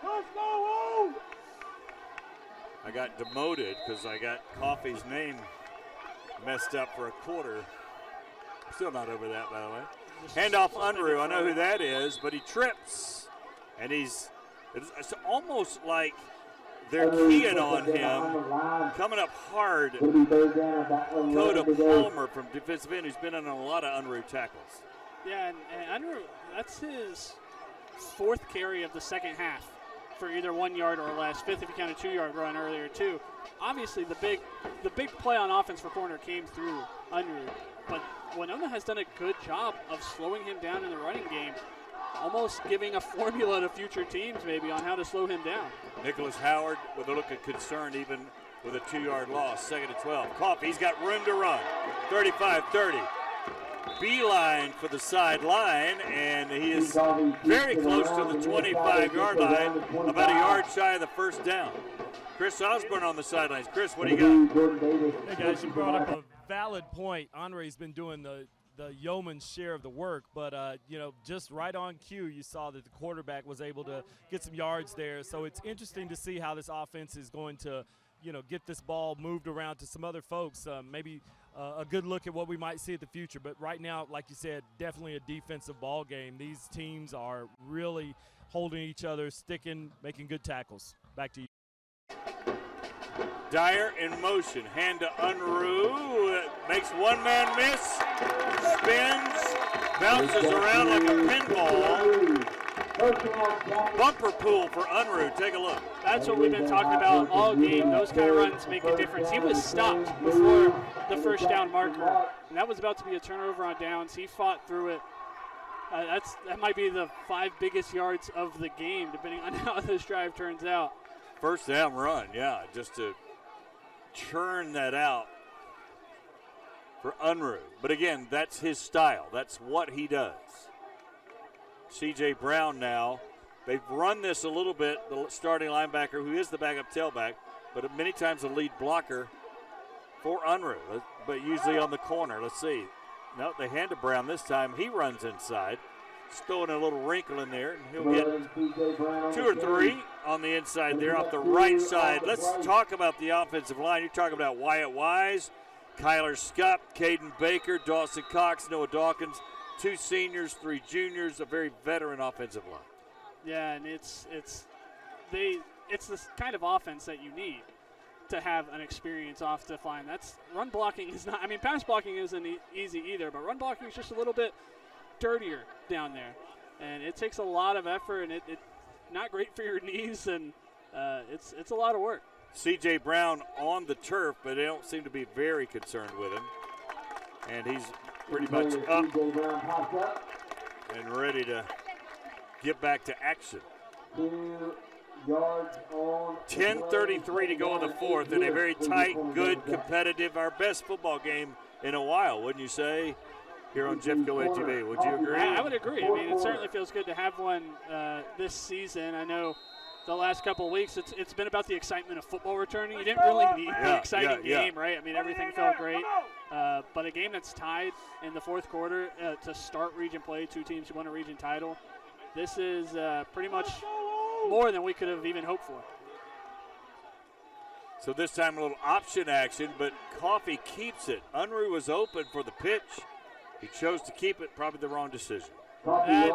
Let's go! I got demoted because I got Coffey's name messed up for a quarter. Still not over that, by the way. Handoff Unruh. I know who that is, but he trips. And it's almost like they're keying on him, coming up hard. Coda Palmer from defensive end, who's been on a lot of Unruh tackles. Yeah, and Unruh, that's his fourth carry of the second half for either 1 yard or less. Fifth if you count a 2-yard run earlier too. Obviously the big play on offense for Corner came through Unruh, but Wenonah has done a good job of slowing him down in the running game, almost giving a formula to future teams maybe on how to slow him down. Nicholas Howard with a look of concern even with a 2-yard loss. 2nd and 12. Coffey, he's got room to run. 35-30. Beeline for the sideline, and he is very close to the 25-yard line, about a yard shy of the first down. Chris Osborne on the sidelines. Chris, what do you got? Hey guys, you brought up a valid point. Andre's been doing the yeoman's share of the work, but just right on cue, you saw that the quarterback was able to get some yards there. So it's interesting to see how this offense is going to, get this ball moved around to some other folks. Maybe a good look at what we might see in the future. But right now, like you said, definitely a defensive ball game. These teams are really holding each other, sticking, making good tackles. Back to you. Dyer in motion, hand to Unruh, makes one man miss, spins, bounces around like a pinball. Bumper pool for Unruh, take a look. That's what we've been talking about all game. Those kind of runs make a difference. He was stopped before the first down marker, and that was about to be a turnover on downs. He fought through it. That might be the 5 biggest yards of the game, depending on how this drive turns out. First down run, yeah, just to churn that out for Unruh. But again, that's his style. That's what he does. C.J. Brown now. They've run this a little bit, the starting linebacker, who is the backup tailback, but many times the lead blocker for Unruh, but usually on the corner. Let's see. No, they hand to Brown this time. He runs inside. Just throwing a little wrinkle in there, and he'll get 2 or 3 on the inside there off the right side. Let's talk about the offensive line. You're talking about Wyatt Wise, Kyler Scott, Caden Baker, Dawson Cox, Noah Dawkins, 2 seniors, 3 juniors, a very veteran offensive line. Yeah, and it's this kind of offense that you need to have an experienced offensive line. That's run blocking is not. I mean, pass blocking isn't easy either, but run blocking is just a little bit dirtier down there, and it takes a lot of effort, and it not great for your knees, and it's a lot of work. C.J. Brown on the turf, but they don't seem to be very concerned with him, and he's pretty much up and ready to get back to action. 10:33 to go in the fourth, and a very tight, good, competitive, our best football game in a while, wouldn't you say? Here on Jeff Coed TV. Would you agree? I would agree. I mean, it certainly feels good to have one this season. I know the last couple of weeks it's been about the excitement of football returning. You didn't really need the exciting game, right? I mean, everything felt great. But a game that's tied in the fourth quarter to start region play, 2 teams who won a region title, this is pretty much more than we could have even hoped for. So this time a little option action, but Coffey keeps it. Unruh was open for the pitch. He chose to keep it, probably the wrong decision. I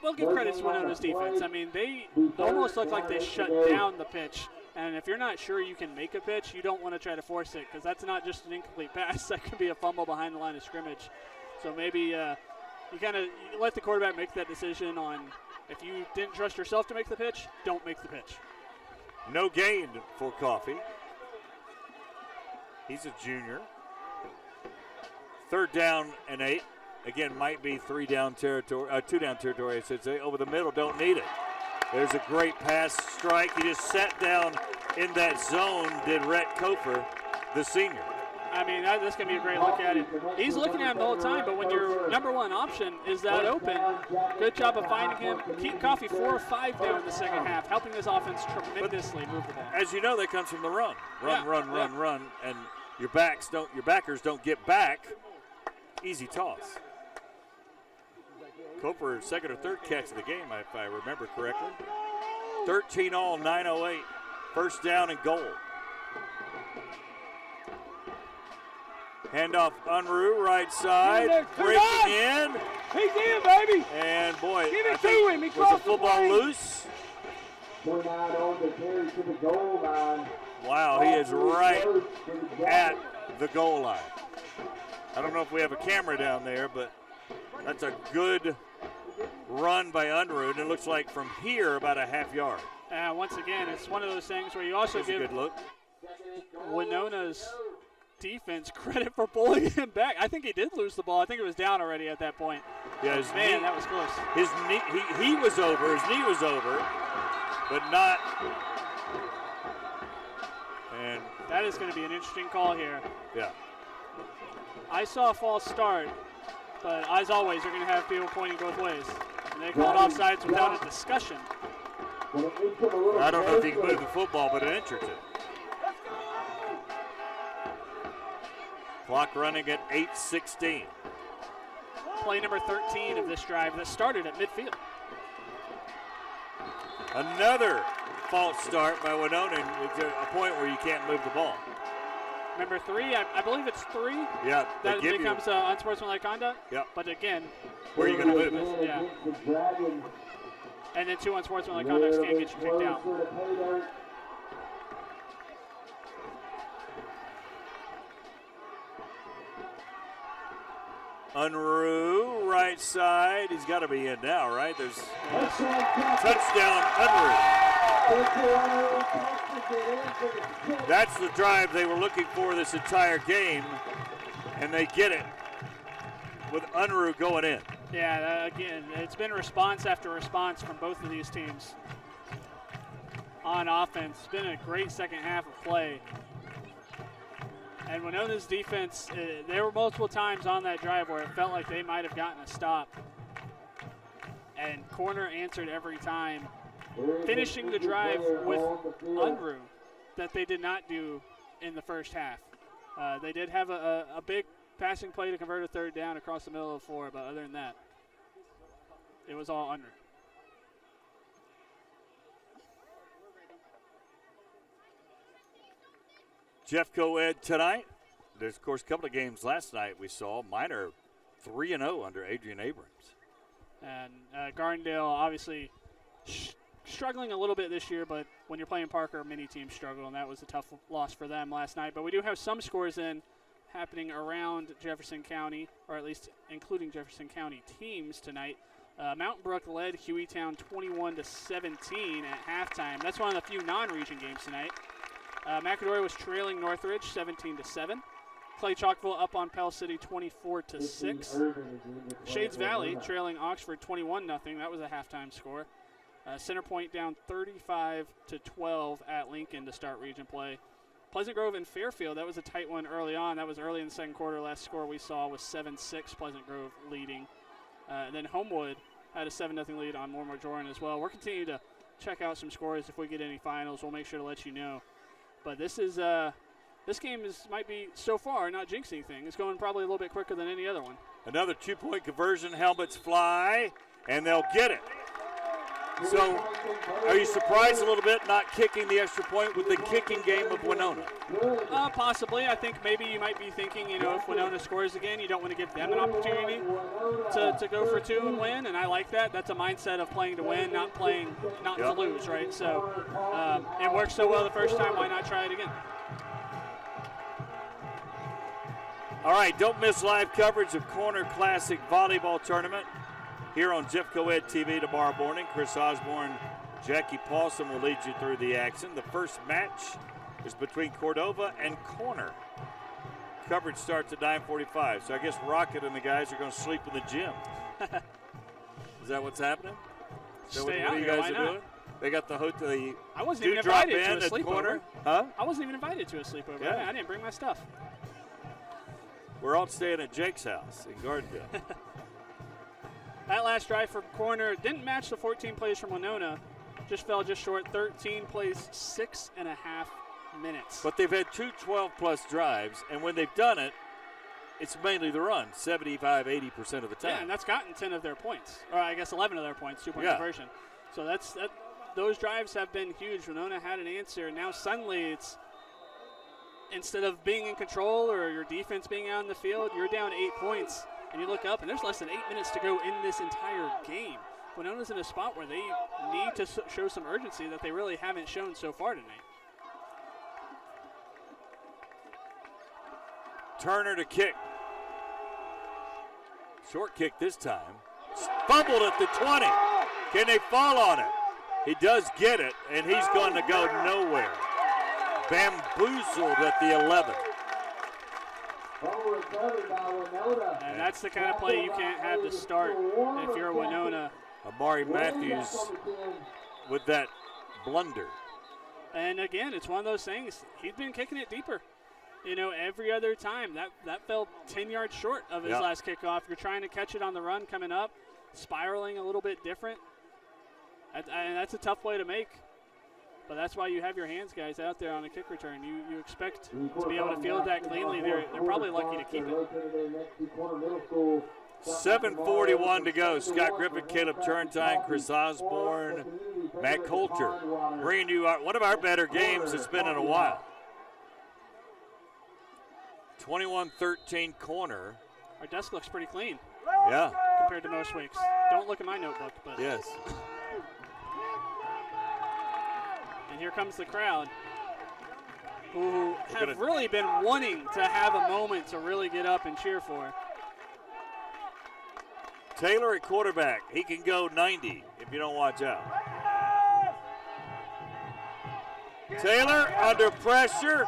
will give credit to Wenonah's defense. I mean, they almost look like they shut down the pitch. And if you're not sure you can make a pitch, you don't want to try to force it, because that's not just an incomplete pass. That could be a fumble behind the line of scrimmage. So maybe you kind of let the quarterback make that decision on, if you didn't trust yourself to make the pitch, don't make the pitch. No gain for Coffey. He's a junior. 3rd down and 8. Again, might be 2 down territory, I should say. Over the middle, don't need it. There's a great pass strike. He just sat down in that zone, did Rhett Kofer, the senior. I mean, that's going to be a great look at it. He's looking at him the whole time, but when your number one option is that open, good job of finding him. Keep Coffee 4 or 5 down in the second half, helping this offense tremendously move the ball. As you know, that comes from the run. Run, and your backers don't get back. Easy toss. Koper, 2nd or 3rd catch of the game, if I remember correctly. 13 all, 9:08. 1st down and goal. Handoff Unruh, right side, breaking in. He's in, baby. And boy, give it I think to him. He was the football loose? 49 on the carry to the goal line. Wow, he is right at the goal line. I don't know if we have a camera down there, but that's a good run by Unruh, and it looks like from here about a half yard. Once again, it's one of those things where you also give a good look. Winonah's defense credit for pulling him back. I think he did lose the ball. I think it was down already at that point. Yeah, that was close. His knee, he was over. His knee was over, but not. And that is going to be an interesting call here. Yeah. I saw a false start, but as always, you're going to have people pointing both ways. And they called offsides without a discussion. I don't know if he can move the football, but an inch or two. Clock running at 8:16. Play number 13 of this drive that started at midfield. Another false start by Wenonah. It's a point where you can't move the ball. Number 3, I believe it's 3. Yeah, that becomes unsportsmanlike conduct. Yeah. But again, where are you going to move it? Yeah. And then 2 unsportsmanlike conducts can't get you kicked out. Unruh, right side. He's got to be in now, right? There's touchdown, Unruh. That's the drive they were looking for this entire game, and they get it with Unruh going in. Yeah, again, it's been response after response from both of these teams on offense. It's been a great second half of play. And Winonah's defense, there were multiple times on that drive where it felt like they might have gotten a stop. And corner answered every time, finishing the drive with Unruh that they did not do in the first half. They did have a big passing play to convert a 3rd down across the middle of the floor, but other than that, it was all Unruh. Jeff Coed tonight. There's, of course, a couple of games last night we saw. Minor 3-0 under Adrian Abrams. And Gardendale obviously struggling a little bit this year, but when you're playing Parker, many teams struggle, and that was a tough loss for them last night. But we do have some scores happening around Jefferson County, or at least including Jefferson County teams tonight. Mountain Brook led Hueytown 21-17 at halftime. That's one of the few non-region games tonight. McAdory was trailing Northridge 17-7. Clay Chalkville up on Pell City 24-6. Shades Valley trailing Oxford 21-0. That was a halftime score. Center Point down 35-12 at Lincoln to start region play. Pleasant Grove and Fairfield, that was a tight one early on. That was early in the second quarter. Last score we saw was 7-6, Pleasant Grove leading. Then Homewood had a 7-0 lead on Moore Majoran as well. We're continuing to check out some scores. If we get any finals, we'll make sure to let you know. But this game might be, so far, not jinxing things. It's going probably a little bit quicker than any other one. Another 2-point conversion. Helmets fly, and they'll get it. So, are you surprised a little bit not kicking the extra point with the kicking game of Wenonah? Possibly. I think maybe you might be thinking, if Wenonah scores again, you don't want to give them an opportunity to go for 2 and win, and I like that. That's a mindset of playing to win, not to lose, right? So, it worked so well the first time, why not try it again? All right, don't miss live coverage of Corner Classic Volleyball Tournament here on Jeff Coed TV tomorrow morning. Chris Osborne, Jackie Paulson will lead you through the action. The first match is between Cordova and Corner coverage starts at 9:45. So I guess Rocket and the guys are going to sleep in the gym. Is that what's happening? Is that Stay what out you here, guys why are not? doing? They got the hotel. I wasn't even invited to a at the sleepover. corner. Huh? I wasn't even invited to a sleepover. Yeah. I didn't bring my stuff. We're all staying at Jake's house in Gardendale. That last drive from Corner didn't match the 14 plays from Wenonah. Just fell just short. 13 plays, 6.5 minutes. But they've had 2 12-plus drives, and when they've done it, it's mainly the run, 75, 80% of the time. Yeah, and that's gotten 10 of their points. Or I guess 11 of their points, 2-point conversion. So those drives have been huge. Wenonah had an answer. Now suddenly it's, instead of being in control or your defense being out in the field, you're down 8 points, and you look up, and there's less than 8 minutes to go in this entire game. Wenonah's in a spot where they need to show some urgency that they really haven't shown so far tonight. Turner to kick. Short kick this time. Fumbled at the 20. Can they fall on it? He does get it, and he's going to go nowhere. Bamboozled at the 11. And that's the kind of play you can't have to start if you're Wenonah. Amari Matthews with that blunder. And again, it's one of those things. He's been kicking it deeper. Every other time. That fell 10 yards short of his last kickoff. You're trying to catch it on the run coming up, spiraling a little bit different. And that's a tough play to make. But that's why you have your hands guys out there on a kick return. You expect to be able to field that cleanly. They're probably lucky to keep it. 7:41 to go. Scott Griffin, Caleb Turntine, Chris Osborne, Matt Coulter. Bringing you one of our better games it's been in a while. 21-13 Corner. Our desk looks pretty clean. Yeah. Compared to most weeks. Don't look at my notebook, but. Yes. And here comes the crowd, who have really been wanting to have a moment to really get up and cheer for. Taylor at quarterback. He can go 90 if you don't watch out. Taylor under pressure.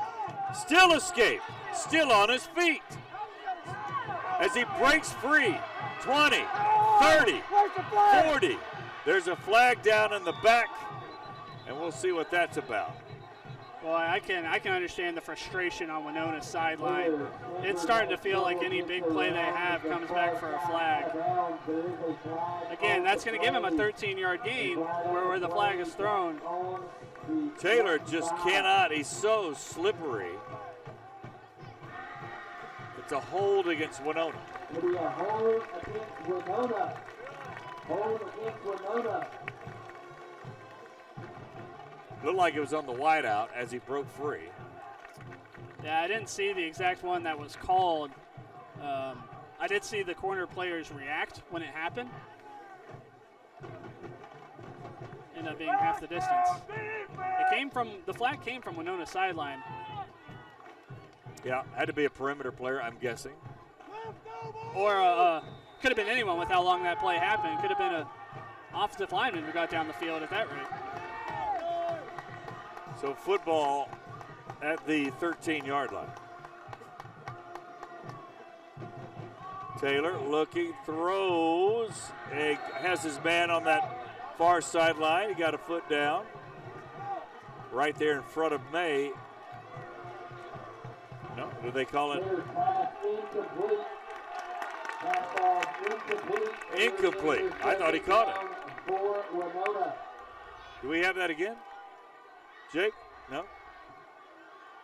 Still escaped. Still on his feet. As he breaks free. 20, 30, 40. There's a flag down in the back, and we'll see what that's about. Boy, I can understand the frustration on Wenonah's sideline. It's starting to feel like any big play they have comes back for a flag. Again, that's going to give him a 13-yard gain where the flag is thrown. Taylor just cannot. He's so slippery. It's a hold against Wenonah. It'll be a hold against Wenonah. Hold against Wenonah. Looked like it was on the wideout as he broke free. Yeah, I didn't see the exact one that was called. I did see the corner players react when it happened. Ended up being half the distance. The flag came from Wenonah's sideline. Yeah, had to be a perimeter player, I'm guessing. Or could have been anyone with how long that play happened. Could have been a offensive lineman who got down the field at that rate. So football at the 13-yard line. Taylor looking, throws, and has his man on that far sideline. He got a foot down. Right there in front of May. No, do they call it? Incomplete. I thought he caught it. Do we have that again? Jake? No?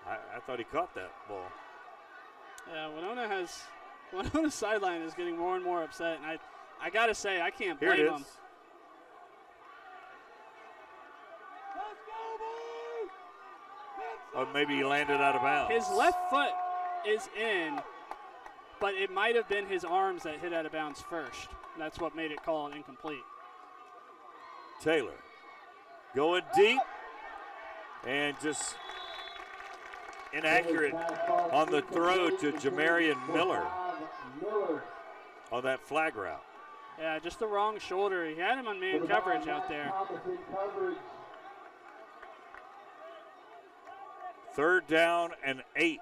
I thought he caught that ball. Yeah, Wenonah's sideline is getting more and more upset, and I got to say, I can't blame Here it him. is. Or maybe he landed out of bounds. His left foot is in, but it might have been his arms that hit out of bounds first. That's what made it called incomplete. Taylor going deep and just inaccurate on the throw to Jamarian Miller on that flag route. Yeah, just the wrong shoulder. He had him on man coverage out there. 3rd down and 8.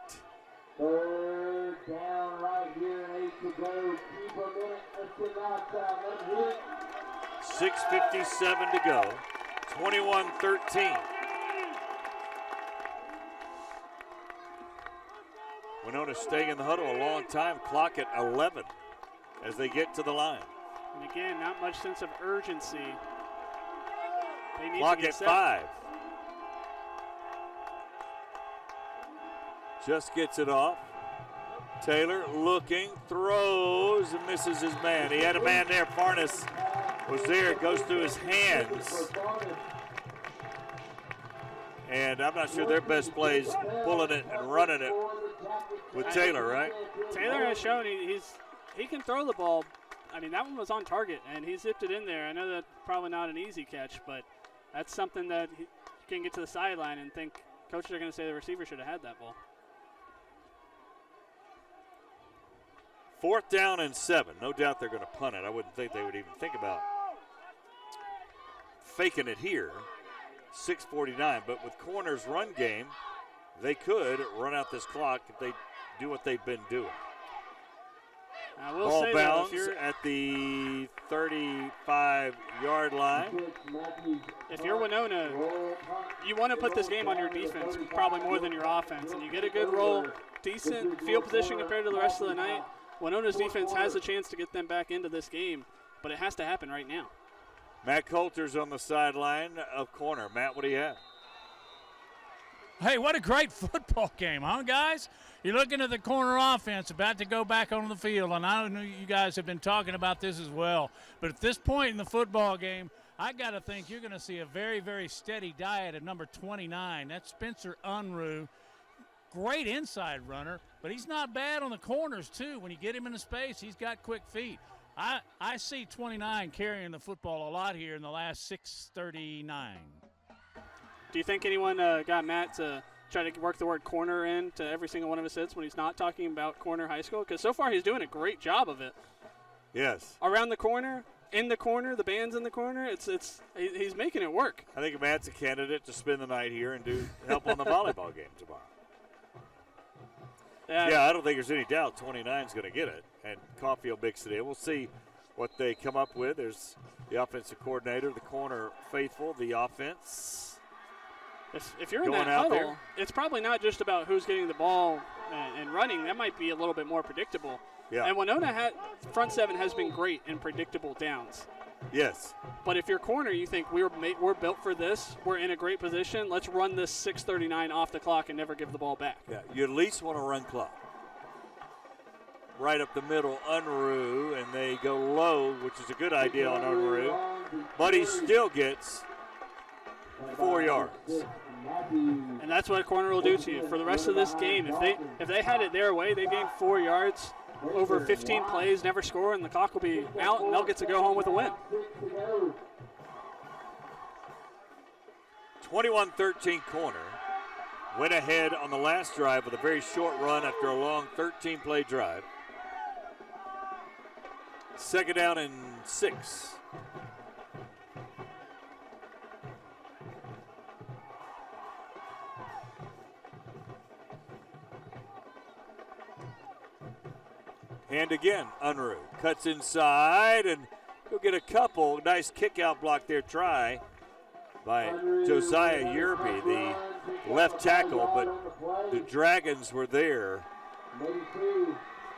3rd down right here, 8 to go. Keep a minute. Let's get knocked out. Let's hit it. 6:57 to go. 21-13. Wenonah staying in the huddle a long time. Clock at 11 as they get to the line. And again, not much sense of urgency. They need Clock to get at set. 5. Just gets it off. Taylor looking, throws, and misses his man. He had a man there. Farnes was there. It goes through his hands. And I'm not sure their best play is pulling it and running it with Taylor, right? Taylor has shown he can throw the ball. I mean, that one was on target, and he zipped it in there. I know that's probably not an easy catch, but that's something that he can get to the sideline and think coaches are going to say the receiver should have had that ball. 4th down and 7. No doubt they're going to punt it. I wouldn't think they would even think about faking it here. 6:49, but with Corner's run game, they could run out this clock if they do what they've been doing. I will Ball say bounds that at the 35-yard line. If you're Wenonah, you want to put this game on your defense probably more than your offense, and you get a good roll, decent field position compared to the rest of the night. Wenonah's defense has a chance to get them back into this game, but it has to happen right now. Matt Coulter's on the sideline of Corner. Matt, what do you have? Hey, what a great football game, huh, guys? You're looking at the Corner offense about to go back on the field, and I know you guys have been talking about this as well. But at this point in the football game, I got to think you're going to see a very, very steady diet at number 29. That's Spencer Unruh. Great inside runner, but he's not bad on the corners, too. When you get him into space, he's got quick feet. I see 29 carrying the football a lot here in the last 6:39. Do you think anyone got Matt to try to work the word corner into every single one of his hits when he's not talking about Corner High School? Because so far he's doing a great job of it. Yes. Around the corner, in the corner, the band's in the corner. He's making it work. I think Matt's a candidate to spend the night here and help on the volleyball game tomorrow. Yeah, I don't think there's any doubt 29's going to get it, and Caulfield mixed it in. We'll see what they come up with. There's the offensive coordinator, the Corner faithful, the offense. If you're in that huddle, it's probably not just about who's getting the ball and running. That might be a little bit more predictable. Yeah. And Wenonah front seven has been great in predictable downs. Yes. But if you're Corner, you think we're built for this. We're in a great position. Let's run this 6:39 off the clock and never give the ball back. Yeah, you at least want to run clock. Right up the middle, Unruh, and they go low, which is a good idea on Unruh. But he still gets 4 yards. And that's what a Corner will do to you for the rest of this game. If they had it their way, they gained 4 yards over 15 plays, never score, and the clock will be out, and they'll get to go home with a win. 21-13 Corner. Went ahead on the last drive with a very short run after a long 13-play drive. 2nd down and 6. And again, Unruh cuts inside, and he'll get a couple. Nice kick-out block there, try by Josiah Yerby, the left tackle, but the Dragons were there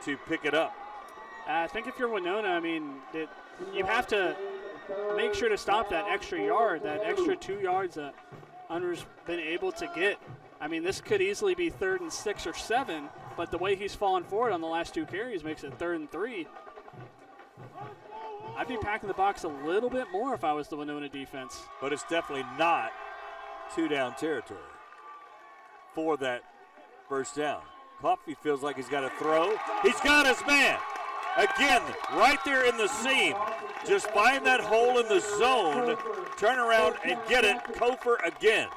to pick it up. I think if you're Wenonah, I mean, you have to make sure to stop that extra yard, that extra 2 yards that Unruh's been able to get. I mean, this could easily be 3rd and 6 or 7, but the way he's fallen forward on the last 2 carries makes it 3rd and 3. I'd be packing the box a little bit more if I was the Wenonah defense. But it's definitely not 2-down territory for that first down. Coffey feels like he's got to throw. He's got his man. Again, right there in the seam. Just find that hole in the zone, turn around and get it. Kofer again.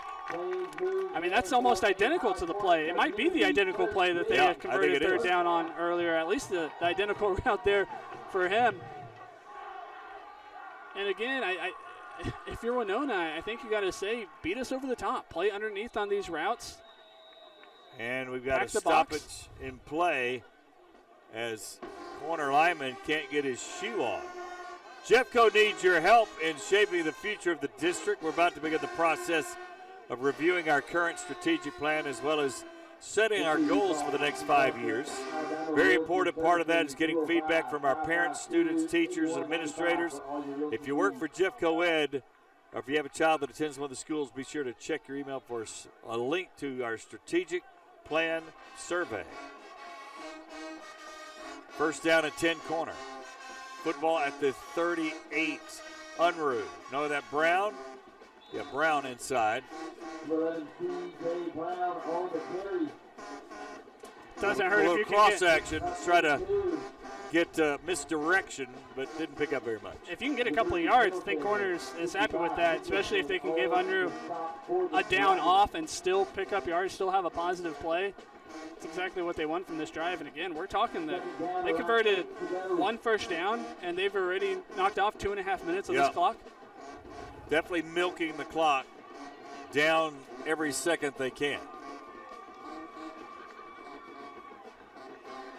I mean, that's almost identical to the play. It might be the identical play that they had converted 3rd down on earlier, at least the identical route there for him. And again, if you're Wenonah, I think you got to say, beat us over the top. Play underneath on these routes. And we've got a stoppage in play as corner lineman can't get his shoe on. Jeffco needs your help in shaping the future of the district. We're about to begin the process of reviewing our current strategic plan as well as setting our goals for the next 5 years. Very important part of that is getting feedback from our parents, students, teachers, and administrators. If you work for Jeffco Ed, or if you have a child that attends one of the schools, be sure to check your email for a link to our strategic plan survey. First down and 10 corner. Football at the 38. Unruh. Know that Brown? Yeah, Brown inside. Doesn't hurt a if little you can cross get action. Let's try to get misdirection, but didn't pick up very much. If you can get a couple of yards, I think corners is happy with that, especially if they can give Unruh a down off and still pick up yards, still have a positive play. That's exactly what they want from this drive. And again, we're talking that they converted 1 first down, and they've already knocked off 2.5 minutes of this clock. Definitely milking the clock down every second they can.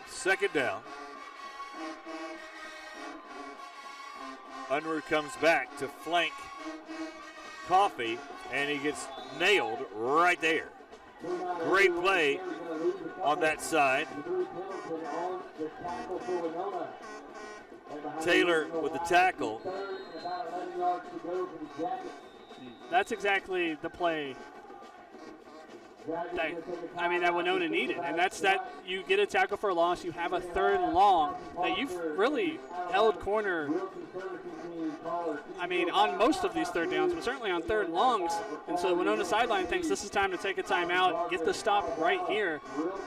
Second down. Unruh comes back to flank Coffee, and he gets nailed right there. Great play on that side. Taylor with the tackle. That's exactly the play that Wenonah needed, and that's that you get a tackle for a loss, you have a 3rd and long, that you've really held corner, on most of these 3rd downs, but certainly on 3rd and longs, and so Wenonah sideline thinks this is time to take a timeout, get the stop right here.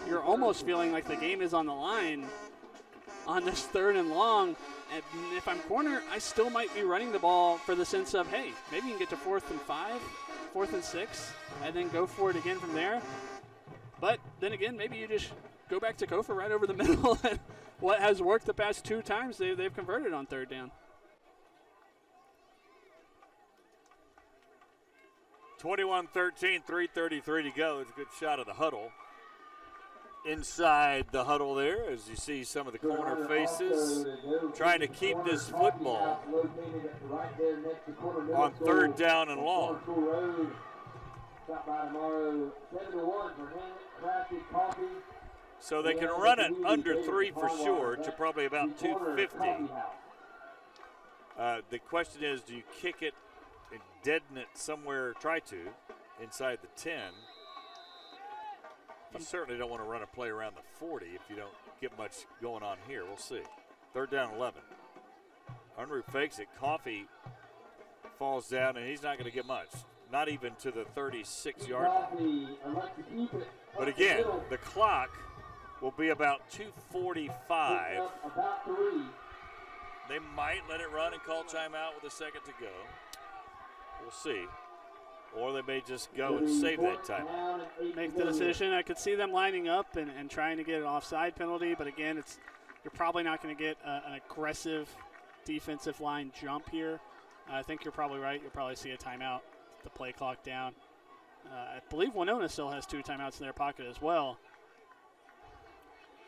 You're almost feeling like the game is on the line on this 3rd and long, and if I'm corner, I still might be running the ball for the sense of, hey, maybe you can get to 4th and 5, 4th and 6, and then go for it again from there. But then again, maybe you just go back to Kofor right over the middle. And what has worked the past 2 times, they've converted on 3rd down. 21-13, 3:33 to go. It's a good shot of the huddle. Inside the huddle there, as you see some of the corner faces, trying to keep this football on 3rd down and long. So they can run it under 3 for sure to probably about 250. The question is, do you kick it and deaden it somewhere, try to, inside the 10? You certainly don't want to run a play around the 40 if you don't get much going on here. We'll see. 3rd down 11. Unruh fakes it. Coffee falls down, and he's not going to get much. Not even to the 36-yard line. But again, the clock will be about 2:45. They might let it run and call timeout with a second to go. We'll see. Or they may just go and save that time. Make the decision. I could see them lining up and trying to get an offside penalty, but again, you're probably not going to get an aggressive defensive line jump here. I think you're probably right. You'll probably see a timeout, the play clock down. I believe Wenonah still has 2 timeouts in their pocket as well.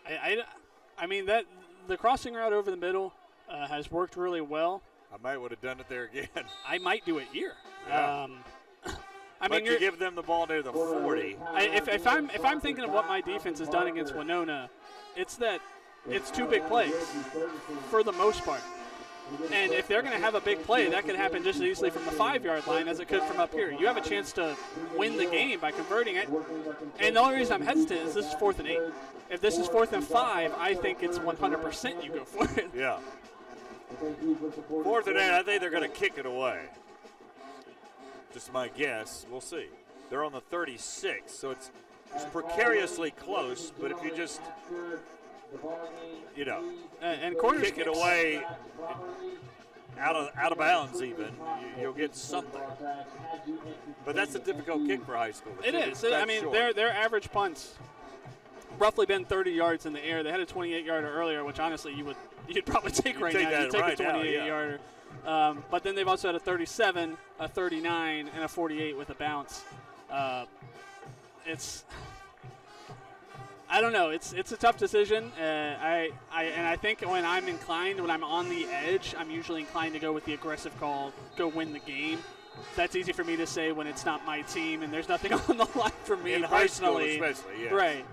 That the crossing route over the middle has worked really well. I might would have done it there again. I might do it here. Yeah. But you give them the ball near the 40. If I'm thinking of what my defense has done against Wenonah, it's that it's 2 big plays for the most part. And if they're going to have a big play, that could happen just as easily from the 5-yard line as it could from up here. You have a chance to win the game by converting it. And the only reason I'm hesitant is this is 4th and 8. If this is 4th and 5, I think it's 100% you go for it. Yeah. 4th and 8, I think they're going to kick it away. Just my guess. We'll see. They're on the 36, so it's precariously close, but if you just, and corners kick it away out of bounds even, you'll get something. But that's a difficult kick for high school. It is. Their average punts roughly been 30 yards in the air. They had a 28-yarder earlier, which honestly you'd probably take right now. You'd take a 28-yarder. But then they've also had a 37, a 39, and a 48 with a bounce. I don't know. It's a tough decision. I think when I'm on the edge, I'm usually inclined to go with the aggressive call, go win the game. That's easy for me to say when it's not my team and there's nothing on the line for me in personally. high school especially, yeah. Right.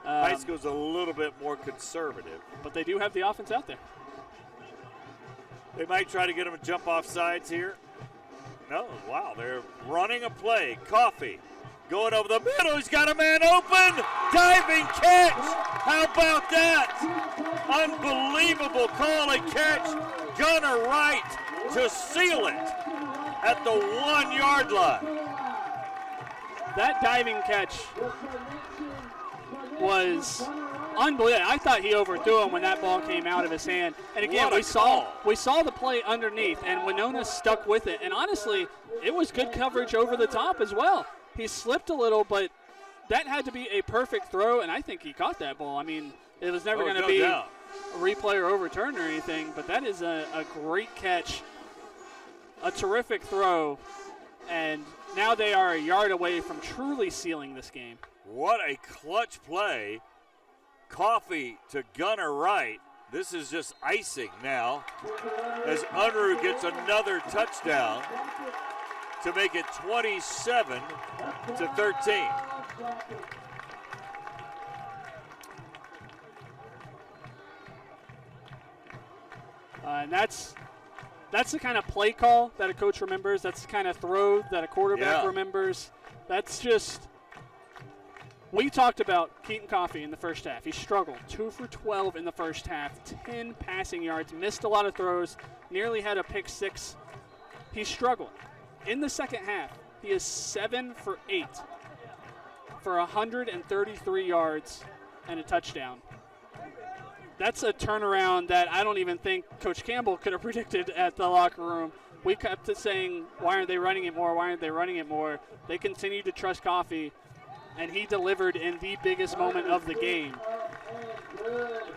High school's a little bit more conservative. But they do have the offense out there. They might try to get him to jump off sides here. No, wow, they're running a play. Coffee going over the middle. He's got a man open. Diving catch. How about that? Unbelievable call and catch. Gunner Wright to seal it at the 1 yard line. That diving catch was unbelievable. I thought he overthrew him when that ball came out of his hand. And again, we saw the play underneath, and Wenonah stuck with it. And honestly, it was good coverage over the top as well. He slipped a little, but that had to be a perfect throw, and I think he caught that ball. I mean, it was never going to be a replay or overturn or anything, but that is a great catch, a terrific throw, and now they are a yard away from truly sealing this game. What a clutch play. Coffee to Gunner Wright. This is just icing now as Unruh gets another touchdown to make it 27-13. And that's the kind of play call that a coach remembers. That's the kind of throw that a quarterback remembers. That's just – we talked about Keaton Coffee in the first half. He struggled, 2 for 12 in the first half, 10 passing yards, missed a lot of throws, nearly had a pick 6. He struggled. In the second half, he is 7 for 8 for 133 yards and a touchdown. That's a turnaround that I don't even think Coach Campbell could have predicted at the locker room. We kept saying, why aren't they running it more? Why aren't they running it more? They continue to trust Coffee, and he delivered in the biggest moment of the game.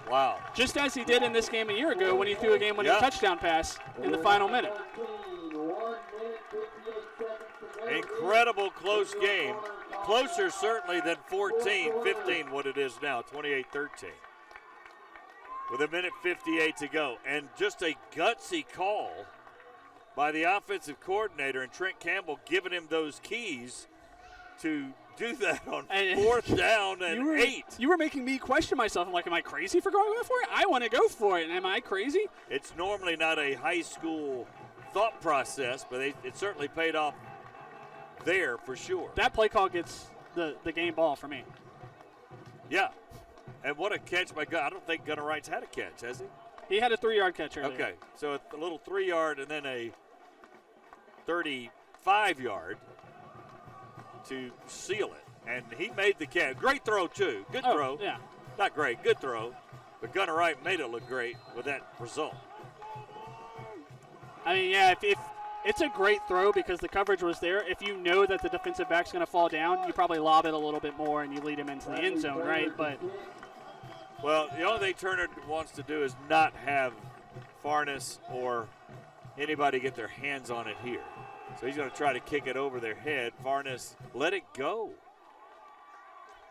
Wow. Just as he did in this game a year ago when he threw a game-winning touchdown pass in the final minute. Incredible close game. Closer certainly than 14-15 what it is now, 28-13. With 1:58 to go. And just a gutsy call by the offensive coordinator and Trent Campbell giving him those keys to do that on 4th down and 8. You were making me question myself. I'm like, am I crazy for going for it? I want to go for it. And am I crazy? It's normally not a high school thought process, but it certainly paid off there for sure. That play call gets the game ball for me. Yeah. And what a catch by Gunner. I don't think Gunner Wright's had a catch, has he? He had a 3-yard catch earlier. Okay. So a little 3-yard and then a 35-yard to seal it. And he made the catch. Great throw, too. Good throw. Yeah. Not great. Good throw. But Gunner Wright made it look great with that result. I mean, yeah, if it's a great throw because the coverage was there. If you know that the defensive back's going to fall down, you probably lob it a little bit more and you lead him into the end zone, right? But well, the only thing Turner wants to do is not have Farnes or anybody get their hands on it here. So he's going to try to kick it over their head. Farnes, let it go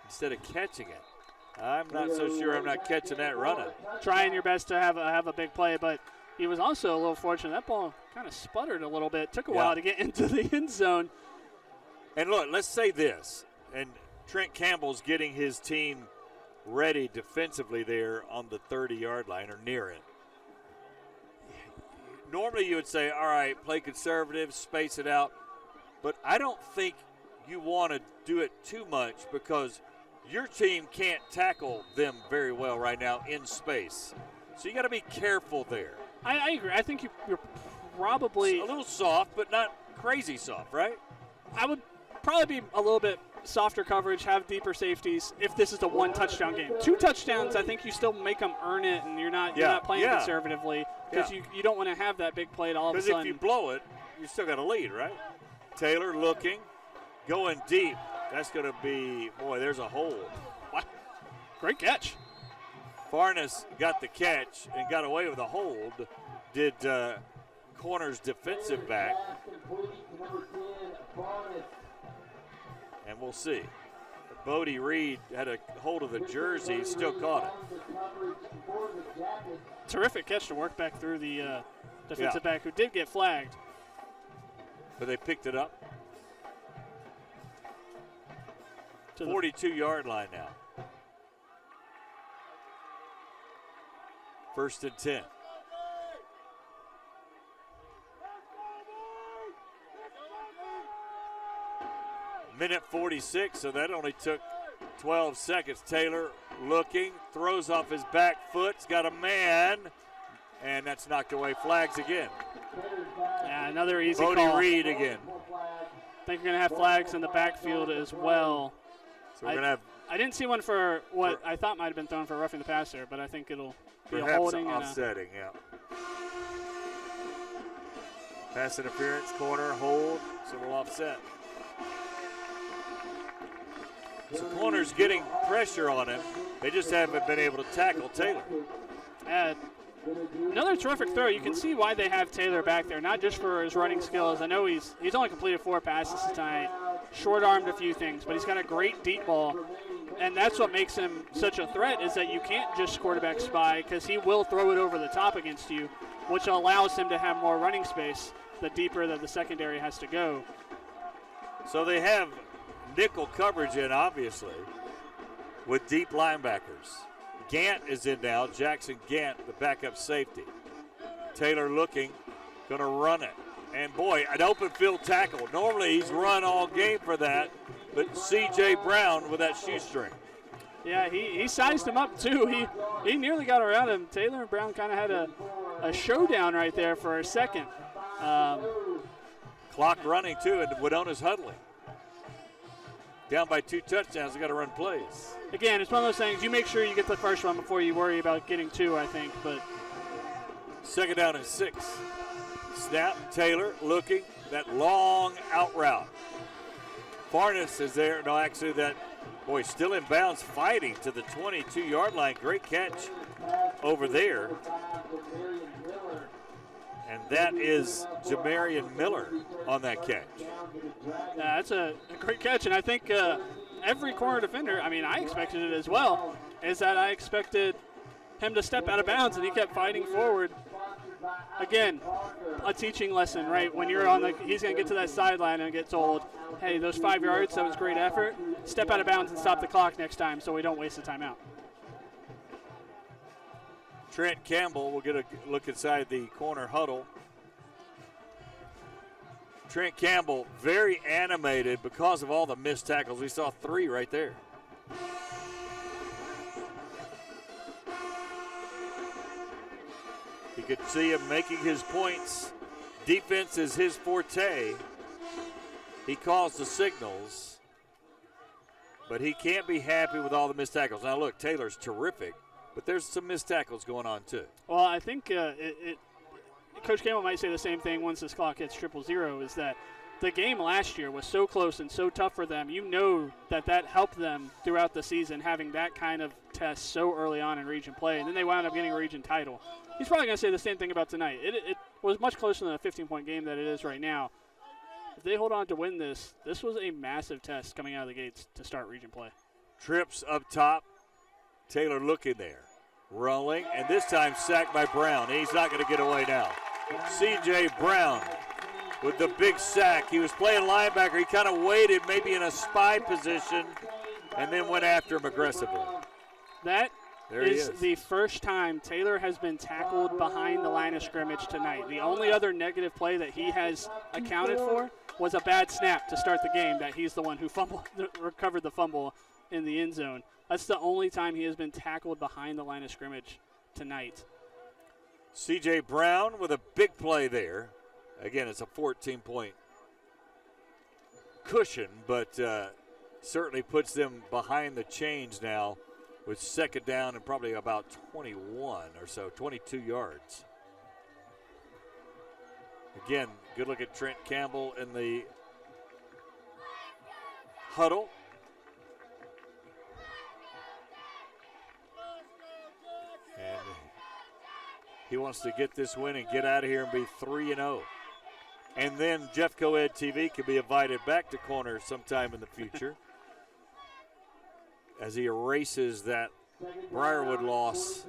instead of catching it. I'm not so sure I'm not catching that running. Trying your best to have a big play, but he was also a little fortunate. That ball kind of sputtered a little bit. Took a while to get into the end zone. And look, let's say this. And Trent Campbell's getting his team ready defensively there on the 30-yard line or near it. Normally you would say, all right, play conservative, space it out. But I don't think you want to do it too much because your team can't tackle them very well right now in space. So you got to be careful there. I agree. I think you're probably a little soft, but not crazy soft, right? I would probably be a little bit softer coverage, have deeper safeties if this is a 1-touchdown game. 2 touchdowns, I think you still make them earn it, and you're not playing conservatively because you don't want to have that big play all of a sudden. Because if you blow it, you still got a lead, right? Taylor looking, going deep. That's going to be, boy, there's a hold. Wow. Great catch. Farnes got the catch and got away with a hold. Did corner's defensive back. And we'll see. Bodie Reed had a hold of the jersey, still caught it. Terrific catch to work back through the defensive back, who did get flagged. But they picked it up. To 42-yard line now. 1st and 10. Minute 46, so that only took 12 seconds. Taylor looking, throws off his back foot, he's got a man, and that's knocked away. Flags again. Yeah, another easy Bodie call. Reed again. I think you're going to have flags in the backfield as well. So we're going to have I didn't see one for what I thought might have been thrown for roughing the passer, but I think it'll be a perhaps holding. offsetting, yeah. Pass interference, corner, hold, so we'll offset. So corner's getting pressure on him. They just haven't been able to tackle Taylor. Another terrific throw. You can see why they have Taylor back there, not just for his running skills. I know he's only completed 4 passes tonight, short-armed a few things, but he's got a great deep ball. And that's what makes him such a threat, is that you can't just quarterback spy, because he will throw it over the top against you, which allows him to have more running space the deeper that the secondary has to go. So they have nickel coverage in, obviously, with deep linebackers. Gant is in now, Jackson Gant, the backup safety. Taylor looking, going to run it. And boy, an open field tackle. Normally he's run all game for that, but C.J. Brown with that shoestring. Yeah, he sized him up too. He nearly got around him. Taylor and Brown kind of had a showdown right there for a second. Clock running too, and Wenona's huddling. Down by 2 touchdowns, they got to run plays. Again, it's one of those things, you make sure you get the first one before you worry about getting 2, I think. But 2nd down and 6. Snap, Taylor looking, that long out route. Farnes is there. No, actually that, boy, still in bounds, fighting to the 22-yard line. Great catch over there. And that is Jamarian Miller on that catch. That's a great catch, and I think every corner defender, I mean, I expected it as well, is that I expected him to step out of bounds, and he kept fighting forward. Again, a teaching lesson, right? When you're on he's going to get to that sideline and get told, hey, those 5 yards, that was great effort. Step out of bounds and stop the clock next time so we don't waste the timeout. Trent Campbell will get a look inside the corner huddle. Trent Campbell very animated because of all the missed tackles. We saw 3 right there. You could see him making his points. Defense is his forte. He calls the signals, but he can't be happy with all the missed tackles. Now look, Taylor's terrific, but there's some missed tackles going on too. Well, I think Coach Campbell might say the same thing once this clock hits 0-0, is that the game last year was so close and so tough for them. You know that helped them throughout the season, having that kind of test so early on in region play, and then they wound up getting a region title. He's probably going to say the same thing about tonight. It was much closer than a 15-point game that it is right now. If they hold on to win this was a massive test coming out of the gates to start region play. Trips up top. Taylor looking there. Rolling, and this time sacked by Brown. He's not going to get away now. C.J. Brown with the big sack. He was playing linebacker. He kind of waited maybe in a spy position and then went after him aggressively. That is the first time Taylor has been tackled behind the line of scrimmage tonight. The only other negative play that he has accounted for was a bad snap to start the game, that he's the one who recovered the fumble in the end zone. That's the only time he has been tackled behind the line of scrimmage tonight. C.J. Brown with a big play there. Again, it's a 14-point cushion, but certainly puts them behind the chains now with 2nd down and probably about 21 or so, 22 yards. Again, good look at Trent Campbell in the huddle. And he wants to get this win and get out of here and be 3-0. And then Jeff Coed TV could be invited back to corner sometime in the future. as he erases that Briarwood loss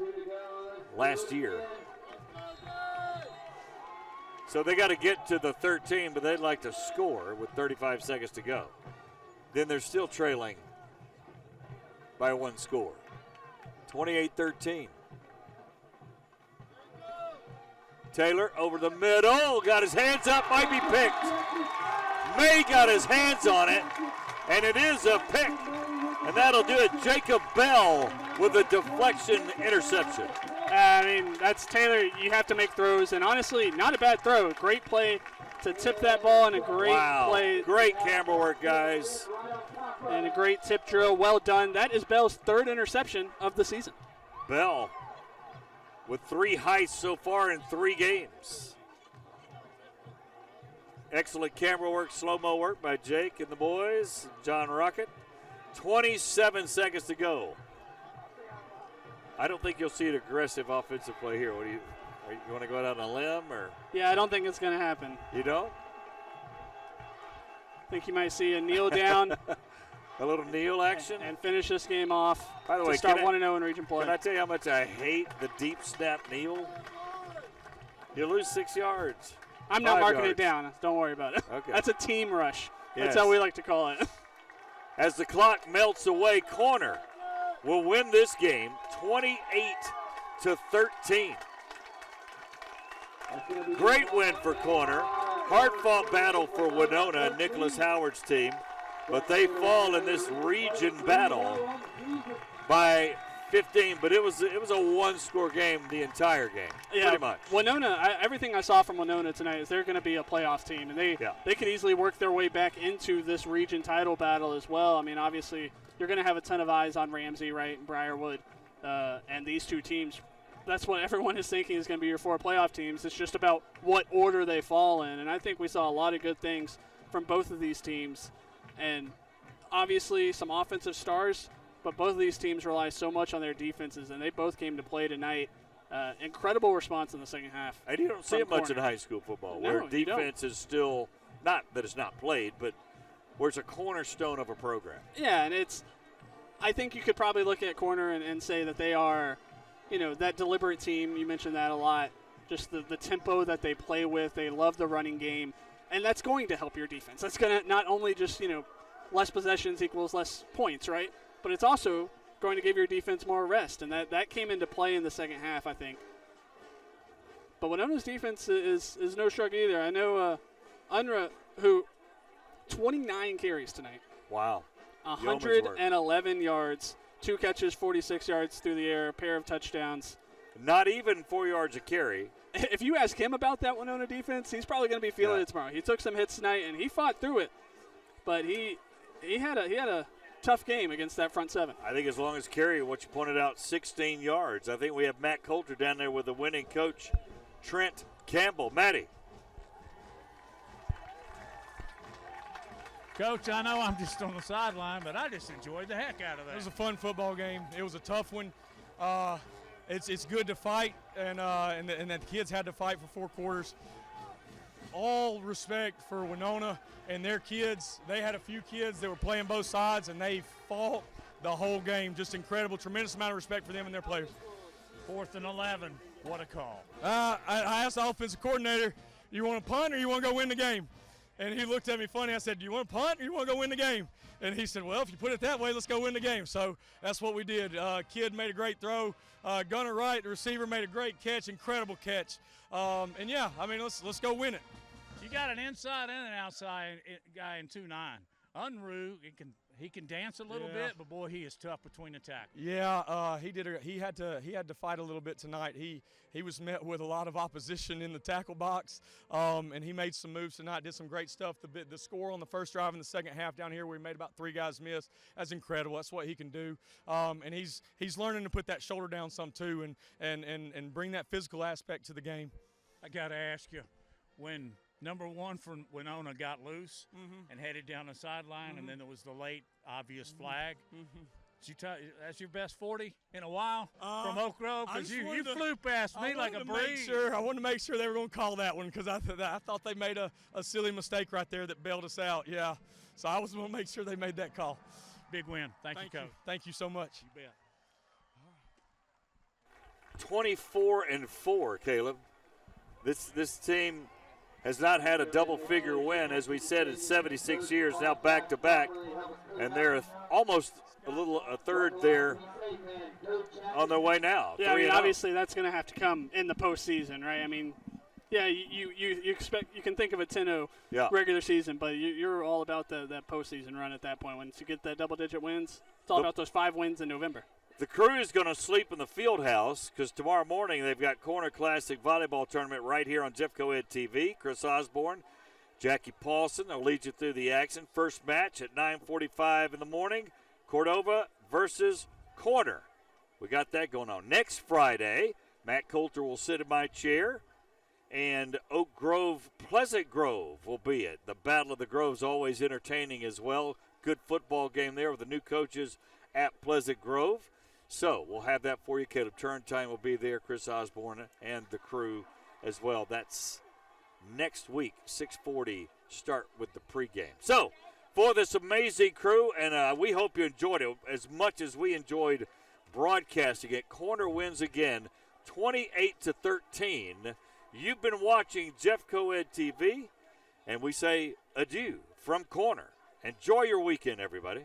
last year. So they got to get to the 13, but they'd like to score with 35 seconds to go. Then they're still trailing by one score. 28-13. Taylor over the middle, got his hands up, might be picked. May got his hands on it, and it is a pick. And that'll do it. Jacob Bell with a deflection interception. I mean, that's Taylor. You have to make throws, and honestly, not a bad throw. Great play to tip that ball, and a great play. Great camera work, guys. And a great tip drill. Well done. That is Bell's third interception of the season. Bell with 3 heists so far in 3 games. Excellent camera work, slow-mo work by Jake and the boys. John Rocket. 27 seconds to go. I don't think you'll see an aggressive offensive play here. What do you want to go out on a limb or? Yeah, I don't think it's going to happen. You don't? I think you might see a kneel down. A little kneel action. And finish this game off. By the way, to start 1-0 in region play. Can I tell you how much I hate the deep snap kneel? You lose 6 yards. I'm not marking yards. it down. Don't worry about it. Okay. That's a team rush. Yes. That's how we like to call it. As the clock melts away, Corner will win this game 28-13. Great win for Corner. Hard-fought battle for Wenonah and Nicholas Howard's team, but they fall in this region battle by 15. But it was a one-score game the entire game, pretty much. Wenonah, everything I saw from Wenonah tonight is they're going to be a playoff team, and they could easily work their way back into this region title battle as well. I mean, obviously, you're going to have a ton of eyes on Ramsey, right, and Briarwood, and these two teams. That's what everyone is thinking is going to be your 4 playoff teams. It's just about what order they fall in, and I think we saw a lot of good things from both of these teams, and obviously some offensive stars, but both of these teams rely so much on their defenses, and they both came to play tonight. Incredible response in the second half. And you don't see it much in high school football, where defense is still, not that it's not played, but where it's a cornerstone of a program. Yeah, and I think you could probably look at Corner and say that they are, that deliberate team. You mentioned that a lot. Just the tempo that they play with. They love the running game, and that's going to help your defense. That's going to not only just, less possessions equals less points, right? But it's also going to give your defense more rest, and that came into play in the second half, I think. But Wenonah's defense is no shrug either. I know Unra, who 29 carries tonight. Wow. 111 yards, 2 catches, 46 yards through the air, a pair of touchdowns. Not even 4 yards a carry. If you ask him about that Wenonah defense, he's probably going to be feeling it tomorrow. He took some hits tonight, and he fought through it. But he had a tough game against that front 7. I think as long as carry, what you pointed out, 16 yards. I think we have Matt Coulter down there with the winning coach, Trent Campbell. Matty. Coach, I know I'm just on the sideline, but I just enjoyed the heck out of that. It was a fun football game. It was a tough one. It's good to fight, and the kids had to fight for 4 quarters. All respect for Wenonah and their kids. They had a few kids that were playing both sides, and they fought the whole game. Just incredible. Tremendous amount of respect for them and their players. 4th and 11. What a call. I asked the offensive coordinator, you want to punt or you want to go win the game? And he looked at me funny. I said, do you want to punt or you want to go win the game? And he said, well, if you put it that way, let's go win the game. So that's what we did. Kid made a great throw. Gunner Wright, the receiver, made a great catch, incredible catch. And, yeah, I mean, let's go win it. You got an inside and an outside guy in 2-9. Unruh, he can dance a little bit, but boy, he is tough between the tackles. Yeah, he had to fight a little bit tonight. He was met with a lot of opposition in the tackle box, and he made some moves tonight. Did some great stuff. The score on the first drive in the second half down here, we made about 3 guys miss. That's incredible. That's what he can do, and he's learning to put that shoulder down some too, and bring that physical aspect to the game. I got to ask you, when number 1 from Wenonah got loose and headed down the sideline, and then there was the late obvious flag. That's your best 40 in a while from Oak Grove? Because you flew past me like a breeze. I wanted to make sure they were going to call that one because I thought they made a silly mistake right there that bailed us out. Yeah, so I was going to make sure they made that call. big win. Thank you, Coach. Thank you so much. You bet. 24-4, Caleb. This team has not had a double-figure win, as we said, in 76 years, now back-to-back, and they're almost a third there on their way now. Yeah, I mean, obviously that's going to have to come in the postseason, right? I mean, yeah, you expect, you can think of a 10-0 regular season, but you're all about that postseason run at that point. Once you get that double-digit wins, it's all about those 5 wins in November. The crew is going to sleep in the field house because tomorrow morning they've got Corner Classic Volleyball Tournament right here on Jeffco Ed TV. Chris Osborne, Jackie Paulson, they'll lead you through the action. First match at 9:45 in the morning, Cordova versus Corner. We got that going on. Next Friday, Matt Coulter will sit in my chair, and Oak Grove, Pleasant Grove will be it. The Battle of the Groves always entertaining as well. Good football game there with the new coaches at Pleasant Grove. So we'll have that for you. Caleb Turntime will be there, Chris Osborne and the crew as well. That's next week, 6:40 start with the pregame. So for this amazing crew, and we hope you enjoyed it as much as we enjoyed broadcasting it. Corner wins again, 28-13. You've been watching Jeffco Ed TV, and we say adieu from Corner. Enjoy your weekend, everybody.